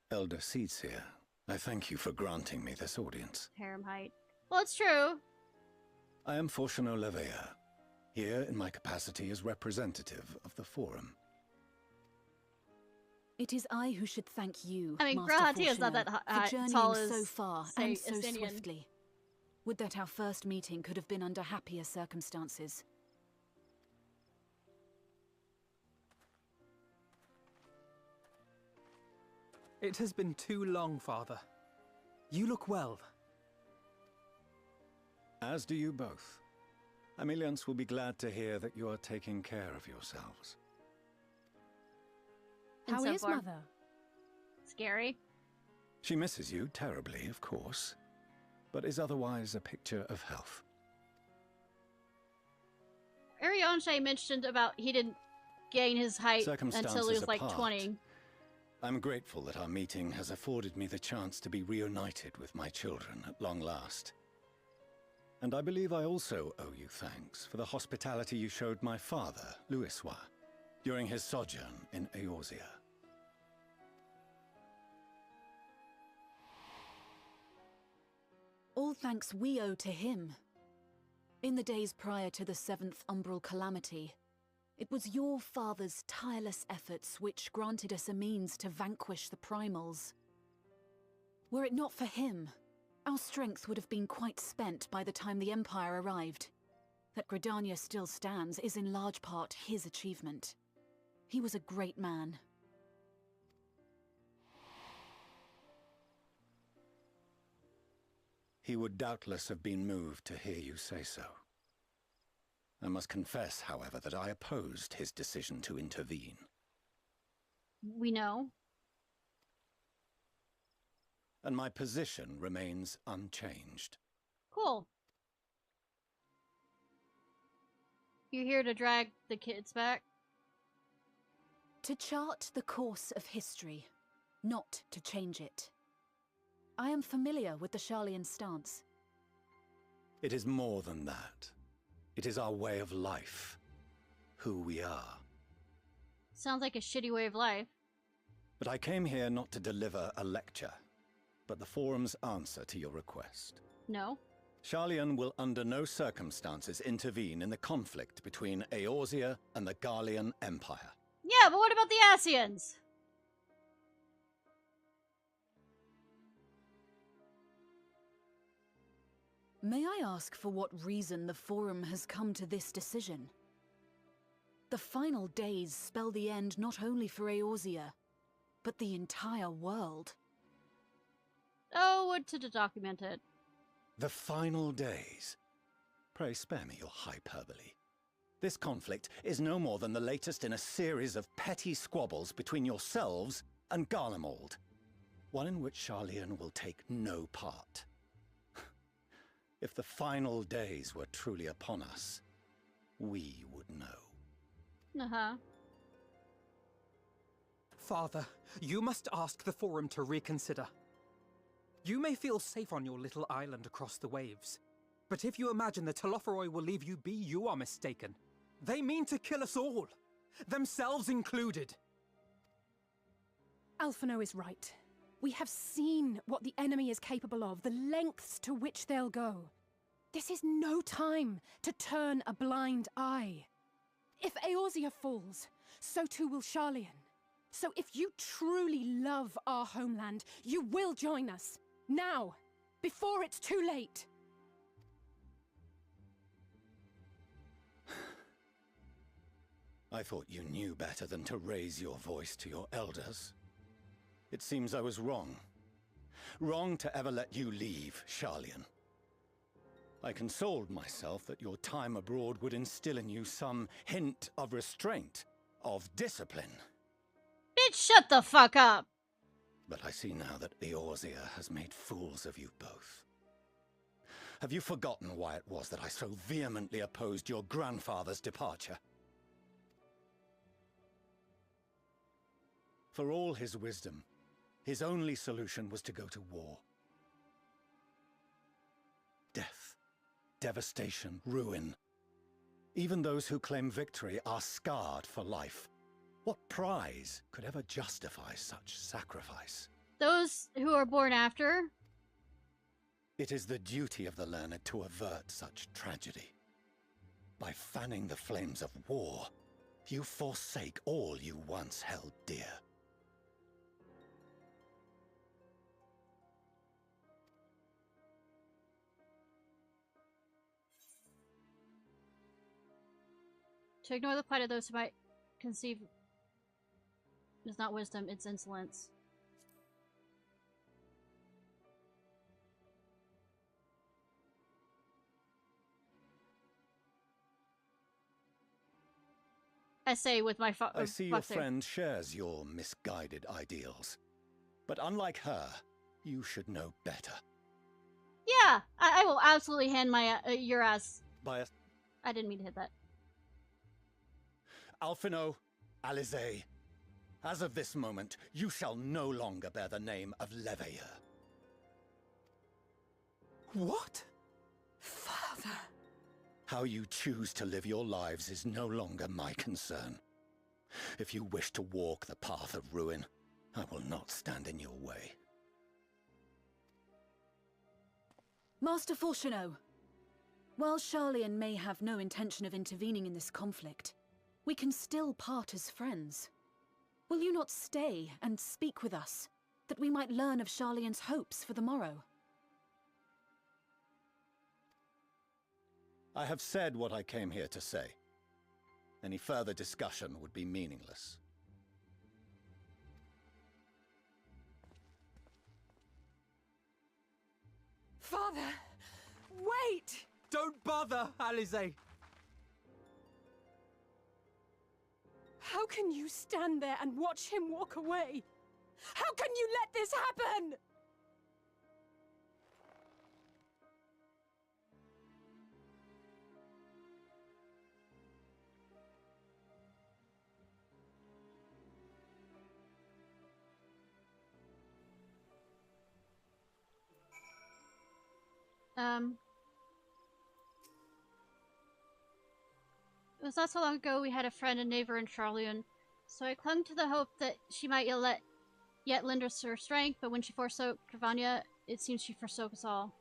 Speaker 20: Elder Seedseer, I thank you for granting me this audience.
Speaker 1: Harem height. Well, it's true.
Speaker 20: I am Fortuno Leveilleur, here in my capacity as representative of the Forum.
Speaker 12: It is I who should thank you,
Speaker 1: I mean,
Speaker 12: Master
Speaker 1: Grahati is not
Speaker 12: Fortuno,
Speaker 1: that
Speaker 12: for journeying
Speaker 1: tall as,
Speaker 12: so far
Speaker 1: say,
Speaker 12: and so
Speaker 1: Estinian.
Speaker 12: swiftly. Would that our first meeting could have been under happier circumstances.
Speaker 2: It has been too long, Father. You look well.
Speaker 20: As do you both. Ameliance will be glad to hear that you are taking care of yourselves.
Speaker 19: How is Mother?
Speaker 1: Scary.
Speaker 20: She misses you terribly, of course, but is otherwise a picture of health.
Speaker 1: Arianche mentioned about he didn't gain his height until he was like
Speaker 20: apart,
Speaker 1: 20.
Speaker 20: I'm grateful that our meeting has afforded me the chance to be reunited with my children at long last. And I believe I also owe you thanks for the hospitality you showed my father, Louisoix, during his sojourn in Eorzea.
Speaker 12: All thanks we owe to him. In the days prior to the 7th Umbral Calamity, it was your father's tireless efforts which granted us a means to vanquish the Primals. Were it not for him, our strength would have been quite spent by the time the Empire arrived. That Gridania still stands is in large part his achievement. He was a great man.
Speaker 20: He would doubtless have been moved to hear you say so. I must confess, however, that I opposed his decision to intervene.
Speaker 1: We know.
Speaker 20: And my position remains unchanged.
Speaker 1: Cool. You're here to drag the kids back?
Speaker 12: To chart the course of history, not to change it. I am familiar with the Charlian stance.
Speaker 20: It is more than that. It is our way of life. Who we are.
Speaker 1: Sounds like a shitty way of life.
Speaker 20: But I came here not to deliver a lecture, but the Forum's answer to your request.
Speaker 1: No.
Speaker 20: Charlian will under no circumstances intervene in the conflict between Eorzea and the Garlean Empire.
Speaker 1: Yeah, but what about the Ascians?
Speaker 12: May I ask for what reason the Forum has come to this decision? The final days spell the end not only for Eorzea, but the entire world.
Speaker 1: Oh, what to document it?
Speaker 20: The final days? Pray spare me your hyperbole. This conflict is no more than the latest in a series of petty squabbles between yourselves and Garlemald, one in which Charlian will take no part. If the final days were truly upon us, we would know.
Speaker 1: Uh-huh.
Speaker 2: Father, you must ask the Forum to reconsider. You may feel safe on your little island across the waves, but if you imagine the Telophoroi will leave you be, you are mistaken. They mean to kill us all. themselves included.
Speaker 19: Alphino is right. We have seen what the enemy is capable of, the lengths to which they'll go. This is no time to turn a blind eye. If Eorzea falls, so too will Sharlayan. So if you truly love our homeland, you will join us. Now, before it's too late.
Speaker 20: I thought you knew better than to raise your voice to your elders. It seems I was wrong. Wrong to ever let you leave, Sharlayan. I consoled myself that your time abroad would instill in you some hint of restraint, of discipline.
Speaker 1: Bitch, shut the fuck up!
Speaker 20: But I see now that Eorzea has made fools of you both. Have you forgotten why it was that I so vehemently opposed your grandfather's departure? For all his wisdom, his only solution was to go to war. Death, devastation, ruin. Even those who claim victory are scarred for life. What prize could ever justify such sacrifice?
Speaker 1: Those who are born after?
Speaker 20: It is the duty of the learned to avert such tragedy. By fanning the flames of war, you forsake all you once held dear.
Speaker 1: To ignore the plight of those who might conceive is not wisdom, it's insolence. I say with my
Speaker 20: I see your friend shares your misguided ideals. But unlike her, you should know better.
Speaker 1: Yeah, I will absolutely hand my your ass.
Speaker 20: By a...
Speaker 1: I didn't mean to hit that.
Speaker 20: Alphino, Alisaie, as of this moment, you shall no longer bear the name of Leveilleur.
Speaker 12: What? Father!
Speaker 20: How you choose to live your lives is no longer my concern. If you wish to walk the path of ruin, I will not stand in your way.
Speaker 12: Master Fourcheneau, while Sharlayan may have no intention of intervening in this conflict, we can still part as friends. Will you not stay and speak with us, that we might learn of Sharlayan's hopes for the morrow?
Speaker 20: I have said what I came here to say. Any further discussion would be meaningless.
Speaker 12: Father! Wait!
Speaker 2: Don't bother, Alisaie!
Speaker 19: How can you stand there and watch him walk away? How can you let this happen?
Speaker 1: It was not so long ago we had a friend and neighbor in Sharlayan, so I clung to the hope that she might yet lend us her strength, but when she forsook Cravania, it seems she forsook us all.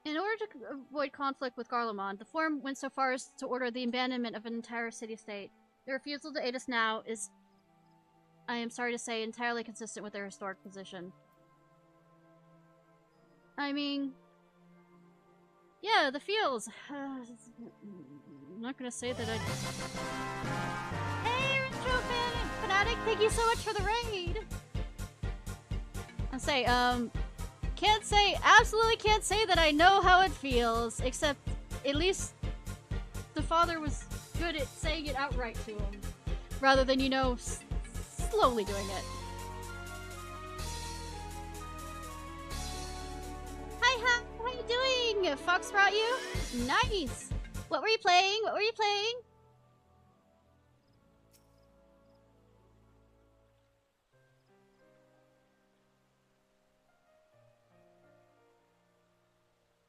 Speaker 1: In order to avoid conflict with Garlemald, the Forum went so far as to order the abandonment of an entire city-state. Their refusal to aid us now is, I am sorry to say, entirely consistent with their historic position. I mean... yeah, the fields. I'm not gonna say that I... Hey, Retro Fanatic, thank you so much for the raid! I'll say, absolutely can't say that I know how it feels, except at least the father was good at saying it outright to him, rather than, you know, slowly doing it. Hi, how you doing? Fox brought you? Nice! What were you playing? What were you playing?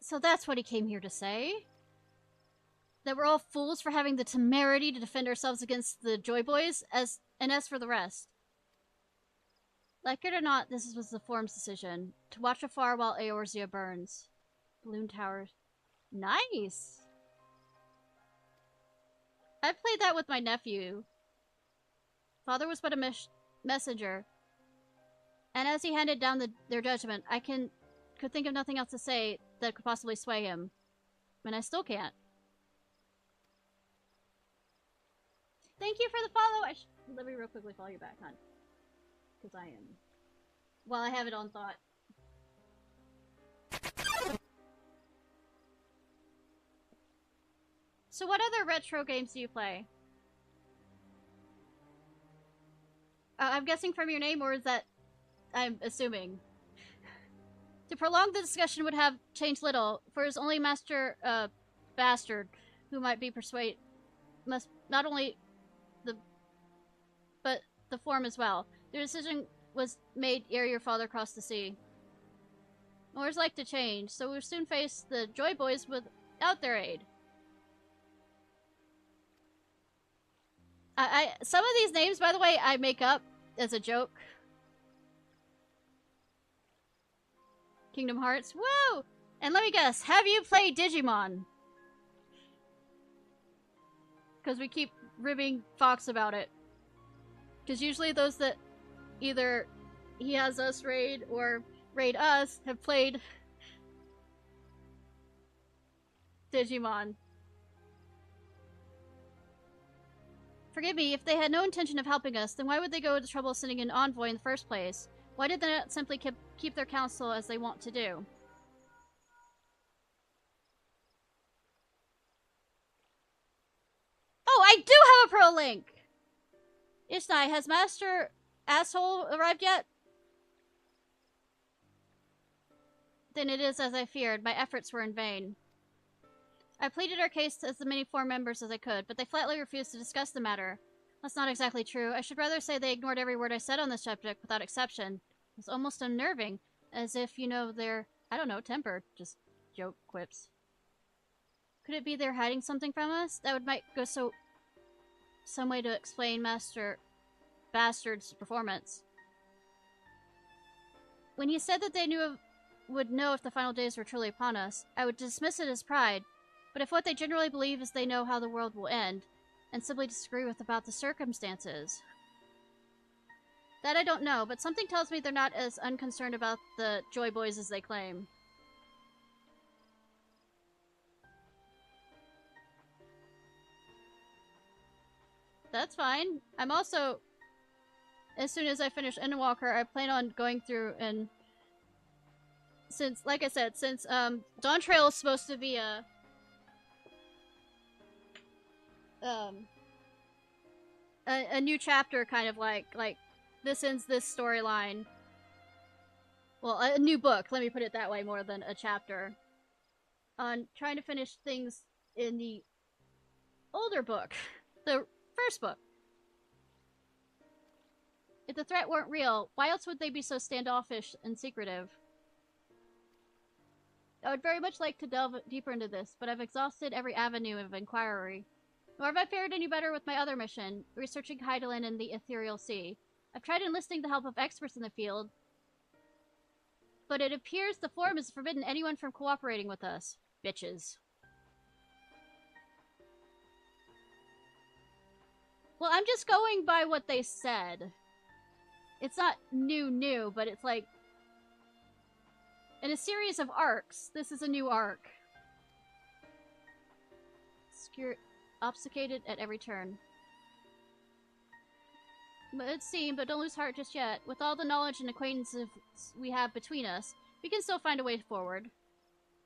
Speaker 1: So that's what he came here to say. that we're all fools for having the temerity to defend ourselves against the Joy Boys, as for the rest. Like it or not, this was the Forum's decision. To watch afar while Eorzea burns. Balloon Towers. Nice! I played that with my nephew. Father was but a messenger. And as he handed down their judgment, I could think of nothing else to say that could possibly sway him. And I still can't. Thank you for the follow! Let me real quickly follow you back, hon. Because I am... Well, I have it on thought. So what other retro games do you play? I'm guessing from your name, or is that... I'm assuming. To prolong the discussion would have changed little, for his only master, bastard, who might be persuaded, must not only but the Forum as well. Their decision was made ere your father crossed the sea. Wars like to change, so we'll soon face the Joy Boys without their aid. Some of these names, by the way, I make up as a joke. Kingdom Hearts, woo! And let me guess, have you played Digimon? Because we keep ribbing Fox about it. Because usually those that either he has us raid or raid us have played Digimon. Forgive me, if they had no intention of helping us, then why would they go to the trouble of sending an envoy in the first place? Why did they not simply keep their counsel as they want to do? Oh, I do have a pro link! Ishnai, has Master Asshole arrived yet? Then it is as I feared. My efforts were in vain. I pleaded our case as many Forum members as I could, but they flatly refused to discuss the matter. That's not exactly true. I should rather say they ignored every word I said on this subject without exception. It was almost unnerving, as if, you know, they're, I don't know, tempered. Just joke quips. Could it be they're might something from us? That might go some way to explain Master Bastard's performance. When he said that they would know if the final days were truly upon us, I would dismiss it as pride, but if what they generally believe is they know how the world will end, and simply disagree about the circumstances. That I don't know, but something tells me they're not as unconcerned about the Joy Boys as they claim. That's fine. I'm also, as soon as I finish Endwalker, I plan on going through and since, like I said, since Dawn Trail is supposed to be a new chapter, kind of like this ends this storyline. Well, a new book, let me put it that way, more than a chapter. On trying to finish things in the older book. The first book. If the threat weren't real, why else would they be so standoffish and secretive? I would very much like to delve deeper into this, but I've exhausted every avenue of inquiry. Nor have I fared any better with my other mission, researching Hydaelyn and the Ethereal Sea. I've tried enlisting the help of experts in the field, but it appears the Forum has forbidden anyone from cooperating with us. Bitches. Well, I'm just going by what they said. It's not new, but it's like... in a series of arcs, this is a new arc. Obfuscated at every turn. But it's seen, but don't lose heart just yet. With all the knowledge and acquaintances we have between us, we can still find a way forward.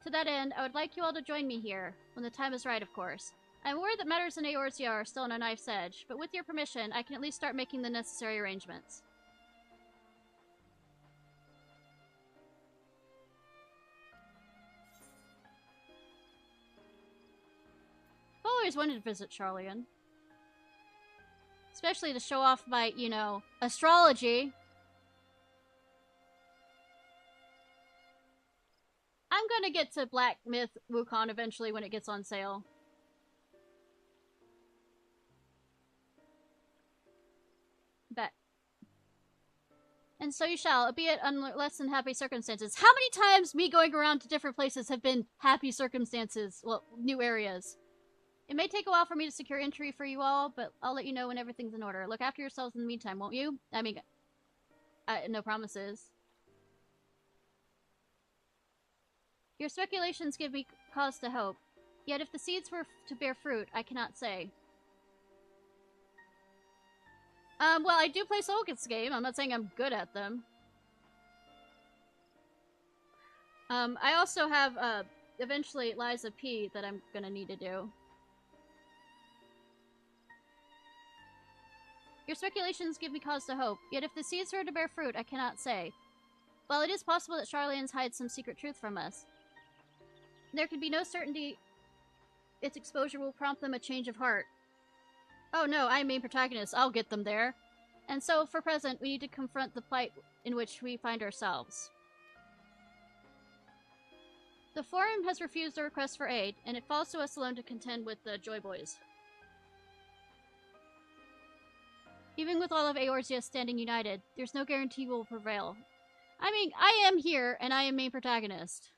Speaker 1: To that end, I would like you all to join me here, when the time is right, of course. I'm aware that matters in Eorzea are still on a knife's edge, but with your permission, I can at least start making the necessary arrangements. I've always wanted to visit Charlian. Especially to show off my, you know, astrology. I'm gonna get to Black Myth Wukong eventually when it gets on sale. Bet. And so you shall, albeit under less than happy circumstances. How many times me going around to different places have been happy circumstances? Well, new areas. It may take a while for me to secure entry for you all, but I'll let you know when everything's in order. Look after yourselves in the meantime, won't you? I mean, no promises. Your speculations give me cause to hope. Yet if the seeds were to bear fruit, I cannot say. Well, I do play Soulkit's game. I'm not saying I'm good at them. I also have, eventually Liza P that I'm gonna need to do. Your speculations give me cause to hope, yet if the seeds were to bear fruit, I cannot say. While it is possible that Charlians hide some secret truth from us, there can be no certainty its exposure will prompt them a change of heart. Oh no, I'm main protagonist. I'll get them there. And so, for present, we need to confront the plight in which we find ourselves. The Forum has refused a request for aid, and it falls to us alone to contend with the Joy Boys. Even with all of Eorzea standing united, there's no guarantee we'll prevail. I mean, I am here, and I am main protagonist.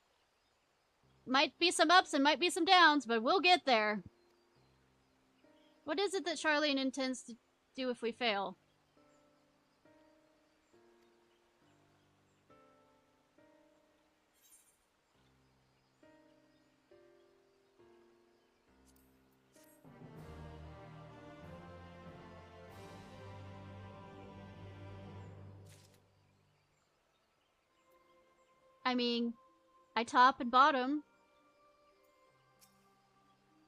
Speaker 1: Might be some ups and might be some downs, but we'll get there. What is it that Charlene intends to do if we fail? I mean, I top and bottom.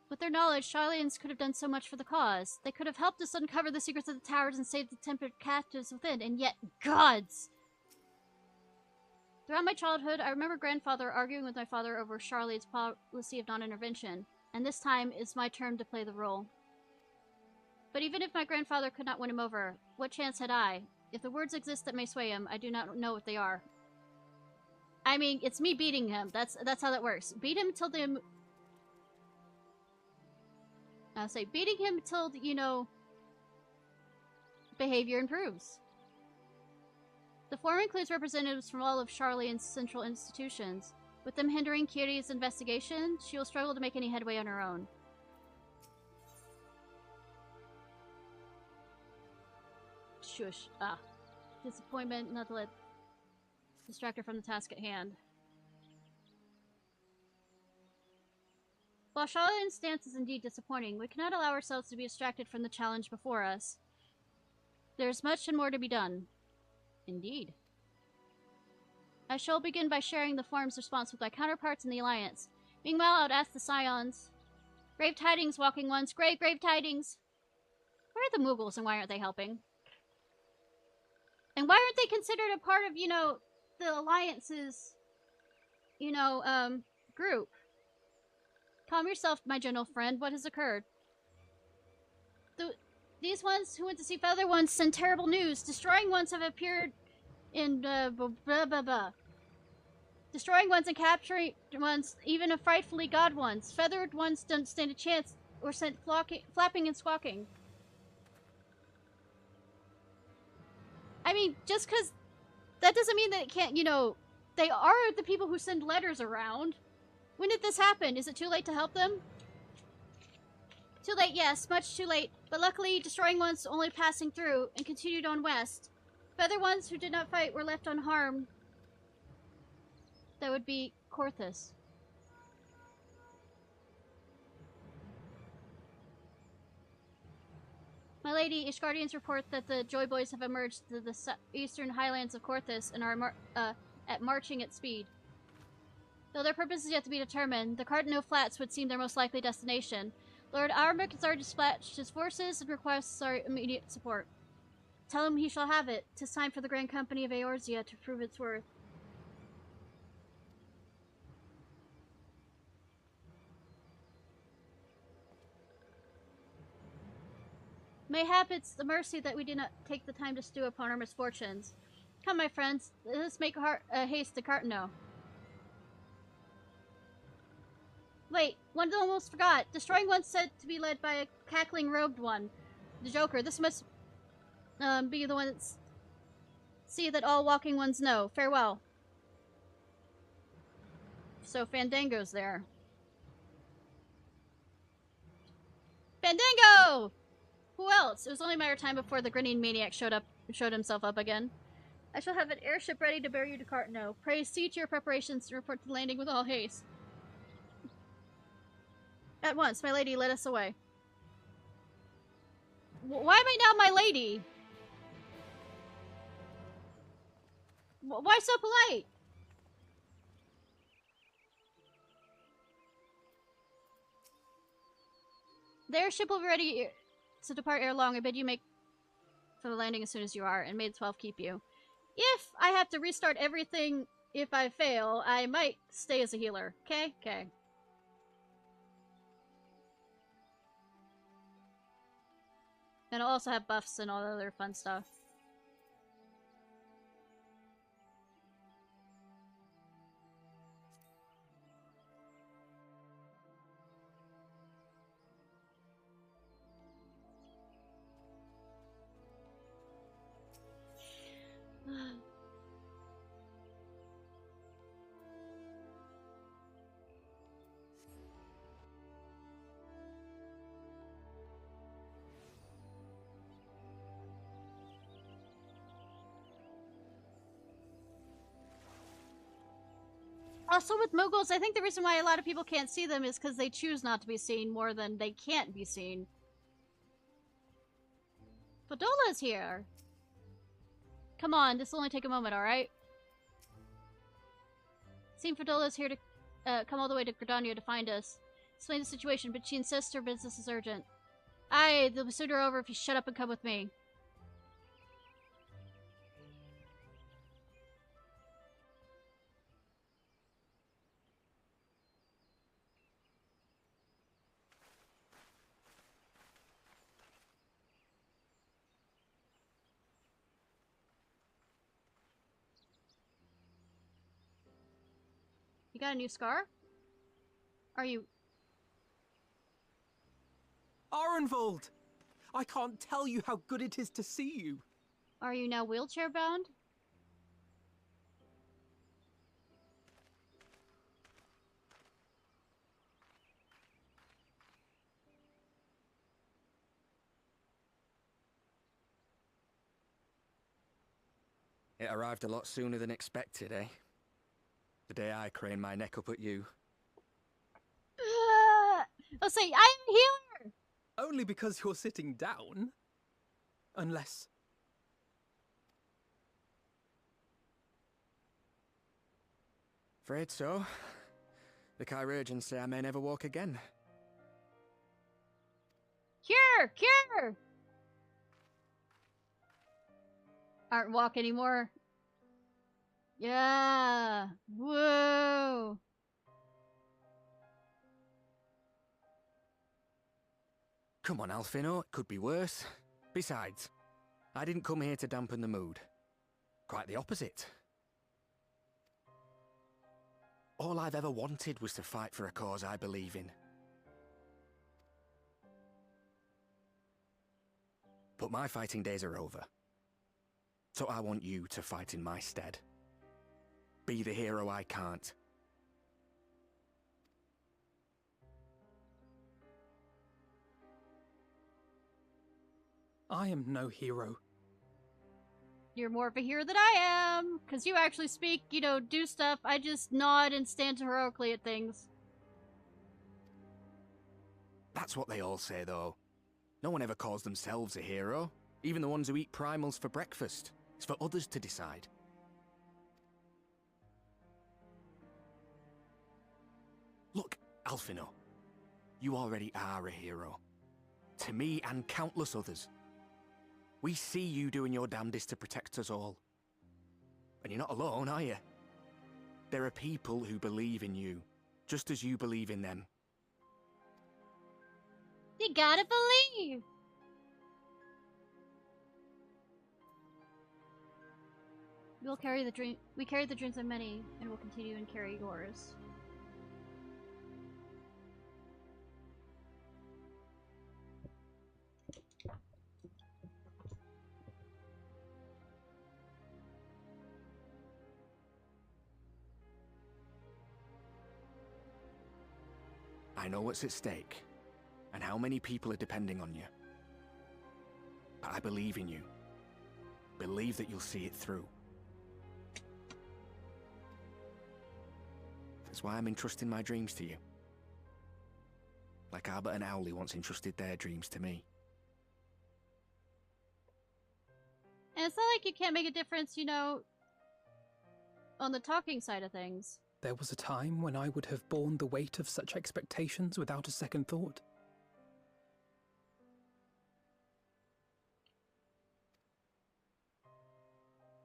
Speaker 1: With their knowledge, Charlians could have done so much for the cause. They could have helped us uncover the secrets of the towers and save the tempered captives within, and yet, gods! Throughout my childhood, I remember grandfather arguing with my father over Charlie's policy of non-intervention, and this time it's my turn to play the role. But even if my grandfather could not win him over, what chance had I? If the words exist that may sway him, I do not know what they are. I mean, it's me beating him. That's how that works. Beat him till the... I'll say, beating him till, you know, behavior improves. The forum includes representatives from all of Charlian's central institutions. With them hindering Kiri's investigation, she will struggle to make any headway on her own. Shush. Ah. Disappointment, not to let distract her from the task at hand. While Charlotte's stance is indeed disappointing, we cannot allow ourselves to be distracted from the challenge before us. There is much and more to be done. Indeed. I shall begin by sharing the forum's response with my counterparts in the Alliance. Meanwhile, I would ask the Scions. Grave tidings, Walking Ones. Grave tidings! Where are the Moogles and why aren't they helping? And why aren't they considered a part of, you know, the Alliance's, you know, group? Calm yourself, my gentle friend. What has occurred? These ones who went to see Feather Ones send terrible news. Destroying ones have appeared in Destroying ones and capturing ones, even a frightfully god ones. Feathered ones don't stand a chance, or sent flapping and squawking. I mean, just because that doesn't mean that it can't, you know, they are the people who send letters around. When did this happen? Is it too late to help them? Too late, yes, much too late. But luckily, destroying ones only passing through and continued on west. Feather ones who did not fight were left unharmed. That would be Korthus. My lady, Ishgardians report that the Joy Boys have emerged to the eastern highlands of Korthus and are marching at speed. Though their purpose is yet to be determined, the Cardinal Flats would seem their most likely destination. Lord Aramik has already dispatched his forces and requests our immediate support. Tell him he shall have it. 'Tis time for the Grand Company of Eorzea to prove its worth. Mayhap it's the mercy that we did not take the time to stew upon our misfortunes. Come, my friends, let us make haste to Cartano. Wait, one almost forgot. Destroying one's said to be led by a cackling robed one. The Joker. This must... Be the one that's... See that all walking ones know. Farewell. So Fandango's there. Fandango! Who else? It was only a matter of time before the grinning maniac showed himself up again. I shall have an airship ready to bear you to Cartno. Pray see to your preparations to report to landing with all haste. At once, my lady, let us away. Why am I now my lady? Why so polite? The airship will be ready to depart ere long. I bid you make for the landing as soon as you are, and may the 12 keep you. If I have to restart everything if I fail, I might stay as a healer. Okay? Okay. And I'll also have buffs and all the other fun stuff. Also with moguls, I think the reason why a lot of people can't see them is because they choose not to be seen more than they can't be seen. Fadola's here! Come on, this will only take a moment, alright? Seems Fadola's here to come all the way to Gridania to find us. Explain the situation, but she insists her business is urgent. Aye, they'll be sooner over if you shut up and come with me. You got a new scar? Are you...
Speaker 2: Arenvold! I can't tell you how good it is to see you.
Speaker 1: Are you now wheelchair bound?
Speaker 10: It arrived a lot sooner than expected, eh? The day I craned my neck up at you.
Speaker 1: I'll say, I'm a healer!
Speaker 2: Only because you're sitting down. Unless...
Speaker 10: Afraid so. The chirurgeons say I may never walk again.
Speaker 1: Cure! Cure! Aren't walk anymore. Yeah! Whoa!
Speaker 10: Come on, Alfino, it could be worse. Besides, I didn't come here to dampen the mood. Quite the opposite. All I've ever wanted was to fight for a cause I believe in. But my fighting days are over. So I want you to fight in my stead. Be the hero I can't.
Speaker 2: I am no hero.
Speaker 1: You're more of a hero than I am! Because you actually speak, you know, do stuff. I just nod and stand heroically at things.
Speaker 10: That's what they all say, though. No one ever calls themselves a hero. Even the ones who eat primals for breakfast. It's for others to decide. Look, Alfino. You already are a hero. To me and countless others. We see you doing your damnedest to protect us all. And you're not alone, are you? There are people who believe in you, just as you believe in them.
Speaker 1: You gotta believe! We carry the dreams of many, and will continue and carry yours.
Speaker 21: I know what's at stake, and how many people are depending on you. But I believe in you. Believe that you'll see it through. That's why I'm entrusting my dreams to you. Like Albert and Owley once entrusted their dreams to me.
Speaker 1: And it's not like you can't make a difference, you know, on the talking side of things.
Speaker 2: There was a time when I would have borne the weight of such expectations without a second thought.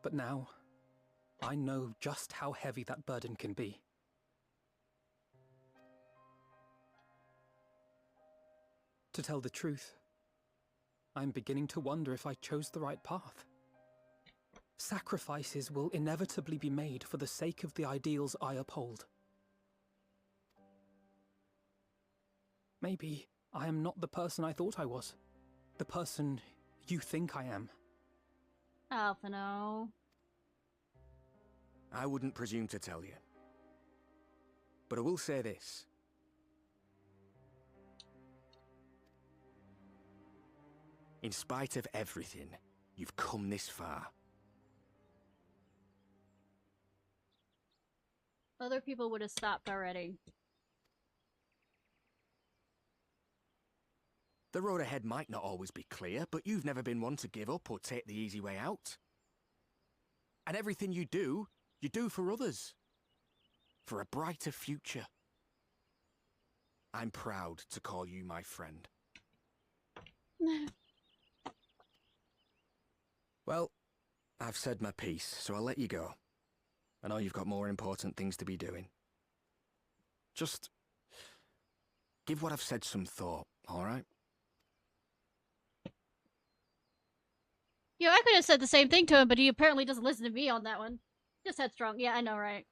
Speaker 2: But now, I know just how heavy that burden can be. To tell the truth, I'm beginning to wonder if I chose the right path. Sacrifices will inevitably be made for the sake of the ideals I uphold. Maybe I am not the person I thought I was. The person you think I am.
Speaker 1: Alphino.
Speaker 21: I wouldn't presume to tell you. But I will say this. In spite of everything, you've come this far.
Speaker 1: Other people would have stopped already.
Speaker 21: The road ahead might not always be clear, but you've never been one to give up or take the easy way out. And everything you do for others. For a brighter future. I'm proud to call you my friend. Well, I've said my piece, so I'll let you go. I know you've got more important things to be doing. Just give what I've said some thought, alright?
Speaker 1: You know, I could have said the same thing to him, but he apparently doesn't listen to me on that one. Just headstrong. Yeah, I know, right?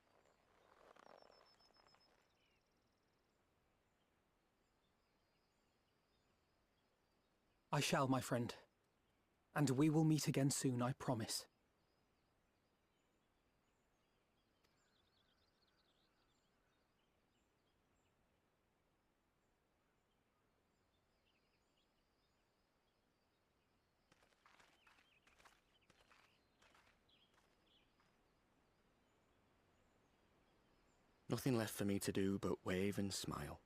Speaker 2: I shall, my friend. And we will meet again soon, I promise.
Speaker 21: Nothing left for me to do but wave and smile.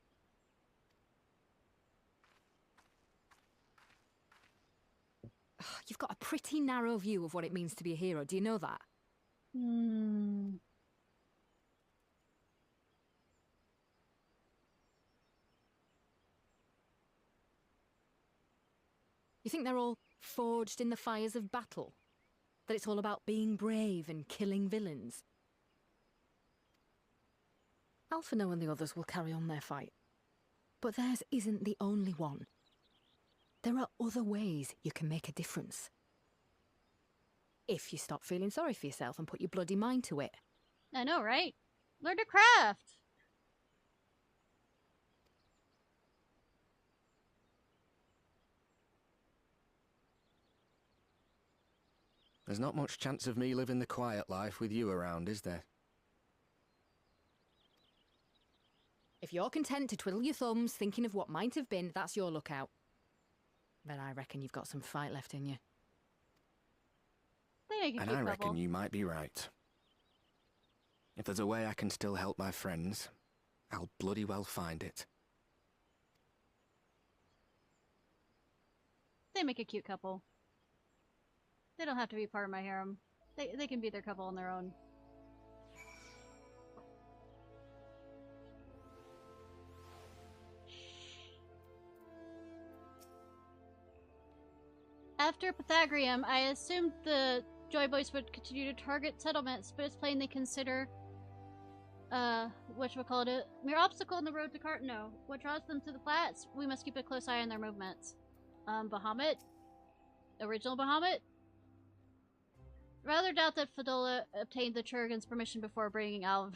Speaker 22: You've got a pretty narrow view of what it means to be a hero. Do you know that?
Speaker 1: Hmm.
Speaker 22: You think they're all forged in the fires of battle? That it's all about being brave and killing villains? Alphino and the others will carry on their fight. But theirs isn't the only one. There are other ways you can make a difference. If you stop feeling sorry for yourself and put your bloody mind to it.
Speaker 1: I know, right? Learn to craft!
Speaker 21: There's not much chance of me living the quiet life with you around, is there?
Speaker 22: If you're content to twiddle your thumbs thinking of what might have been, that's your lookout. But I reckon you've got some fight left in you.
Speaker 21: And I reckon you might be right. If there's a way I can still help my friends, I'll bloody well find it.
Speaker 1: They make a cute couple. They don't have to be part of my harem. They can be their couple on their own. After Pythagorean, I assumed the Joy Boys would continue to target settlements, but it's plain they consider, whatchamacallit, mere obstacle in the road to No. What draws them to the flats? We must keep a close eye on their movements. Bahamut? Original Bahamut? Rather doubt that Fadola obtained the Churgan's permission before bringing are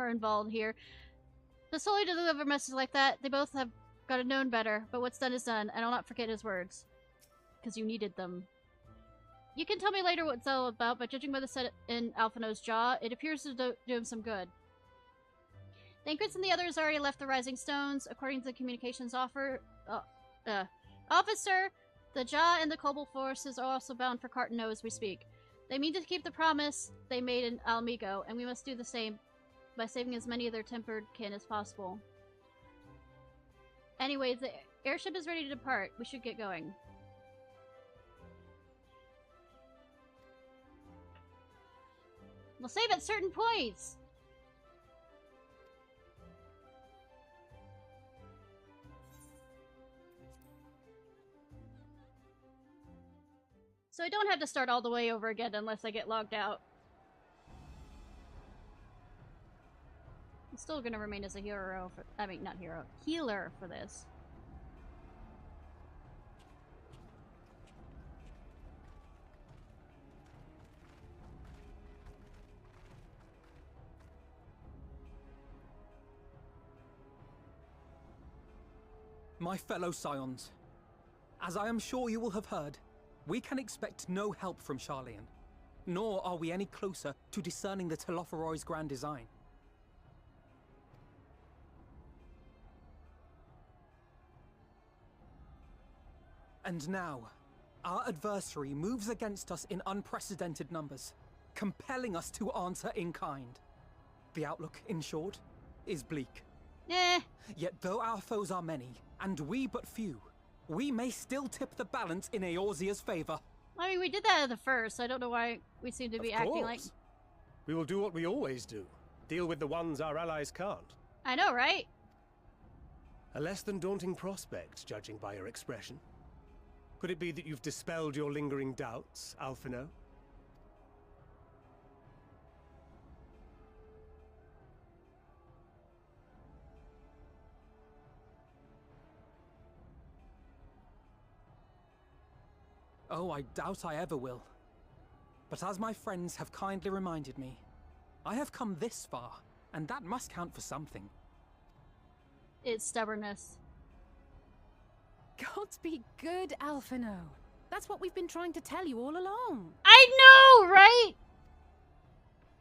Speaker 1: involved here. But solely to deliver messages like that, they both have got to known better, but what's done is done, and I'll not forget his words. Because you needed them. You can tell me later what it's all about, but judging by the set in Alphino's jaw, it appears to do him some good. The Anchorage and the others already left the Rising Stones. According to the communications officer, the Jaw and the Kobold forces are also bound for Cartano as we speak. They mean to keep the promise they made in Almigo, and we must do the same by saving as many of their tempered kin as possible. Anyway, the airship is ready to depart. We should get going. We'll save at certain points! So I don't have to start all the way over again unless I get logged out. I'm still gonna remain as a hero for— I mean, not hero. Healer for this.
Speaker 2: My fellow Scions, as I am sure you will have heard, we can expect no help from Sharlayan, nor are we any closer to discerning the Telophoroi's grand design. And now, our adversary moves against us in unprecedented numbers, compelling us to answer in kind. The outlook, in short, is bleak. Yet though our foes are many, and we but few, we may still tip the balance in Eorzea's favor.
Speaker 1: I mean, we did that at the first, so I don't know why we seem to be acting like...
Speaker 7: We will do what we always do. Deal with the ones our allies can't.
Speaker 1: I know, right?
Speaker 7: A less than daunting prospect, judging by your expression. Could it be that you've dispelled your lingering doubts, Alphino?
Speaker 2: Oh, I doubt I ever will. But as my friends have kindly reminded me, I have come this far, and that must count for something.
Speaker 1: It's stubbornness.
Speaker 19: Gods be good, Alphino. That's what we've been trying to tell you all along.
Speaker 1: I know, right?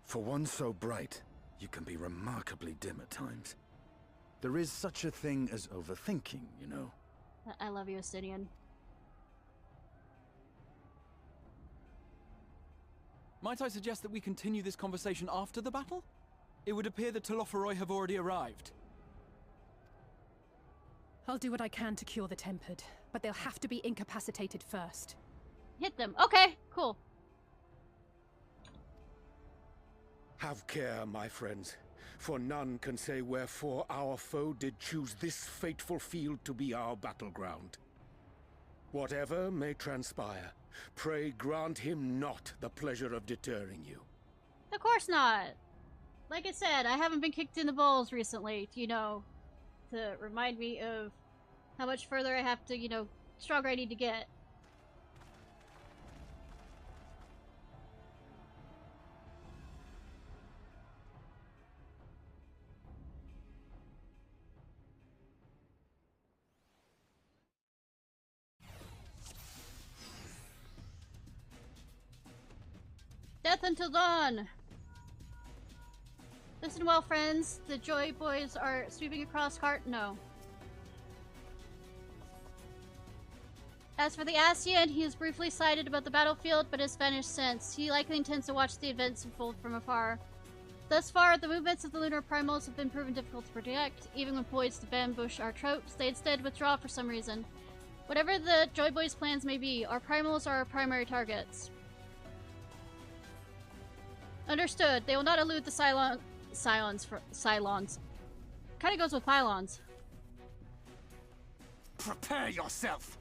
Speaker 5: For one so bright, you can be remarkably dim at times. There is such a thing as overthinking, you know.
Speaker 1: I love you, Astidian.
Speaker 3: Might I suggest that we continue this conversation after the battle? It would appear the Telophoroi have already arrived.
Speaker 19: I'll do what I can to cure the Tempered, but they'll have to be incapacitated first.
Speaker 1: Hit them. Okay, cool.
Speaker 18: Have care, my friends, for none can say wherefore our foe did choose this fateful field to be our battleground. Whatever may transpire, pray grant him not the pleasure of deterring you.
Speaker 1: Of course not. Like I said, I haven't been kicked in the balls recently, you know, to remind me of how much further I have to, you know, stronger I need to get. Death until dawn! Listen well, friends. The Joy Boys are sweeping across Cartano. As for the Ascian, he is briefly sighted about the battlefield, but has vanished since. He likely intends to watch the events unfold from afar. Thus far, the movements of the Lunar Primals have been proven difficult to predict. Even when poised to ambush our tropes, they instead withdraw for some reason. Whatever the Joy Boys' plans may be, our Primals are our primary targets. Understood. They will not elude the Cylons. Kinda goes with pylons.
Speaker 21: Prepare yourself!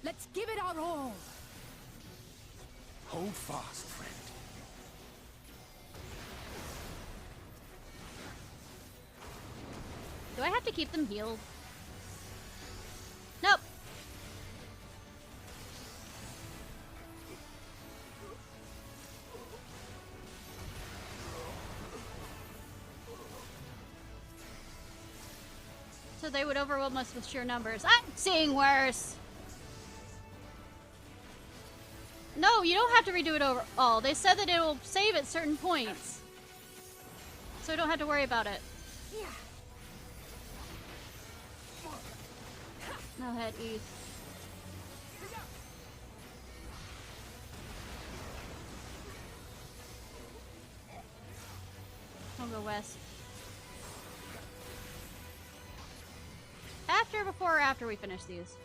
Speaker 19: Let's give it our all!
Speaker 21: Hold fast, friend.
Speaker 1: Do I have to keep them healed? Nope. So they would overwhelm us with sheer numbers. I'm seeing worse! No, you don't have to redo it over all. They said that it will save at certain points. So I don't have to worry about it. I'll head east. I'll go west. After, before, or after we finish these?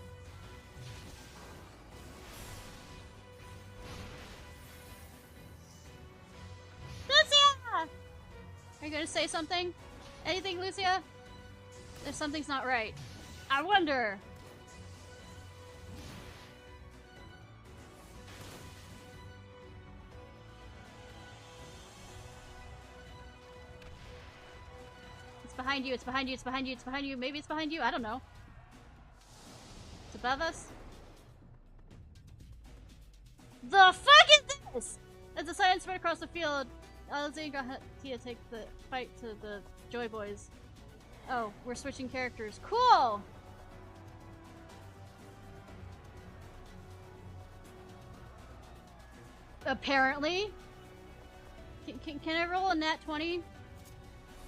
Speaker 1: Lucia! Are you gonna say something? Anything, Lucia? If something's not right. I wonder. It's behind you, it's behind you, it's behind you, it's behind you. Maybe it's behind you, I don't know. It's above us. The fuck is this? As the sign spread across the field, Alexandra got Tia take the fight to the Joy Boys. Oh, we're switching characters. Cool! Apparently. Can I roll a nat 20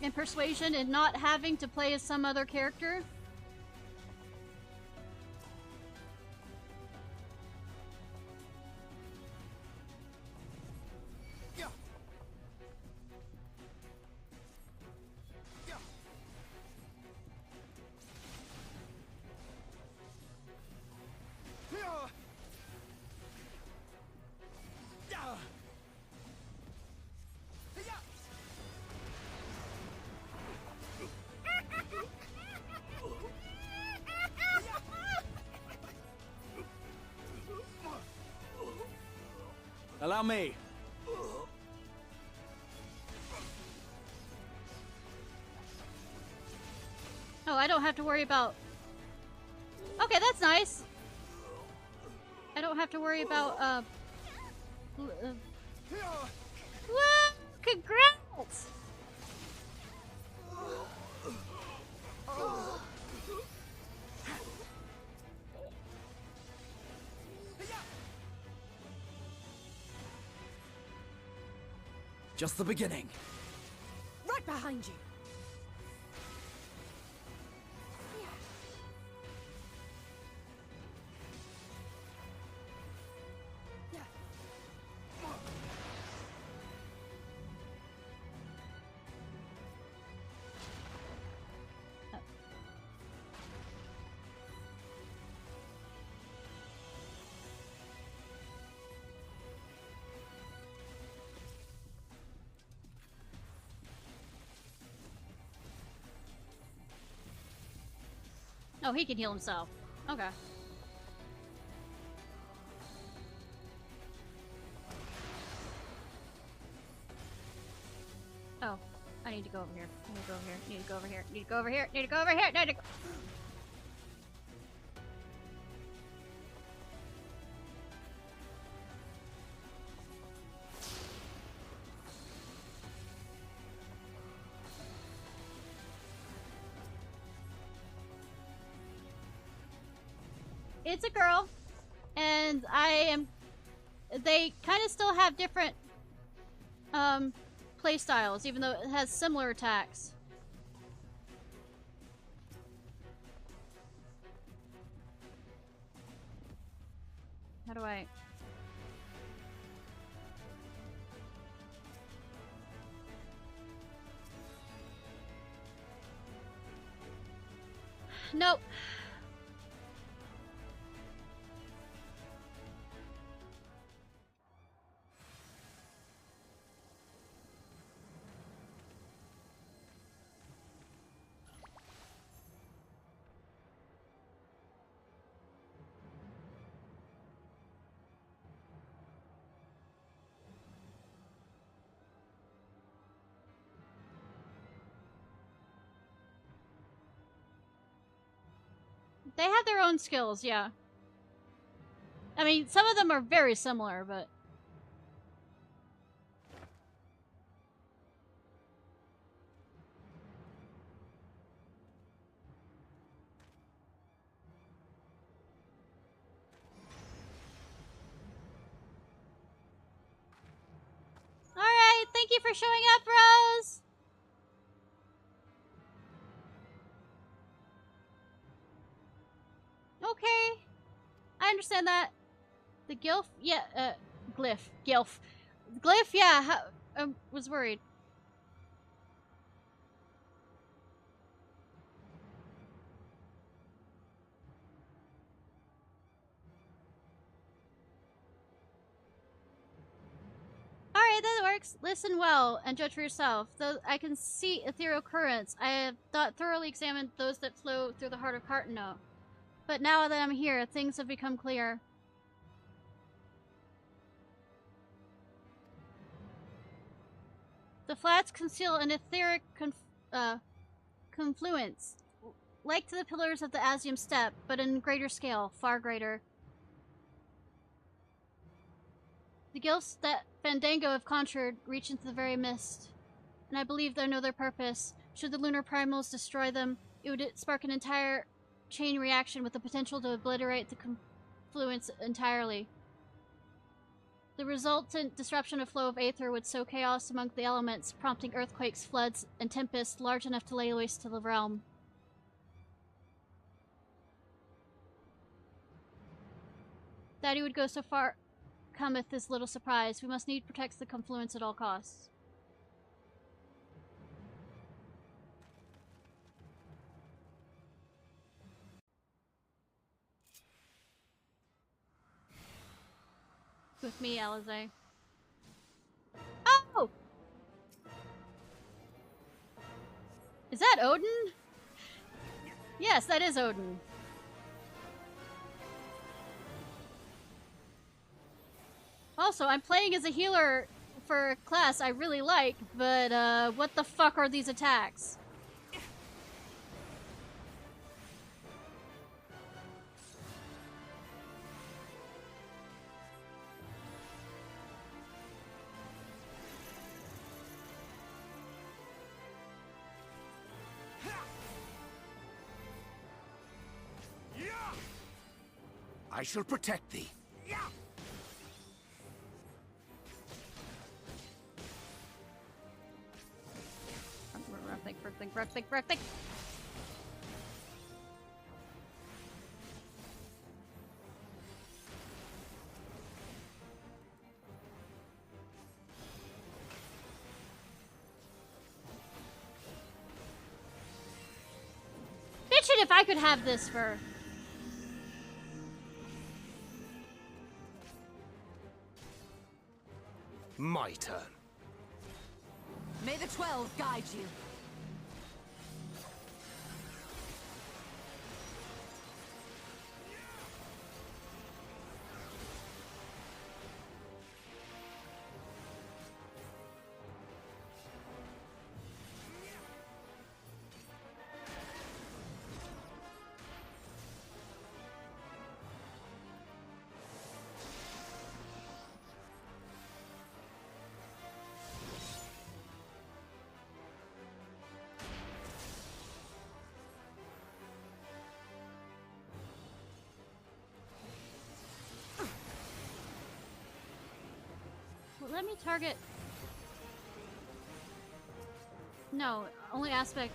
Speaker 1: in persuasion and not having to play as some other character?
Speaker 3: Allow me.
Speaker 1: Oh, I don't have to worry about... Okay, that's nice. I don't have to worry about, Woo! Congrats!
Speaker 3: Just the beginning.
Speaker 19: Right behind you.
Speaker 1: Oh, he can heal himself. Okay. Oh, I need to go over here. I need to go over here. Need to go over here. Need to go over here. Need to go over here. Need to go. It's a girl, and they kind of still have different play styles, even though it has similar attacks. How do I... Nope. They have their own skills, yeah. I mean, some of them are very similar, but... Alright, thank you for showing up, Rose! understand that? The glyph? Yeah, glyph. Gilf. Glyph, yeah, was worried. Alright, that works. Listen well and judge for yourself. Though I can see ethereal currents, I have thoroughly examined those that flow through the heart of Cartano. But now that I'm here, things have become clear. The flats conceal an etheric confluence, like to the pillars of the Asium Steppe, but in greater scale, far greater. The gilfs that Fandango have conjured reach into the very mist, and I believe they know their purpose. Should the lunar primals destroy them, it would spark an entire chain reaction with the potential to obliterate the confluence entirely. The resultant disruption of flow of aether would sow chaos among the elements, prompting earthquakes, floods, and tempests large enough to lay waste to the realm. That he would go so far cometh this little surprise. We must need protect the confluence at all costs. With me, Alize. Oh! Is that Odin? Yes, that is Odin. Also, I'm playing as a healer for a class I really like, but what the fuck are these attacks?
Speaker 21: I shall protect thee.
Speaker 1: Think. Bitch it if I could have this for...
Speaker 7: My turn.
Speaker 12: May the 12 guide you. Let me target... No, only aspect...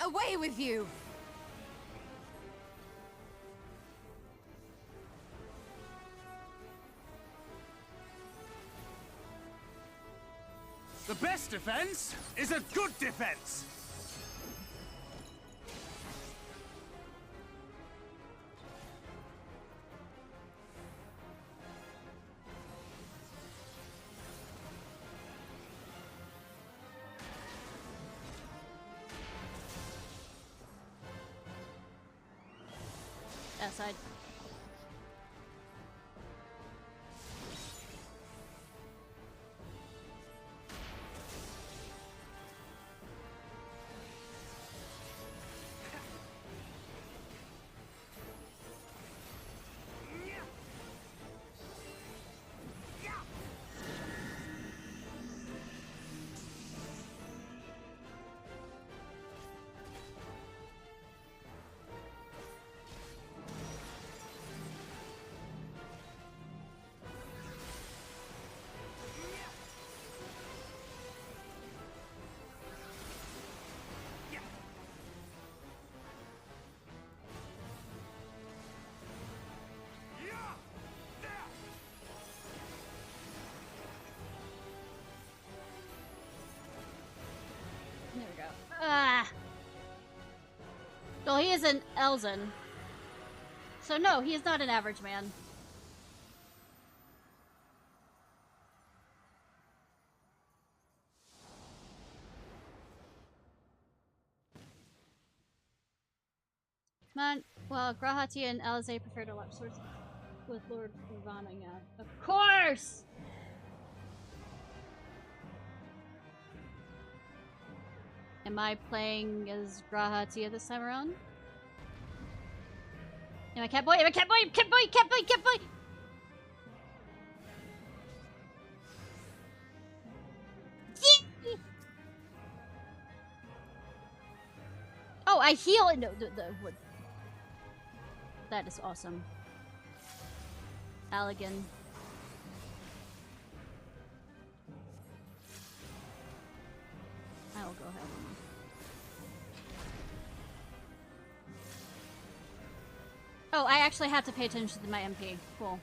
Speaker 12: Away with you!
Speaker 3: The best defense is a good defense!
Speaker 1: Side. he is an Elzen. So no, he is not an average man. Come on. Well, Grahati and Alize prefer to watch Swords with Lord Ravana, yeah. Of course! Am I playing as Grahatia this time around? Am I cat boy? Am I cat boy? Cat boy! Cat boy! Cat boy! Yee! Oh, I heal. No, what? That is awesome. Allegan. I will go ahead and... Oh, I actually have to pay attention to my MP. Cool.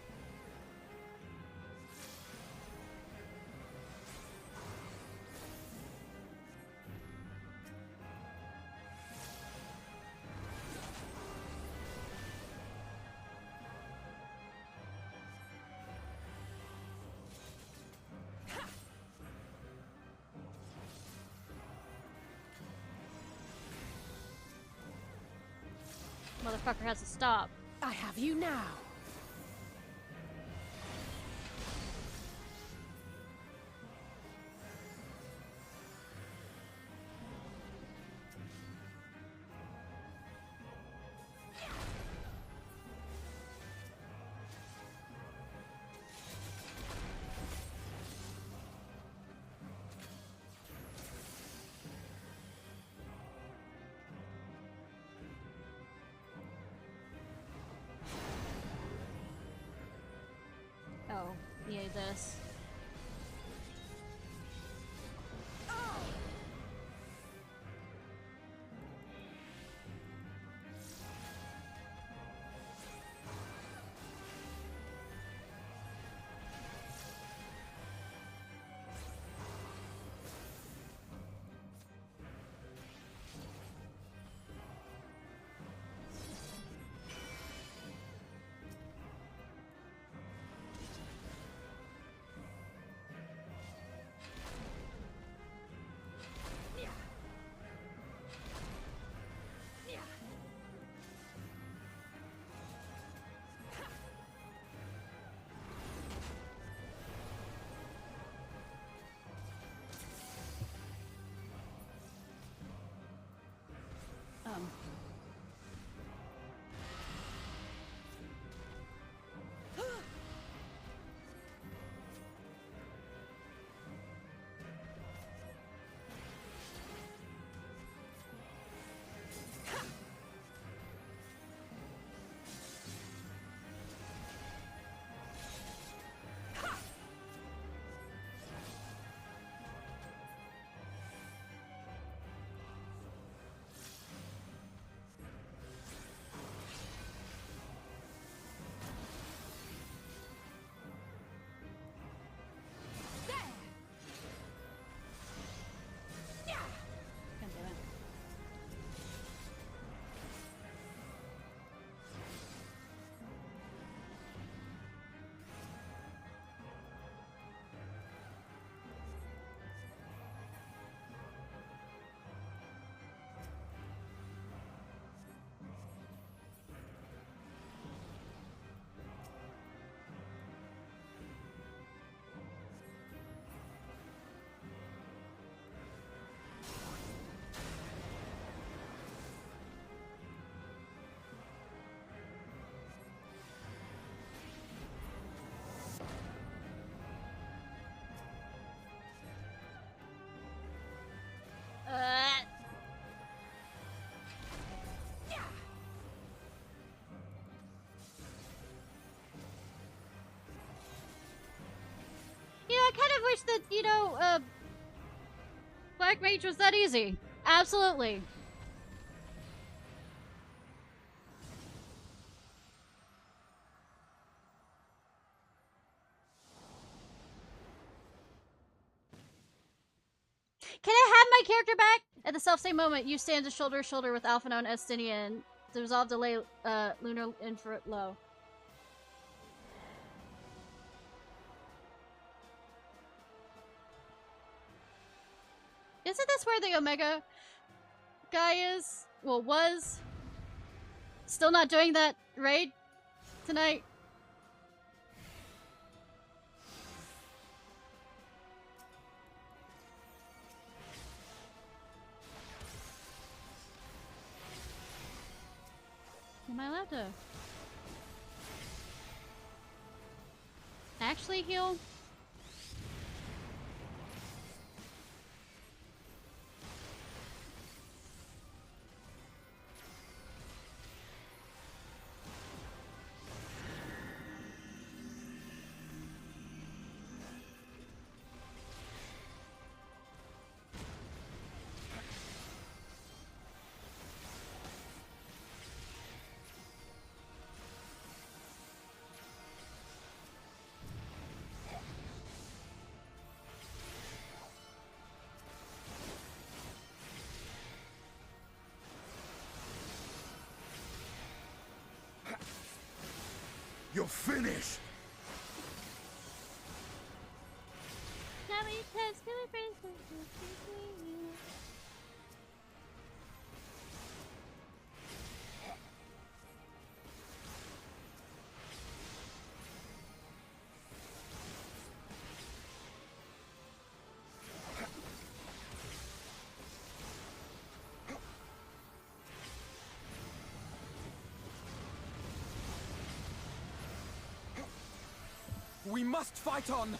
Speaker 1: Motherfucker has to stop.
Speaker 19: I have you now.
Speaker 1: Oh, yay this. You know, I kind of wish that, you know, Black Mage was that easy. Absolutely. Can I have my character back? At the selfsame moment, you stand shoulder to shoulder with Alphinaud and Estinian To resolve delay Lunar Ifirt low. Isn't this where the Omega guy is? Well, was. Still not doing that raid tonight? Am I allowed to actually heal?
Speaker 5: You're finished!
Speaker 3: We must fight on!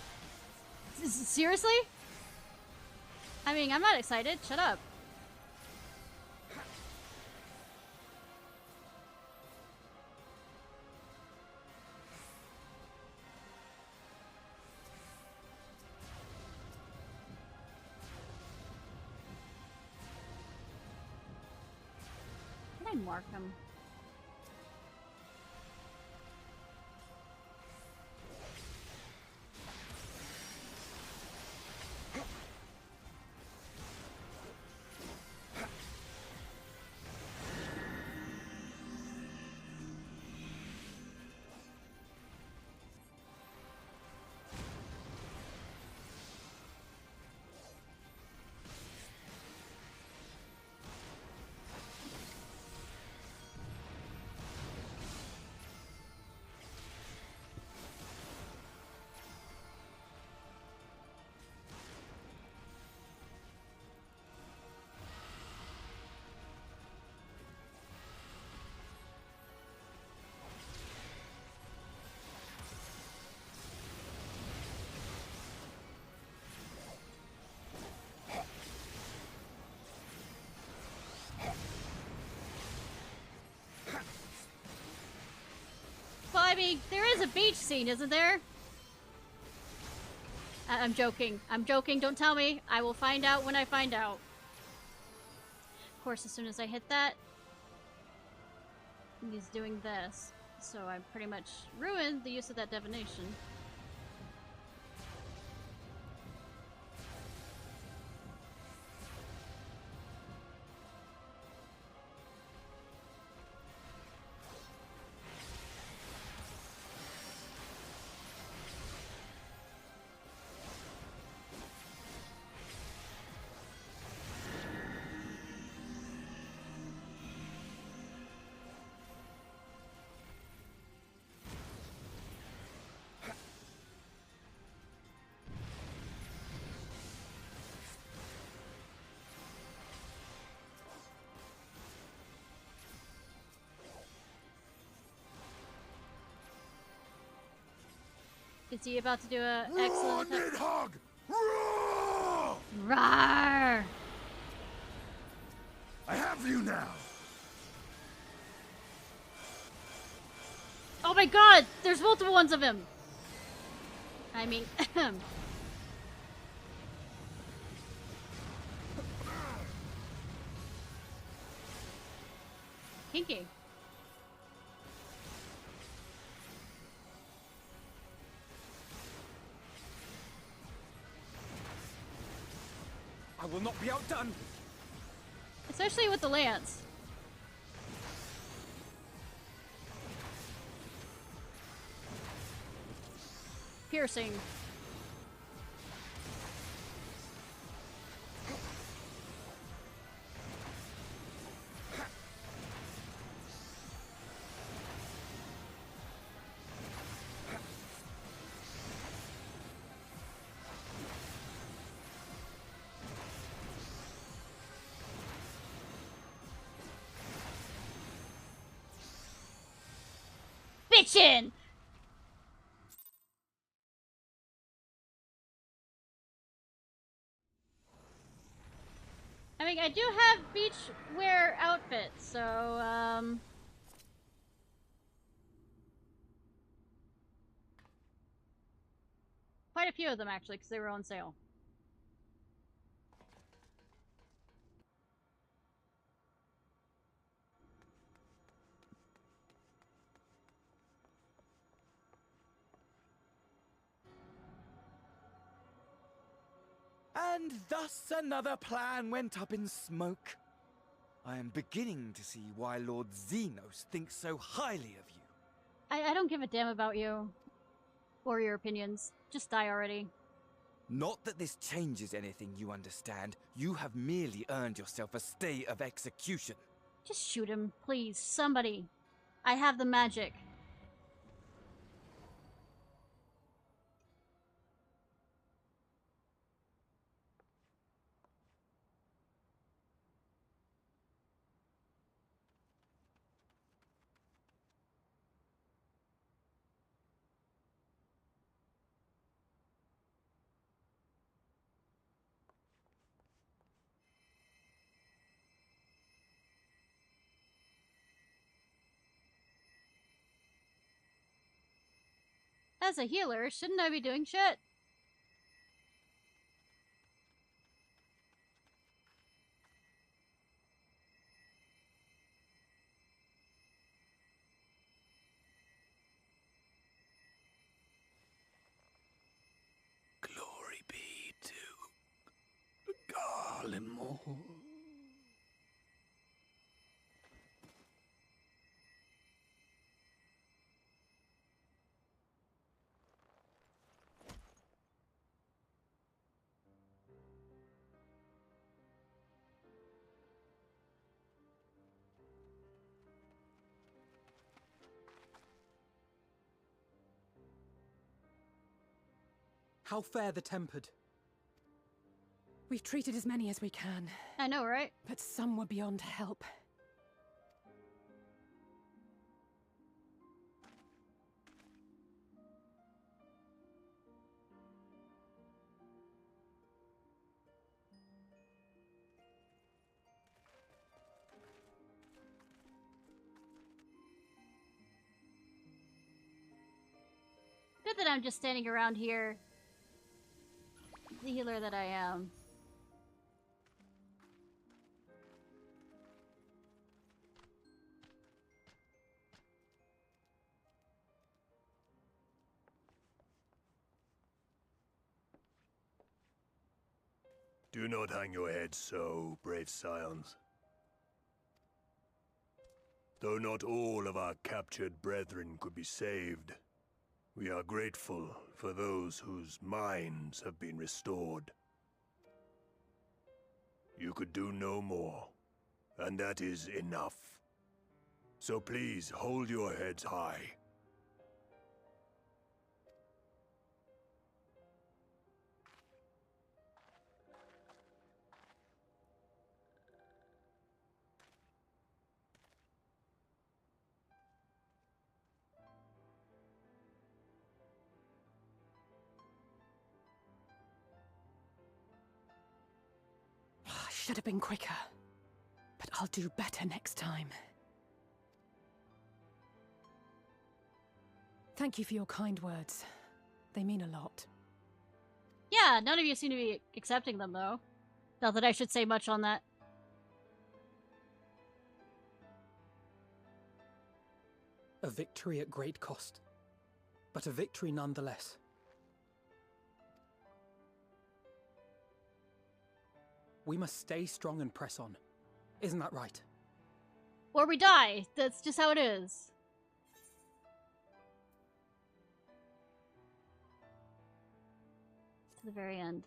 Speaker 1: Seriously? I mean, I'm not excited. Shut up. Can I mark him? Well, I mean, there is a beach scene, isn't there? I'm joking. I'm joking. Don't tell me. I will find out when I find out. Of course, as soon as I hit that, he's doing this. So I pretty much ruined the use of that divination. Is he about to do a excellent attack?
Speaker 5: Hog!
Speaker 1: Rawr!
Speaker 5: I have you now!
Speaker 1: Oh my god! There's multiple ones of him! I mean, kinky.
Speaker 3: I will not be outdone!
Speaker 1: Especially with the lance. piercing. Bitchin'! I mean, I do have beach wear outfits, so, quite a few of them, actually, because they were on sale.
Speaker 10: And thus another plan went up in smoke. I am beginning to see why Lord Xenos thinks so highly of you.
Speaker 1: I don't give a damn about you. Or your opinions. Just die already.
Speaker 10: Not that this changes anything, you understand. You have merely earned yourself a stay of execution.
Speaker 1: Just shoot him, please. Somebody. I have the magic. As a healer, shouldn't I be doing shit?
Speaker 5: Glory be to Garlemore.
Speaker 2: How fair the tempered.
Speaker 19: We've treated as many as we can.
Speaker 1: I know, right?
Speaker 19: But some were beyond help.
Speaker 1: Good that I'm just standing around here. The healer that I am.
Speaker 7: Do not hang your heads so, brave scions. Though not all of our captured brethren could be saved, we are grateful for those whose minds have been restored. You could do no more, and that is enough. So please hold your heads high.
Speaker 19: Should have been quicker. But I'll do better next time. Thank you for your kind words. They mean a lot.
Speaker 1: Yeah, none of you seem to be accepting them, though. Not that I should say much on that.
Speaker 2: A victory at great cost, but a victory nonetheless. We must stay strong and press on. Isn't that right?
Speaker 1: Or we die. That's just how it is. the very end.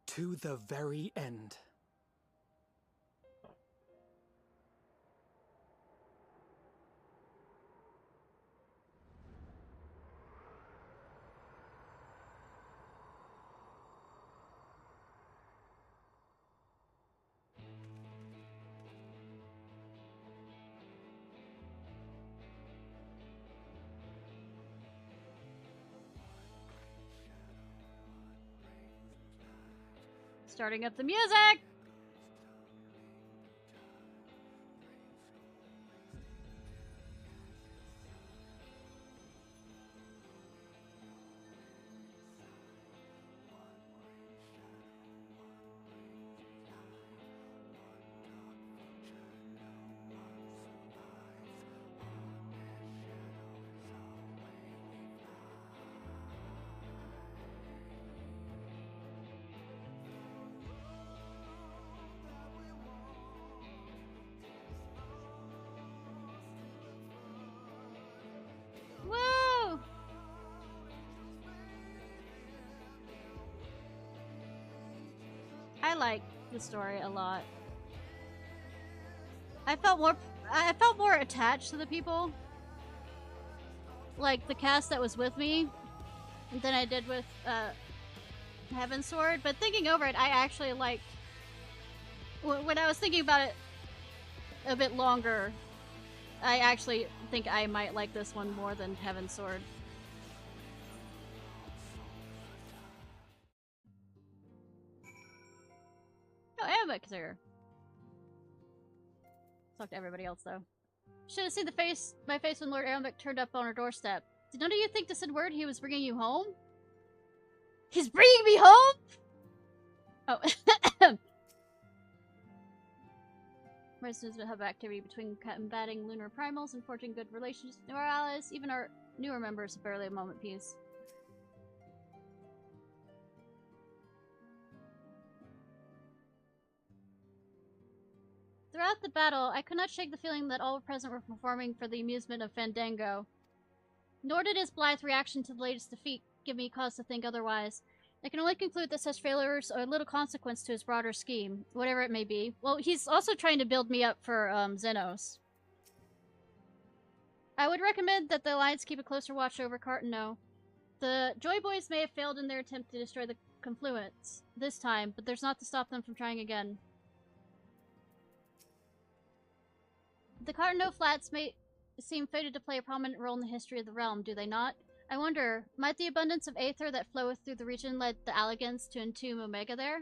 Speaker 2: To the very end.
Speaker 1: Starting up the music! Woo! I like the story a lot. I felt more attached to the people, like the cast that was with me, than I did with Heaven's Sword. But thinking over it, I actually liked. When I was thinking about it a bit longer, I actually think I might like this one more than Heaven's Sword. Oh, Amic's here. Talk to everybody else, though. Should have seen my face when Lord Arambic turned up on our doorstep. Did none of you think to send word he was bringing you home? He's bringing me home? Oh. Residents will have activity between combating lunar primals and forging good relations with our allies. Even our newer members are barely a moment peace. Throughout the battle, I could not shake the feeling that all present were performing for the amusement of Fandango. Nor did his blithe reaction to the latest defeat give me cause to think otherwise. I can only conclude that such failures are little consequence to his broader scheme, whatever it may be. Well, he's also trying to build me up for Xenos. I would recommend that the Alliance keep a closer watch over Cartano. The Joy Boys may have failed in their attempt to destroy the Confluence this time, but there's not to stop them from trying again. The Cartano Flats may seem fated to play a prominent role in the history of the realm, do they not? I wonder, might the abundance of aether that floweth through the region lead the Alligans to entomb Omega there?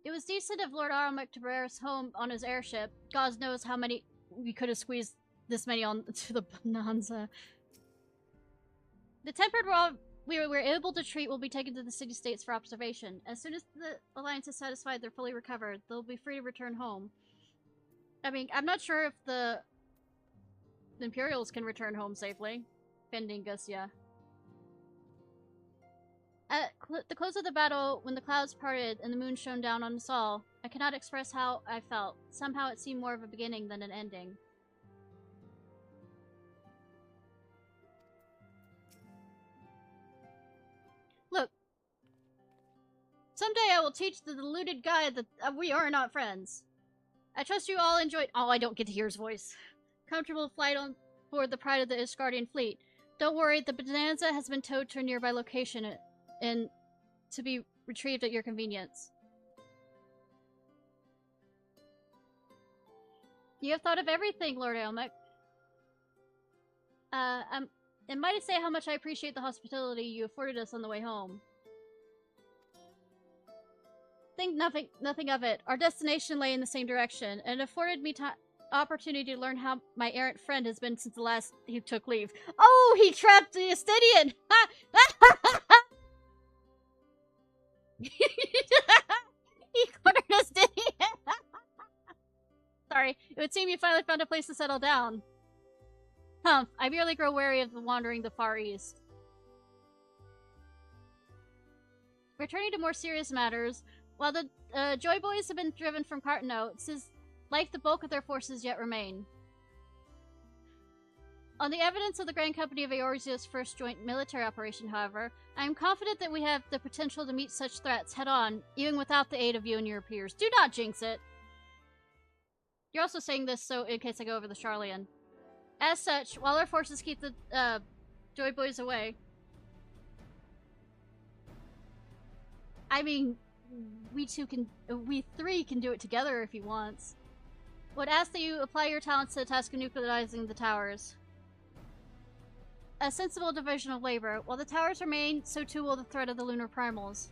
Speaker 1: It was decent of Lord Aramek to bear us home on his airship. God knows how many we could have squeezed this many on to the bonanza. The tempered raw we were able to treat will be taken to the city-states for observation. As soon as the Alliance is satisfied they're fully recovered, they'll be free to return home. I mean, I'm not sure if the Imperials can return home safely. Fendingus, yeah. At the close of the battle, when the clouds parted and the moon shone down on us all, I cannot express how I felt. Somehow it seemed more of a beginning than an ending. Look. Someday I will teach the deluded guy that we are not friends. I trust you all enjoyed— oh, I don't get to hear his voice. Comfortable flight on board the Pride of the Iscardian Fleet. Don't worry, the Bonanza has been towed to a nearby location and to be retrieved at your convenience. You have thought of everything, Lord Aelmic. And might I say how much I appreciate the hospitality you afforded us on the way home. Think nothing of it. Our destination lay in the same direction, and it afforded me opportunity to learn how my errant friend has been since the last he took leave. Oh, he trapped the Astidian! He cornered Astidian! Sorry, it would seem you finally found a place to settle down. Humph, I merely grow wary of the wandering the Far East. Returning to more serious matters, while the Joy Boys have been driven from Cartano, it is like the bulk of their forces yet remain. On the evidence of the Grand Company of Eorzea's first joint military operation, however, I am confident that we have the potential to meet such threats head-on, even without the aid of you and your peers. Do not jinx it! You're also saying this so in case I go over the Charlian. As such, while our forces keep the Joy Boys away, I mean, we three can do it together if he wants. Would ask that you apply your talents to the task of nuclearizing the towers. A sensible division of labor. While the towers remain, so too will the threat of the lunar primals.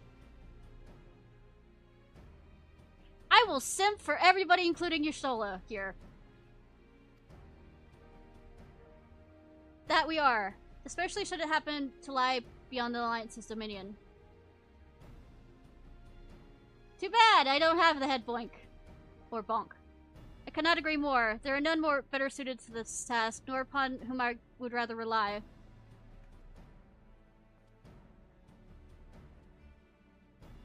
Speaker 1: I will simp for everybody, including Y'shtola here. That we are. Especially should it happen to lie beyond the Alliance's dominion. Too bad I don't have the head boink. Or bonk. I cannot agree more. There are none more better suited to this task, nor upon whom I would rather rely.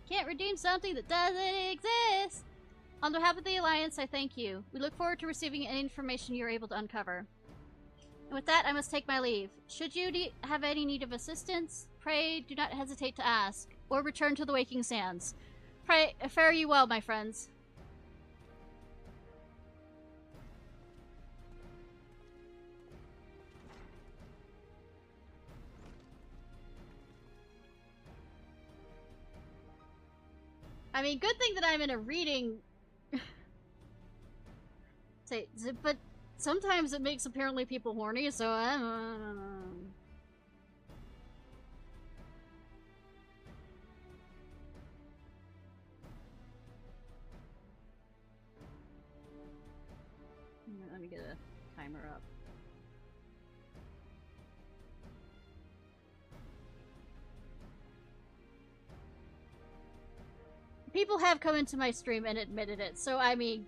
Speaker 1: Can't redeem something that doesn't exist! On behalf of the Alliance, I thank you. We look forward to receiving any information you're able to uncover. And with that, I must take my leave. Should you have any need of assistance, pray do not hesitate to ask, or return to the Waking Sands. Pray, fare you well, my friends. I mean, good thing that I'm in a reading... but sometimes it makes apparently people horny, so I don't know. Let me get a timer up. People have come into my stream and admitted it, so I mean...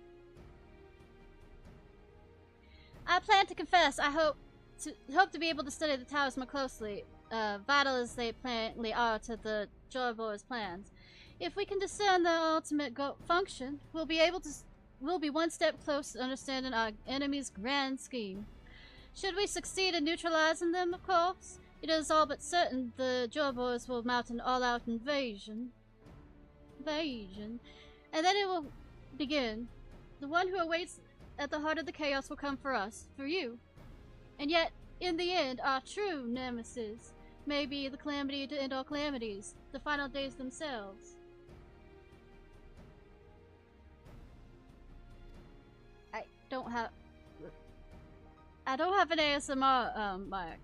Speaker 1: I plan to confess, I hope to be able to study the towers more closely, vital as they apparently are to the Joyboy's plans. If we can discern their ultimate function, we'll be one step closer to understanding our enemy's grand scheme. Should we succeed in neutralizing them, of course, it is all but certain the Joyboys will mount an all-out invasion. And then it will begin. The one who awaits at the heart of the chaos will come for us, for you. And yet, in the end, our true nemesis may be the calamity to end all calamities, the final days themselves. I don't have an ASMR mic,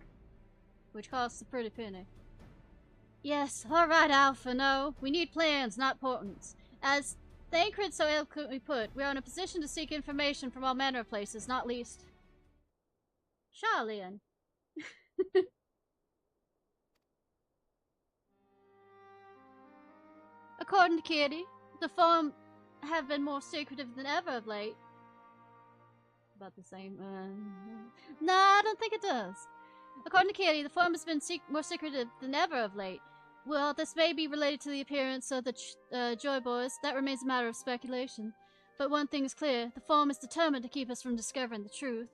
Speaker 1: which costs a pretty penny. Yes, alright, Alpha, no. We need plans, not portents. As Thancred so eloquently put, we are in a position to seek information from all manner of places, not least... Charlian. According to Kitty, the Forum have been more secretive than ever of late. About the same, No, I don't think it does. According to Kitty, the Forum has been more secretive than ever of late. Well, this may be related to the appearance of the Joy Boys. That remains a matter of speculation. But one thing is clear. The Forum is determined to keep us from discovering the truth.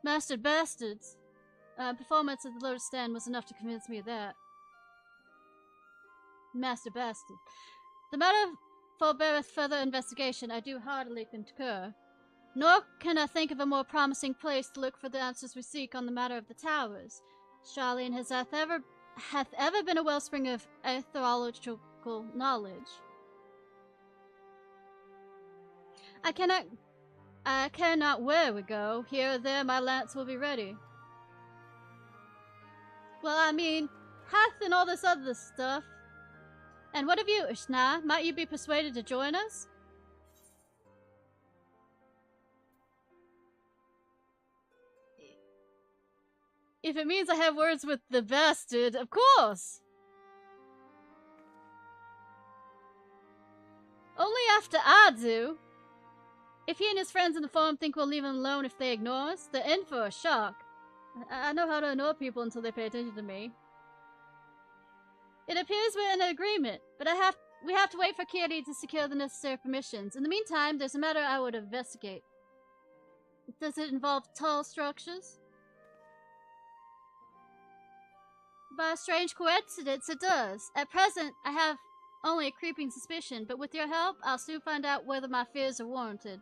Speaker 1: Master Bastards' performance at the Lotus Stand was enough to convince me of that. Master Bastard. The matter forbeareth further investigation. I do heartily concur. Nor can I think of a more promising place to look for the answers we seek on the matter of the towers. Charlian hath ever been a wellspring of aetherological knowledge. I care not where we go. Here or there my lance will be ready. Well, I mean, Hath and all this other stuff. And what of you, Ishnai? Might you be persuaded to join us? If it means I have words with the bastard, of course! Only after I do. If he and his friends in the Forum think we'll leave him alone if they ignore us, they're in for a shock. I know how to ignore people until they pay attention to me. It appears we're in agreement, but I have We have to wait for Kiri to secure the necessary permissions. In the meantime, there's a matter I would investigate. Does it involve tall structures? By a strange coincidence, it does. At present, I have only a creeping suspicion, but with your help, I'll soon find out whether my fears are warranted.